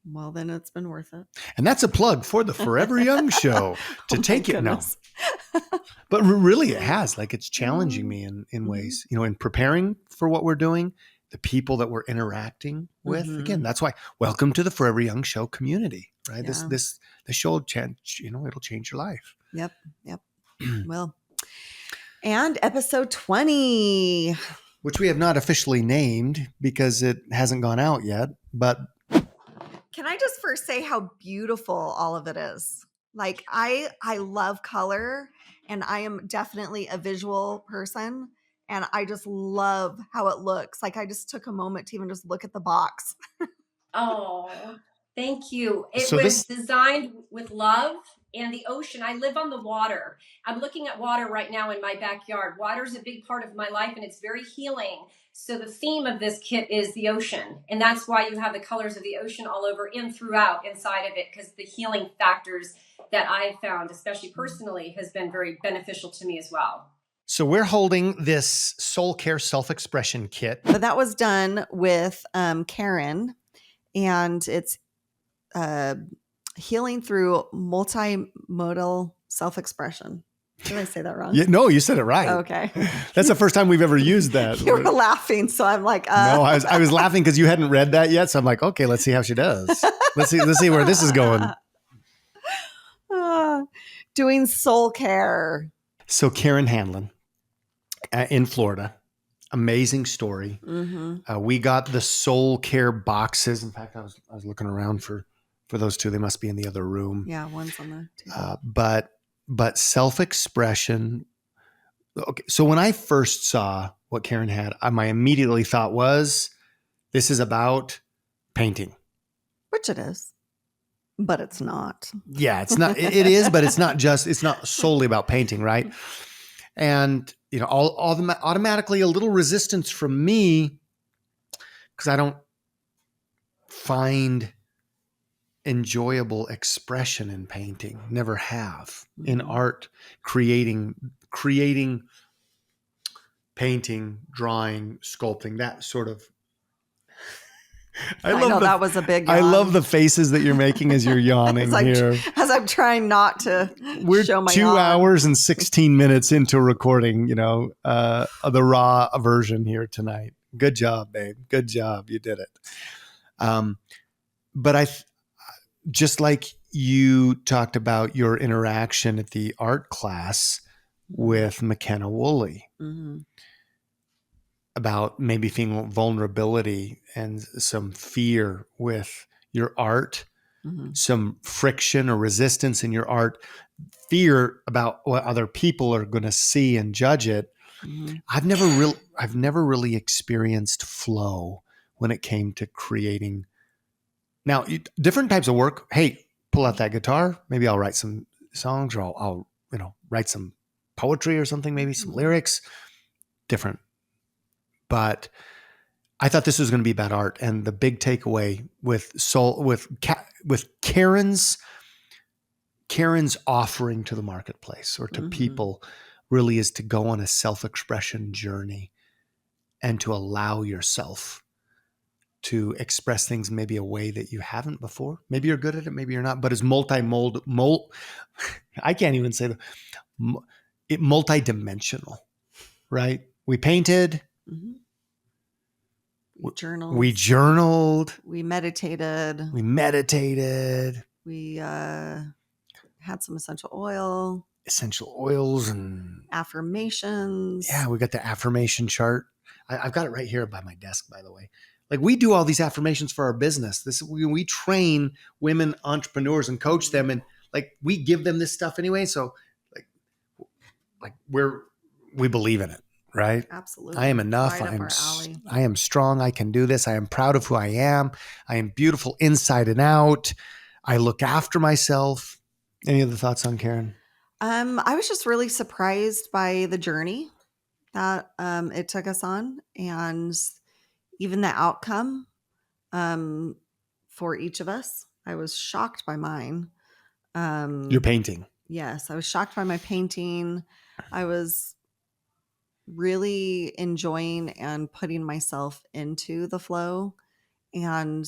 Well, then it's been worth it. And that's a plug for the Forever Young show to Oh my take it now. goodness. But really it has, like it's challenging me in ways, in preparing for what we're doing, the people that we're interacting with. Mhm. Again, that's why welcome to the Forever Young show community, right? Yeah. This show will change, it'll change your life. Yep. Well, and episode 20. Which we have not officially named because it hasn't gone out yet, but Can I just first say how beautiful all of it is? Like I love color and I am definitely a visual person and I just love how it looks. Like I just took a moment to even just look at the box. Oh, thank you. It So was this- designed with love and the ocean. I live on the water. I'm looking at water right now in my backyard. Water is a big part of my life and it's very healing. So the theme of this kit is the ocean. And that's why you have the colors of the ocean all over and throughout inside of it, because the healing factors that I've found, especially personally, has been very beneficial to me as well. So we're holding this soul care self-expression kit. But that was done with Karen and it's healing through multimodal self-expression. Did I say that wrong? Yeah, no, you said it right. Okay. That's the first time we've ever used that. You were laughing, so I'm like, No, I was laughing because you hadn't read that yet. So I'm like, okay, let's see how she does. Let's see where this is going. Doing soul care. So Karen Hanlon in Florida, amazing story. Mm-hmm. We got the soul care boxes. In fact, I was looking around for those two. They must be in the other room. Yeah, one's on the table. But self-expression. Okay, so when I first saw what Karen had, my immediately thought was, this is about painting. Which it is, but it's not. Yeah, it's not. It is, but it's not solely about painting, right? And automatically a little resistance from me because I don't find enjoyable expression in painting. Never have. In art, creating, painting, drawing, sculpting, that sort of. I know that was a big yawn. I love the faces that you're making as you're yawning here. As I'm trying not to show my 2 yawn. hours and 16 minutes into recording, the raw version here tonight. Good job, babe. Good job. You did it. But just like you talked about your interaction at the art class with McKenna Woolley, Mm-hmm. about maybe feeling vulnerability and some fear with your art, some friction or resistance in your art, fear about what other people are going to see and judge it. Mm-hmm. I've never really experienced flow when it came to creating. Now, different types of work. Hey, pull out that guitar. Maybe I'll write some songs, or I'll write some poetry or something, maybe some lyrics, different. But I thought this was going to be about art. And the big takeaway with Karen's offering to the marketplace or to people really is to go on a self-expression journey and to allow yourself to express things maybe a way that you haven't before. Maybe you're good at it, maybe you're not, but it's I can't even say multidimensional, right? We painted, we journaled, we meditated, we had some essential oils and affirmations. Yeah, we got the affirmation chart. I've got it right here by my desk, by the way. Like, we do all these affirmations for our business. We train women entrepreneurs and coach them, and like, we give them this stuff anyway. So like we believe in it, right? Absolutely. I am enough. I am strong. I can do this. I am proud of who I am. I am beautiful inside and out. I look after myself. Any other thoughts on Karen? I was just really surprised by the journey that it took us on, and even the outcome for each of us. I was shocked by mine. Your painting. Yes, I was shocked by my painting. I was really enjoying and putting myself into the flow. And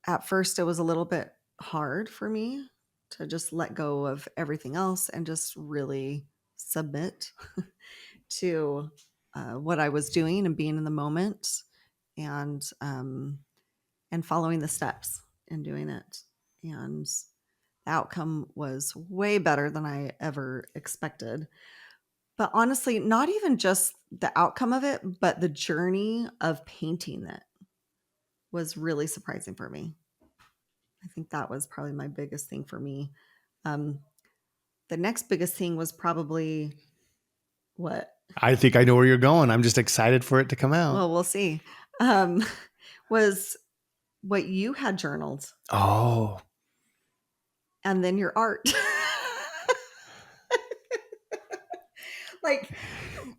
at first it was a little bit hard for me to just let go of everything else and just really submit to what I was doing and being in the moment, and following the steps and doing it. And the outcome was way better than I ever expected. But honestly, not even just the outcome of it, but the journey of painting it was really surprising for me. I think that was probably my biggest thing for me. The next biggest thing was probably what? I think I know where you're going. I'm just excited for it to come out. Well, we'll see. Was what you had journaled. Oh. And then your art.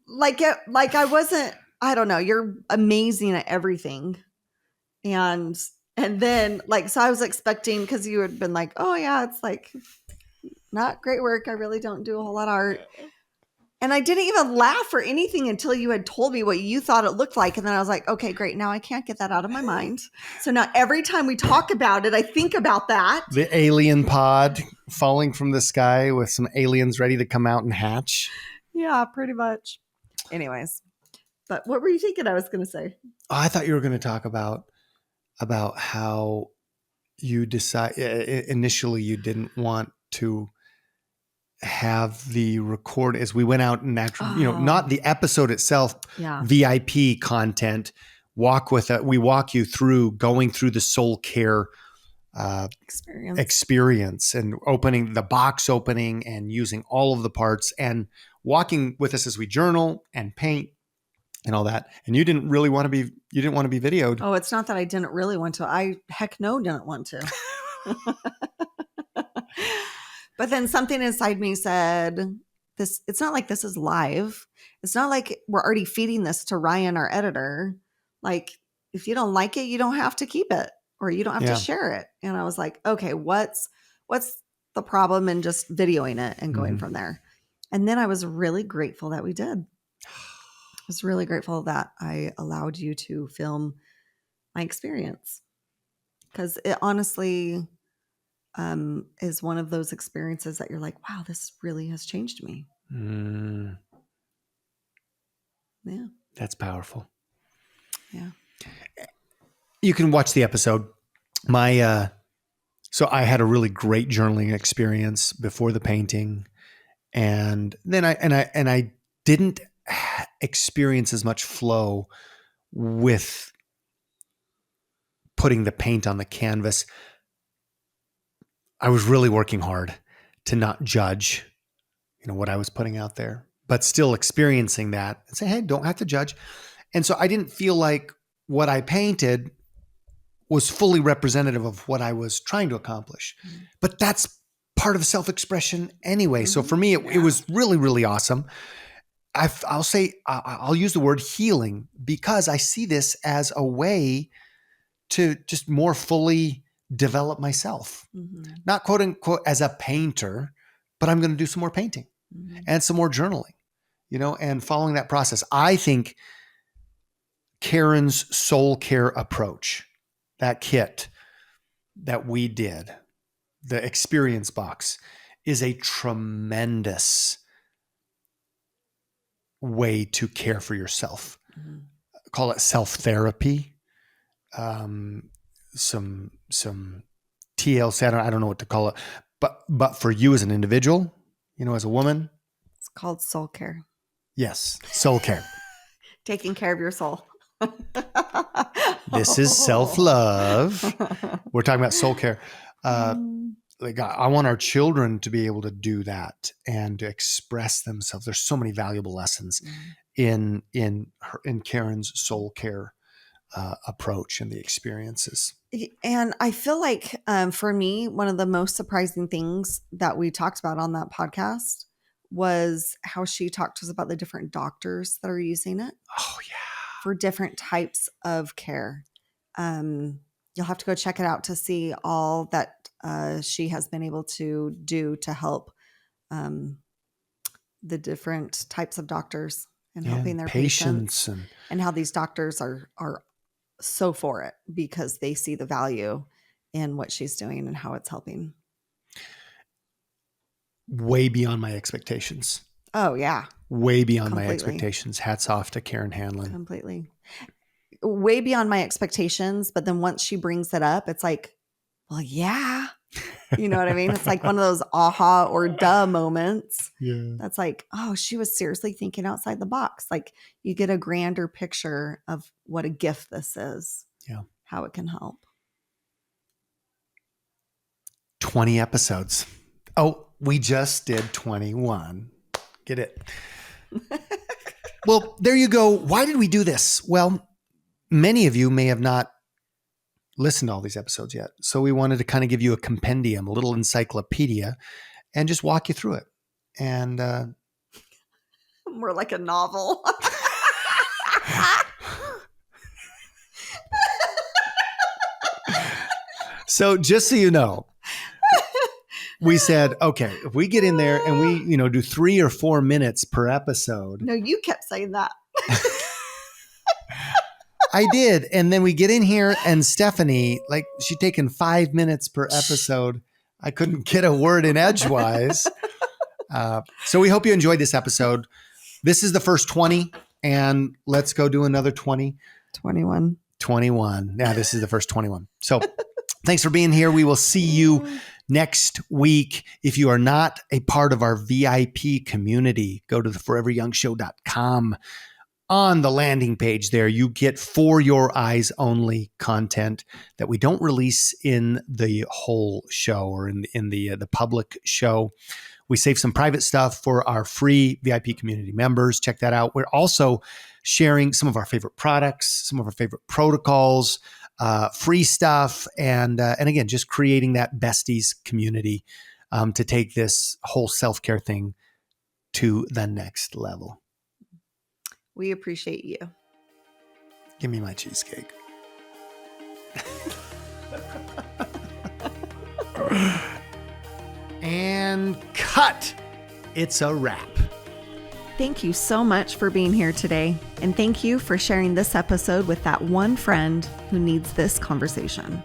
like I wasn't, I don't know, you're amazing at everything. And then so I was expecting, because you had been like, oh yeah, it's like not great work. I really don't do a whole lot of art. And I didn't even laugh or anything until you had told me what you thought it looked like. And then I was like, okay, great. Now I can't get that out of my mind. So now every time we talk about it, I think about that. The alien pod falling from the sky with some aliens ready to come out and hatch. Yeah, pretty much. Anyways, but what were you thinking I was going to say? Oh, I thought you were going to talk about how you decide initially you didn't want to have the record as we went out and actually, not the episode itself, VIP content, we walk you through going through the soul care experience and opening the box opening and using all of the parts and walking with us as we journal and paint and all that. And you didn't want to be videoed. Oh, it's not that I didn't really want to. I didn't want to. But then something inside me said, it's not like this is live. It's not like we're already feeding this to Ryan, our editor. Like, if you don't like it, you don't have to keep it, or you don't have to share it. And I was like, okay, what's the problem in just videoing it and going from there? And then I was really grateful that we did. I was really grateful that I allowed you to film my experience, because it honestly is one of those experiences that you're like, wow, this really has changed me. Yeah. That's powerful. Yeah. You can watch the episode. So I had a really great journaling experience before the painting. And then I didn't experience as much flow with putting the paint on the canvas. I was really working hard to not judge, what I was putting out there, but still experiencing that and say, hey, don't have to judge. And so I didn't feel like what I painted was fully representative of what I was trying to accomplish. But that's part of self-expression anyway. So for me, it was really, really awesome. I'll use the word healing because I see this as a way to just more fully develop myself. Not quote unquote as a painter, but I'm going to do some more painting and some more journaling, and following that process. I think Karen's soul care approach, that kit that we did, the experience box, is a tremendous way to care for yourself. Call it self-therapy. Some TLC, I don't know what to call it, but for you as an individual, as a woman, it's called soul care. Yes, soul care. Taking care of your soul. This is self-love. We're talking about soul care. I want our children to be able to do that and to express themselves. There's so many valuable lessons in Karen's soul care approach and the experiences. And I feel like for me, one of the most surprising things that we talked about on that podcast was how she talked to us about the different doctors that are using it. Oh yeah. For different types of care. You'll have to go check it out to see all that she has been able to do to help the different types of doctors and helping their patients and how these doctors are so for it because they see the value in what she's doing and how it's helping. Way beyond my expectations. Oh yeah. Way beyond my expectations. Hats off to Karen Hanlon. Completely. Way beyond my expectations. But then once she brings it up, it's like, well, yeah. You know what I mean? It's like one of those aha or duh moments. Yeah. That's like, oh, she was seriously thinking outside the box. Like you get a grander picture of what a gift this is. Yeah. How it can help. 20 episodes. Oh, we just did 21. Get it? Well, there you go. Why did we do this? Well, many of you may have not listened to all these episodes yet. So we wanted to kind of give you a compendium, a little encyclopedia, and just walk you through it. And more like a novel. So just so you know, we said, okay, if we get in there and we, do 3 or 4 minutes per episode. No, you kept saying that. I did. And then we get in here and Stephanie, she'd taken 5 minutes per episode. I couldn't get a word in edgewise. So we hope you enjoyed this episode. This is the first 20 and let's go do another 20. 21. Yeah, this is the first 21. So thanks for being here. We will see you next week. If you are not a part of our VIP community, go to theforeveryoungshow.com. On the landing page there, you get for your eyes only content that we don't release in the whole show or in the public show. We save some private stuff for our free VIP community members. Check that out. We're also sharing some of our favorite products, some of our favorite protocols, free stuff, and again, just creating that besties community to take this whole self-care thing to the next level. We appreciate you. Give me my cheesecake. And cut. It's a wrap. Thank you so much for being here today. And thank you for sharing this episode with that one friend who needs this conversation.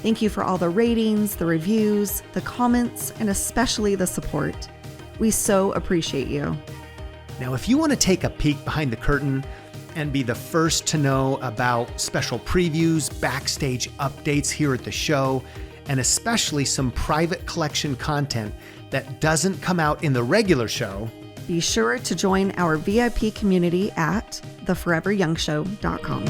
Thank you for all the ratings, the reviews, the comments, and especially the support. We so appreciate you. Now, if you want to take a peek behind the curtain and be the first to know about special previews, backstage updates here at the show, and especially some private collection content that doesn't come out in the regular show, be sure to join our VIP community at theforeveryoungshow.com.